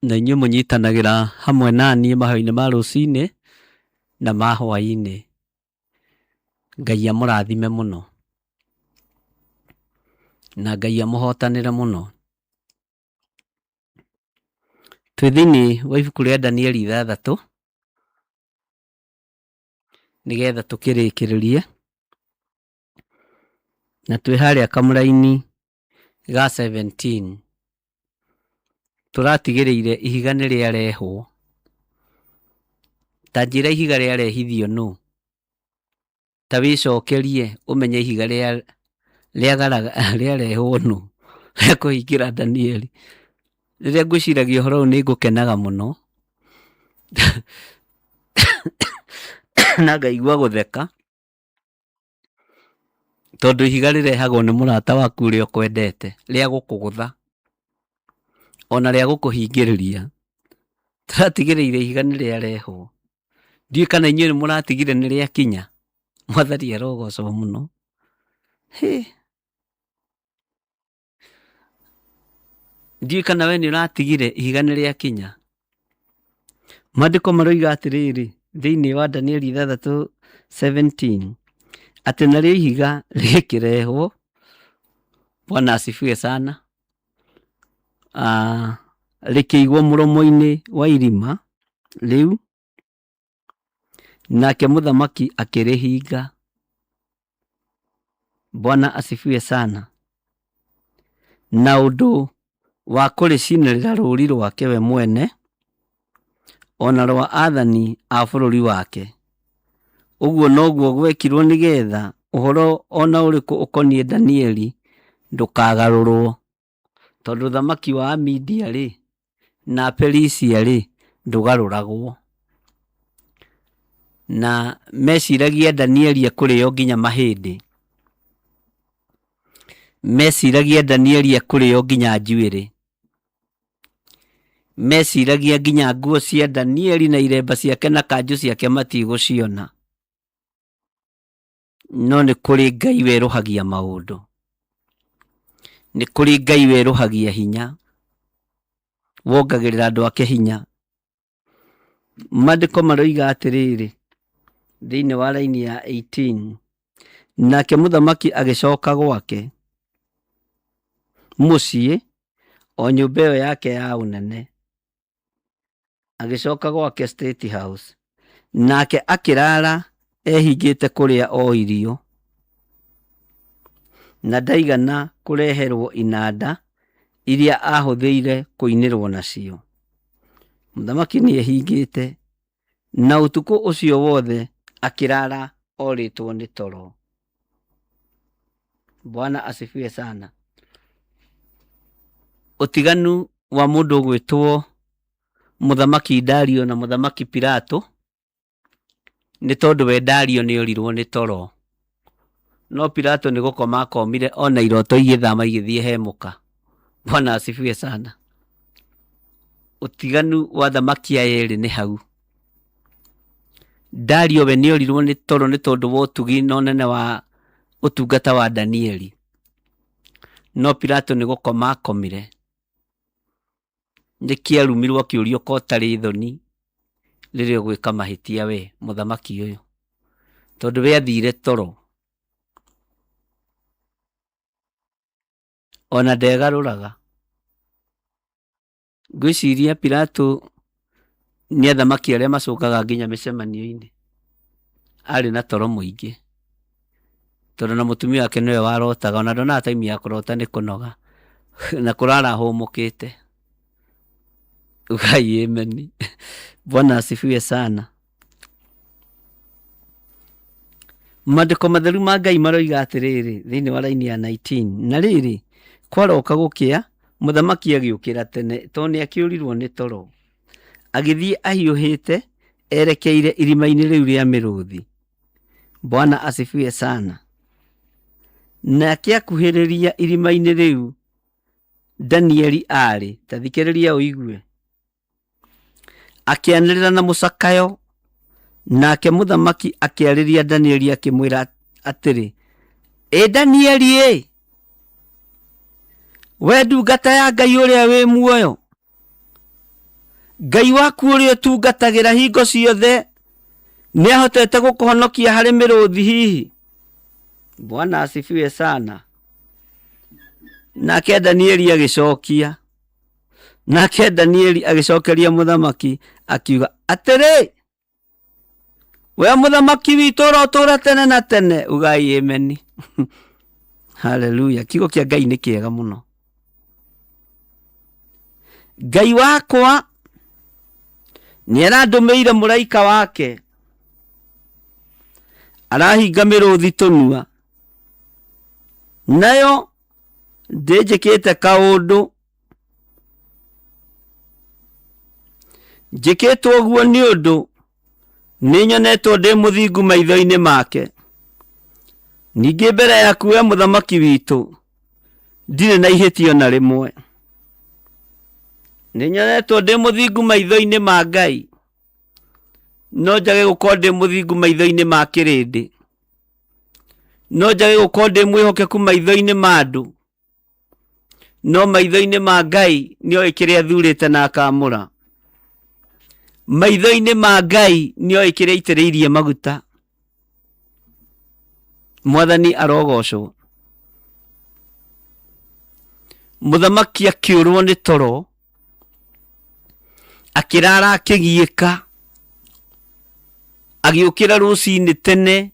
Speaker 2: na inyuĩ mũnyitanagĩra hamwe naniĩ mahoya-inĩ ma rũcinĩ na ma hwaĩ-inĩ. Ngai amũrathime mũno na Ngai amũhotanĩre mũno. Twĩ thĩinĩ wa ibuku rĩa Danieli 6 nĩgetha tũkĩrĩkĩrĩrie na twĩ harĩa kamũra-inĩ ga 17 tũratigĩrĩire ihiga nĩrĩarehwo. Ta njĩra ihiga rĩarehithio nũ? Ta wĩcokerie ũmenye ihiga rĩarehwo nũ rĩa kũhingĩra Danieli. Rĩrĩa ngwĩciragia ũhoro ũyũ nĩngũkenaga mũno na ngaigua gũtheka tondũ ihiga rĩrehagwo nĩ mũrata waku ũrĩa ũkwendete rĩa gũkũgũtha ona rĩa gũkũhingĩrĩria. Tũratigĩrĩire ihiga nĩrĩarehwo. Ndiũĩ kana inyuĩ nĩmũratigire nĩrĩakinya. Mwathani arogocwo mũno. Ndiũĩ kana we nĩũratigire ihiga nĩrĩakinya. Maandĩko maroiga atĩrĩrĩ thĩinĩ wa Danieli 3:17 atĩ narĩo ihiga rĩkĩrehwo. Bwana asifiwe sana. Rĩkĩigwo mũromo-inĩ wa irima rĩu nake mũthamaki akĩrĩhinga. Bwana asifiwe sana. Na ũndũ wa kũrĩcinĩrĩra rũũri rwake we mwene ona rwa athani a bũrũri wake. Ũguo noguo gwekirwo nĩgetha ũhoro ona ũrĩkũ ũkoniĩ Danieli ndũkagarũrwo. Tondũ ũthamaki wa Media na Perisia ndũgarũragwo. na meciragia Danieli ekũrĩo nginya mahĩndĩ, meciragia Danieli ekũrĩo nginya njuĩrĩ, meciragia nginya nguo cia Danieli na iremba ciake na kanjũ ciake matigũciona. No nĩ kũrĩ Ngai werũhagia maũndũ, nĩ kũrĩ Ngai werũhagia hinya, wongagĩrĩra andũ ake hinya. Maandĩko maroiga atĩrĩrĩ thĩinĩ wa raini ya 18, nake mũthamaki agĩcoka gwake mũciĩ o nyũmba ĩyo yake ya ũnene, agĩcoka gwake State House, nake akĩrara ehingĩte kũrĩa o irio, na ndaigana kũreherwo inanda iria ahũthĩire kũinĩrwo nacio. Mũthamaki nĩehingĩte, na ũtukũ ũcio wothe akĩrara orĩtwo nĩ toro. Bwana asifiwe sana. Ũtiganu wa mũndũ ũgwĩtwo mũthamaki Dario na mũthamaki Pilato nĩ tondũ we Dario nĩorirwo nĩ toro, no Pilato nĩ gũkoma akomire ona iroto igĩthama igĩthiĩ he mũka. Bwana asifiwe sana. Ũtiganu wa thamaki aya erĩ nĩ hau. Dario we nĩorirwo nĩ toro nĩ tondũ wa ũtugi na ũnene wa ũtungata wa Danieli, no Pilato nĩ gũkoma akomire, nĩkĩ arumirwo akĩũrio ko ũtarĩ thoni rĩrĩa ũgwĩka mahĩtia we mũthamaki ũyũ, tondũ we athire toro, ona ndegarũraga. Ngwĩciria Pilato nĩ athamaki arĩa macũkaga nginya mĩcemanio-inĩ arĩ na toro mũingĩ, tondũ na mũtumia wake nĩwe warotaga, ona ndonaga taimi ya kũrota nĩ kũnoga na kũrara ahũmũkĩte. Ugai amen. Bwana asifiwe sana. Maandĩko matheru ma Ngai maroiga atĩrĩrĩ thĩinĩ wa raini ya 19, na rĩrĩ kwaroka gũkĩa mũthamaki agĩũkĩra tene tondũ nĩakĩũrirwo nĩ toro, agĩthiĩ ahiũhĩte erekeire irima-inĩ rĩu rĩa mĩrũũthi. Bwana asifiwe sana. Nake akuhĩrĩria irima-inĩ rĩu Danieli arĩ, ta thikĩrĩria ũigue, akĩanĩrĩra na mũcakayo, nake mũthamaki akĩarĩria Danieli akĩmwĩra atĩrĩ, Danieli we ndungata ya Ngai ũrĩa wĩ muoyo, Ngai waku ũrĩa ũtungatagĩra hingo ciothe nĩahotete gũkũhonokia harĩ mĩrũũthi hihi? Bwana asifiwe sana. Nake Danieli agĩcokia, nake Danieli agĩcokeria mũthamaki akiuga atĩrĩ, we mũthamaki witũ ũrotũũra tene na tene. Ugai amen. Haleluya. Kiugo kĩa Ngai nĩ kĩega mũno. Ngai wakwa nĩarandũmĩire mũraika wake, arahinga mĩrũũthi tũnua, nayo ndĩnjĩkĩte kaũndũ, njĩkĩtwo ũguo nĩ ũndũ nĩnyonetwo ndĩ mũthingu maitho-inĩ make. Ningĩ mbere yaku we mũthamaki witũ ndirĩ na ihĩtia na rĩmwe. Nĩnyonetwo ndĩ mũthingu maitho-inĩ ma Ngai, no njage gũkorwo ndĩ mũthingu maitho-inĩ ma kĩrĩndĩ, no njage gũkorwo ndĩ mwĩhokeku maitho-inĩ ma andũ, no maitho-inĩ ma Ngai nĩoĩ kĩrĩa athurĩte na akamũra. Maitho-inĩ ma Ngai nĩoĩ kĩrĩa aitĩrĩirie maguta. Mwathani arogocwo. Mũthamaki akĩũrwo nĩ toro, akĩrara akĩgiĩka, agĩũkĩra rũcinĩ tene,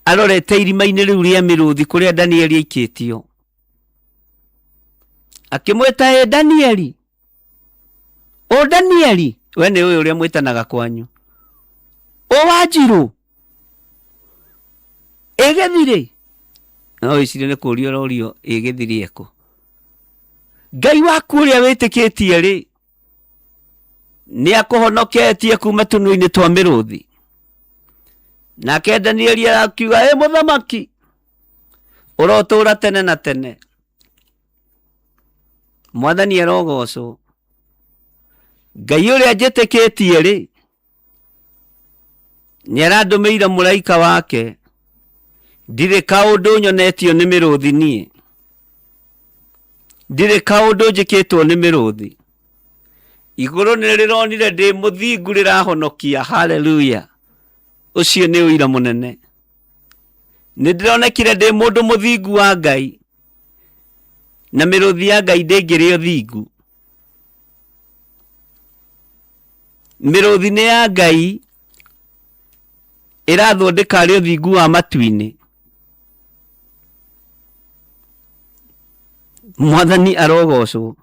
Speaker 2: arorete irima-inĩ rĩu rĩa mĩrũũthi kũrĩa Danieli aikĩtio, akĩmwĩta Danieli, Danieli, we nĩ ũyũ ũrĩa mwĩtanaga kwanyu, Wanjirũ, gĩthirĩ. No icirie nĩ kũũrio rorio gĩthirĩ eko. Ngai waku ũrĩa wĩtĩkĩtie rĩ nĩakũhonoketie kuma tũnua-inĩ twa mĩrũũthi. nake Danieli akiuga mũthamaki ũrotũũra tene na tene. Mwathani arogocwo. Ngai ũrĩa njĩtĩkĩtie rĩ, nĩarandũmĩire mũraika wake. Ndirĩ kaũndũ nyonetio nĩ mĩrũthi niĩ, ndirĩ kaũndũ njĩkĩtwo nĩ mĩrũthi. Igũrũ nĩrĩronire ndĩ mũthingu rĩrahonokia. Haleluya. Ũcio nĩ ũira mũnene. Nĩndĩronekire ndĩ mũndũ mũthingu wa Ngai, na mĩrũthi ya Ngai ndĩngĩrĩ ũthingu. Mĩrũthi nĩ ya Ngai ĩrathondeka arĩ ũthingu wa matu-inĩ. Mwathani arogocwo.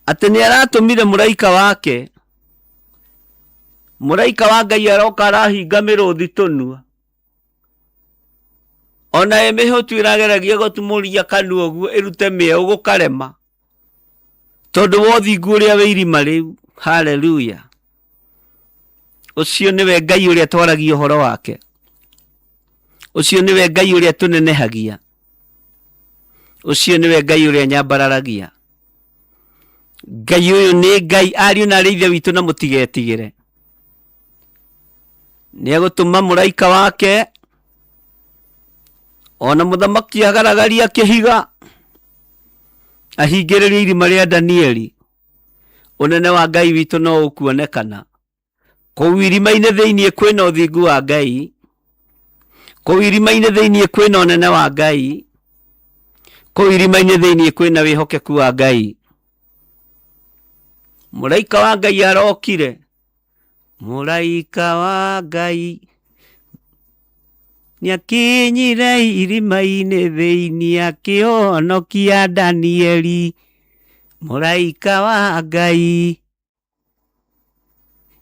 Speaker 2: Atĩ nĩaratũmire mũraika wake. Mũraika wa Ngai aroka arahinga mĩrũthi tũnua. Ona ĩmĩhũtu ĩrageragia gũtumũria kanua ũguo ĩrute mĩeũ gũkarema, tondũ wa ũthingu ũrĩa wĩ irima rĩu. Haleluya. Ũcio nĩwe Ngai ũrĩa twaragia ũhoro wake. Ũcio nĩwe Ngai ũrĩa tũnenehagia. Ũcio nĩwe Ngai ũrĩa nyambararagia. Ngai ũyũ nĩ Ngai. Ariũ na arĩ ithe witũ na mũtigetigĩre. Nĩegũtũma mũraika wake, ona mũthamaki agaragaria kĩhiga, ahingĩrĩrie irima rĩa Danieli. Ũnene wa Ngai witũ no ũkuonekana. Kũu irima-inĩ thĩiniĩ kwĩna ũthingu wa Ngai. Kũu irima-inĩ thĩiniĩ kwĩna ũnene wa Ngai. Kũu irima-inĩ thĩiniĩ kwĩna wĩhokeku wa Ngai. Mũraika wa Ngai arokire. Mũraika wa Ngai nĩakinyire irima-inĩ thĩiniĩ akĩhonokia Danieli. Mũraika wa Ngai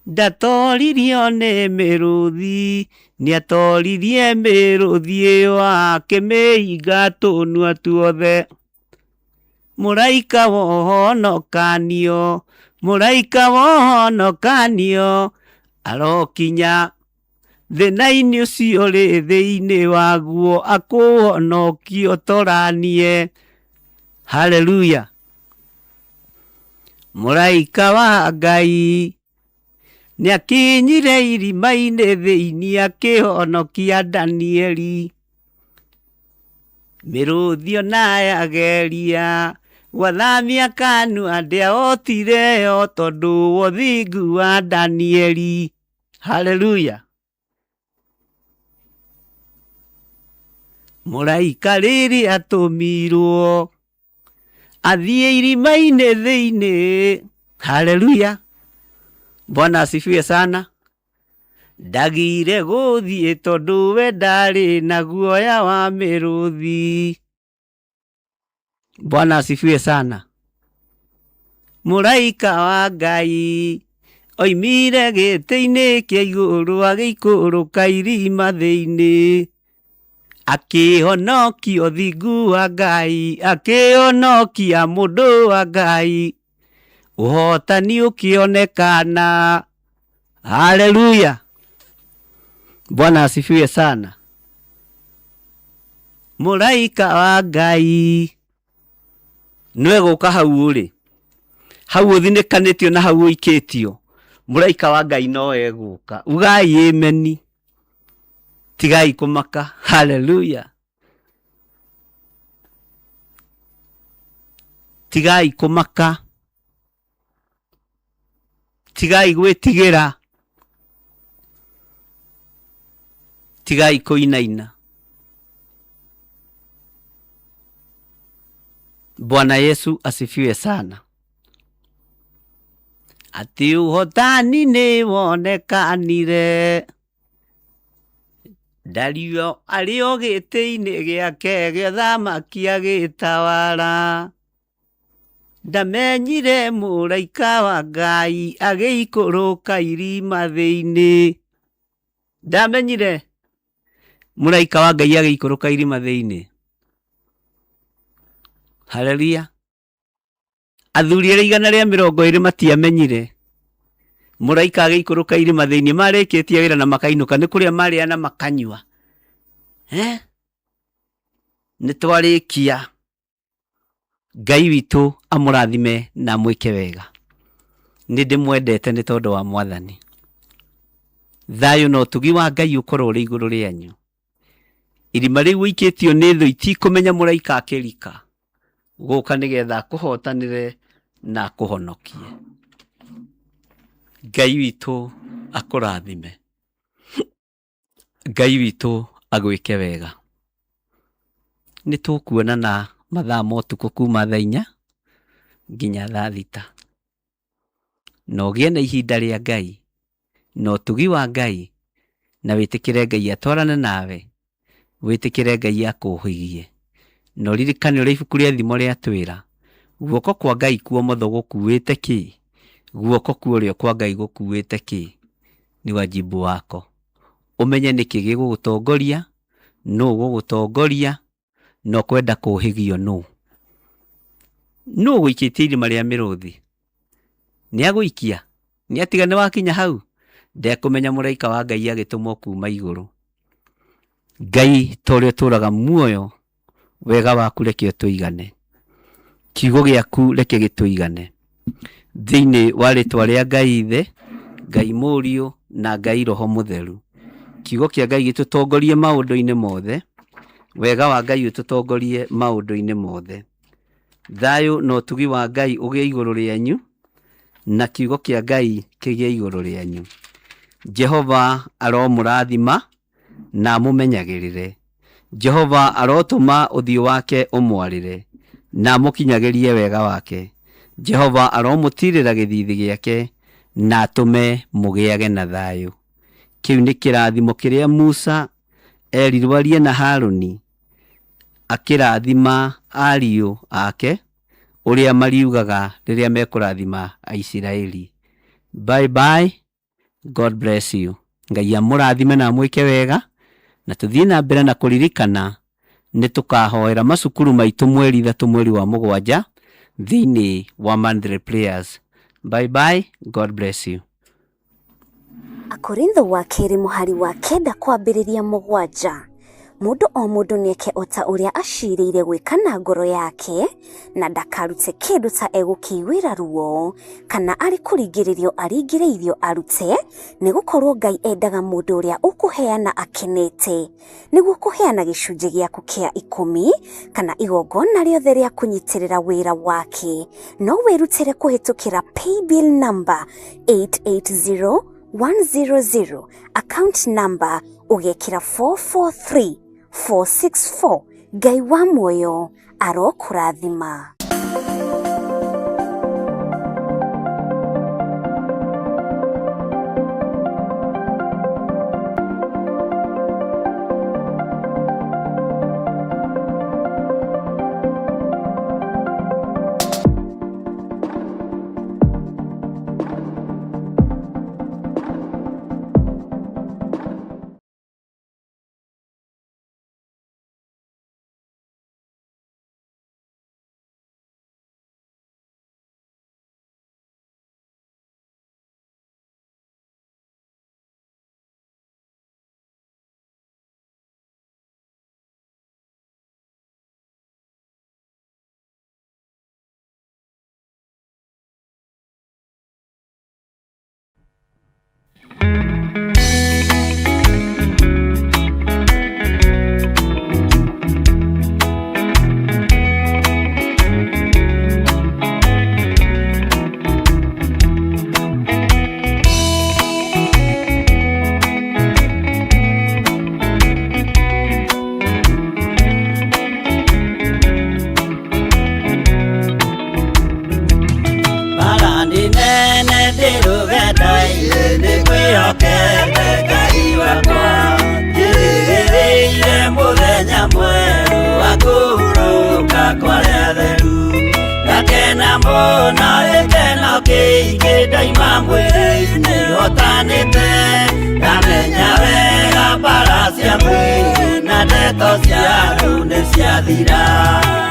Speaker 2: ndatoririo nĩ mĩrũthi, nĩatoririe mĩrũthi ĩyo akĩmĩhinga tũnua tuothe. Mũraika wa ũhonokanio, mũraika wa ũhonokanio arokinya thĩna-inĩ ũcio ũrĩ thĩinĩ waguo akũhonokie ũtoranie. Haleluya. Mũraika wa Ngai nĩakinyire irima-inĩ thĩiniĩ akĩhonokia Danieli. Mĩrũthi ona yageria gwathamia kanua ndĩahotire yo tondũ wa ũthingu wa Danieli. Haleluya. Mũraika rĩrĩ atũmirwo athiĩ irima-inĩ thĩinĩ. Haleluya. Bwana asifiwe sana. Ndagire gũthiĩ tondũ we ndarĩ na guoya wa mĩrũthi. Bwana asifiwe sana. Mũraika wa Ngai oimire gĩtĩ-inĩ kĩa igũrũ agĩikũrũka irima thĩinĩ, akĩhonokia ũthingu wa Ngai, akĩhonokia mũndũ wa Ngai. Ũhotani ũkĩonekana. Haleluya. Bwana asifiwe sana. Mũraika wa Ngai nĩwe gũka hau ũrĩ, hau ũthinĩkanĩtio na hau ũikĩtio. Mũraika wa Ngai no egũka. Ugai ameni. Tigai kũmaka. Haleluya. Tigai kũmaka. Tigai gwĩtigĩra. Tigai kũinaina. Bwana Yesu asifiwe sana. Ati ũhotani nĩ wonekanire. Dario arĩo gĩtĩ-inĩ gĩake gĩa ũthamaki agĩtawala. Ndamenyire mũraika wa Ngai agĩikũrũka irima thĩinĩ. Ndamenyire mũraika wa Ngai agĩikũrũka irima thĩinĩ. Haleluya. Athuri arĩa 120 matiamenyire Mũraika agĩikũrũka irĩma thĩinĩ, marĩkĩtie wĩra na makainũka, nĩ kũrĩa marĩa na makanyua. Nĩ twarĩkia. Ngai witũ amũrathime na mwĩke wega. Nĩ ndĩmwendete nĩ tondũ wa Mwathani. Thayũ na ũtugi wa Ngai ũkorwo ũrĩ igũrũ rĩanyu. Irima rĩu ũikĩtio nĩ thũ itikũmenya mũraika akĩrika gũka nĩgetha akũhotanĩre na akũhonokie. Ngai witũ akũrathime. Ngai witũ agwĩke wega. Nĩ tũkuonana mathaa ma ũtukũ kuma thaa 4 nginya thaa 6. Na ũgĩe na ihinda rĩa Ngai, na ũtugi wa Ngai, na wĩtĩkĩre Ngai atwarane nawe, wĩtĩkĩre Ngai akũhigie. Na ũririkane ũrĩa ibuku rĩa thimo rĩatwĩra, guoko kwa Ngai kwa ũmotho gũkuĩte kĩ? Guoko kwa ũrĩo kwa Ngai gũkuĩte kĩ? Nĩ wajibu wako. Ũmenye nĩkĩ gĩgũgũtongoria, nũũ ũgũgũtongoria, na ũkwenda kũhigio nũũ. Nũũ ũgũikĩtie irima rĩa mĩrũthi? Nĩ agũikia? Nĩ atiga nĩ wakinya hau? Ndekũmenya mũraika wa Ngai agĩtũmwo kuma igũrũ. Ngai torĩa ũtũraga muoyo, wega waku reke ũtũigane. Kiugo gĩaku reke gĩtũigane. Thĩinĩ wa rĩtwa rĩa Ngai Ithe, Ngai Mũriũ na Ngai Roho Mũtheru. Kiugo kĩa Ngai gĩtũtongorie maũndũ-inĩ mothe. Wega wa Ngai ũtũtongorie maũndũ-inĩ mothe. Thayũ na ũtugi wa Ngai ũgĩe igũrũ rĩanyu, na kiugo kĩa Ngai kĩgĩe igũrũ rĩanyu. Jehova aromũrathima na mũmenyagĩrĩre. Jehova arotũma ũthiũ wake ũmwarĩre na mũkinyagĩrie wega wake. Jehova aromũtirĩra gĩthithi gĩake na atũme mũgĩage na thayũ. Kĩu nĩ kĩrathimo kĩrĩa Musa erirwo arie na Harũni akĩrathima ariũ ake ũrĩa mariugaga rĩrĩa mekũrathima Aisiraeli. Bye bye. God bless you. Ngai amũrathime na mwĩke wega, na tũthiĩ na mbere na kũririkana nĩ tũkahoera macukuru maitũ mweri 3 mweri wa 7 thĩinĩ wa monthly prayers. Bye bye. God bless you.
Speaker 3: Akorintho wa kerĩ mũhari wa 9 kwambĩrĩria 7. Mũndũ o mũndũ nĩeke o ta ũrĩa acirĩire gwĩka na ngoro yake, na ndakarute kĩndũ ta egũkĩiguĩra ruo, kana arĩ kũringĩrĩrio aringĩrĩirio arute, nĩgũkorwo Ngai endaga mũndũ ũrĩa ũkũheana akenete, nĩguo kũheana gĩcunjĩ gĩaku kĩa 10 kana igongona rĩothe rĩa kũnyitĩrĩra wĩra wake. No wĩrutĩre kũhĩtũkĩra paybill number 880100, account number ũgekĩra 443464. Ngai wa muoyo arokũrathima.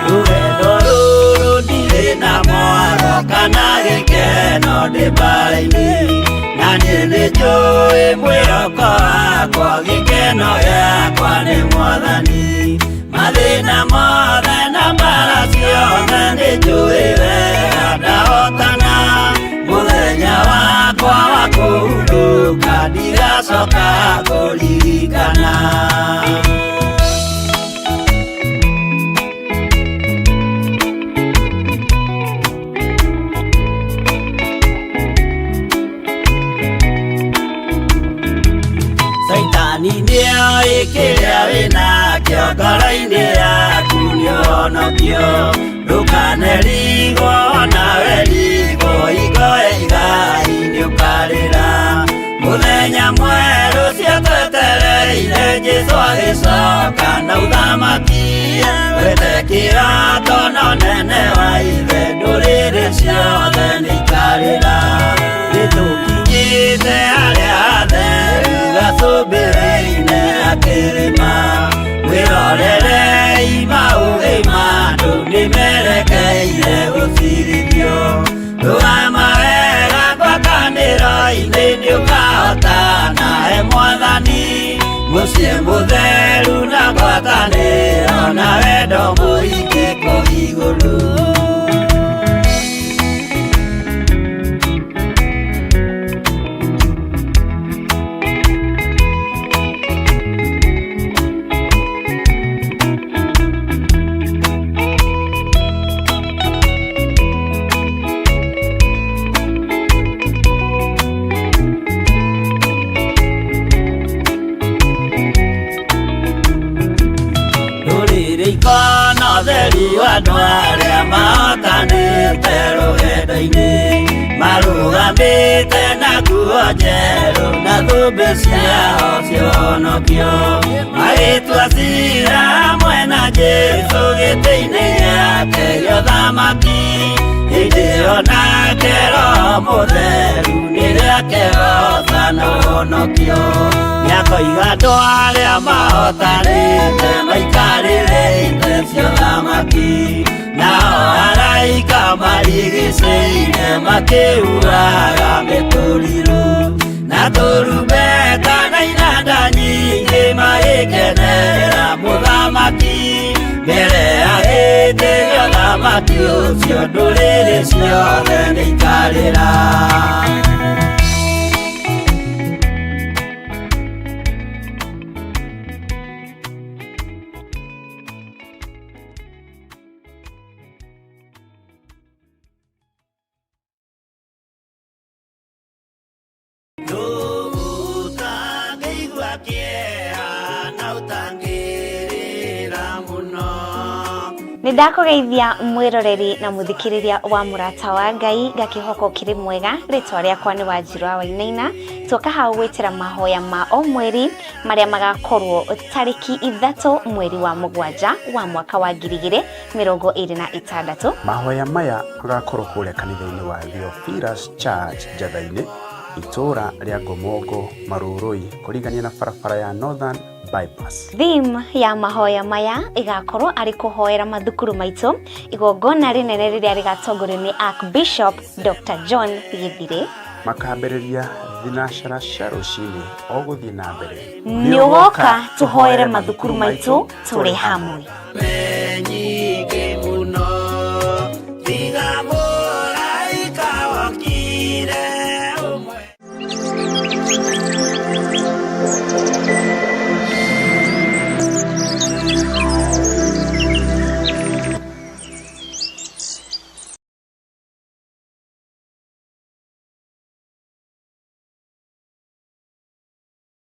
Speaker 1: Rugendo rũrũ ndirĩ na mwaro kana gikeno ndibaraini na niĩ nĩnjũĩ mwĩhoko wakwa gikeno gĩakwa nĩ Mwathani mathĩna mothe na mbara ciothe nĩnjũĩ wega ndahotana mũthenya wakwa wa kũhurũka ndigacoka kũririkana. Saitani nĩoĩ kĩrĩa wĩnakĩo ngoro-inĩ yaku nĩũhonokio ndũkanerigwo nawe rigwo hingo igai nĩũkarĩra mũthenya mwerũ cio twetereire Jesũ agĩcoka na ũthamaki wete kĩroto na ũnene wa ithe ndũrĩrĩ ciothe nĩikarĩra nĩtũkinyĩte harĩa hatheru gacũmbĩrĩ-inĩ akĩrĩma wĩrorere imaũgĩma andũ nĩmerekeire gũcirithio rũgama wega ngwatanĩro-inĩ nĩũkahotana he Mwathani mũciĩ mũtheru na ngwatanĩro na wendo mũingĩ kũu igũrũ. Andũ arĩa mahotanĩte rũgendo-inĩ marũgamĩte na nguo njerũ na thũmbĩ ciao cia ũhonokio magĩtua ciira hamwe na Jesũ gĩtĩ-inĩ gĩake gĩa ũthamaki hĩndĩ ĩyo nake Roho Mũtheru nĩrĩake rosa na ũhonokio nĩakoiga andũ arĩa mahotanĩte maikarĩrĩte cia ũthamaki nao araika marigicĩire makĩuraga mĩtũrirũ na tũrumbeta na inanda nyingĩ magĩkenerera mũthamaki mbere ya gĩtĩ gĩa ũthamaki ũcio ndũrĩrĩ ciothe nĩikarĩra.
Speaker 3: Nĩndakũgeithia mwĩroreri na mũthikĩrĩria wa mũrata wa Ngai ngakĩhoka ũkĩrĩ mwega rĩtwa rĩakwa nĩ Wanjirũ wa Wainaina tuoka hau gwĩtĩra mahoya ma o mweri marĩa magakorwo tarĩki 3 mweri wa mũgwanja wa mwaka wa 2026.
Speaker 4: Mahoya maya magakorwo kũrĩa kanitha-inĩ wa Theophilus Church Njatha-inĩ itũra rĩa Ngomongo Marũrũi kũringania na barabara ya Northern Bypass.
Speaker 3: Theme ya mahoya maya igakorwo arĩ kũhoera mathukuru maitũ igongona rĩnene rĩrĩa rĩgatongorio nĩ Archbishop Dr. John Gĩthirĩ.
Speaker 4: Makambĩrĩria thinacara cia rũcinĩ o gũthiĩ na mbere.
Speaker 3: Nĩũgoka tũhoere mathukuru maitũ tũrĩ hamwe.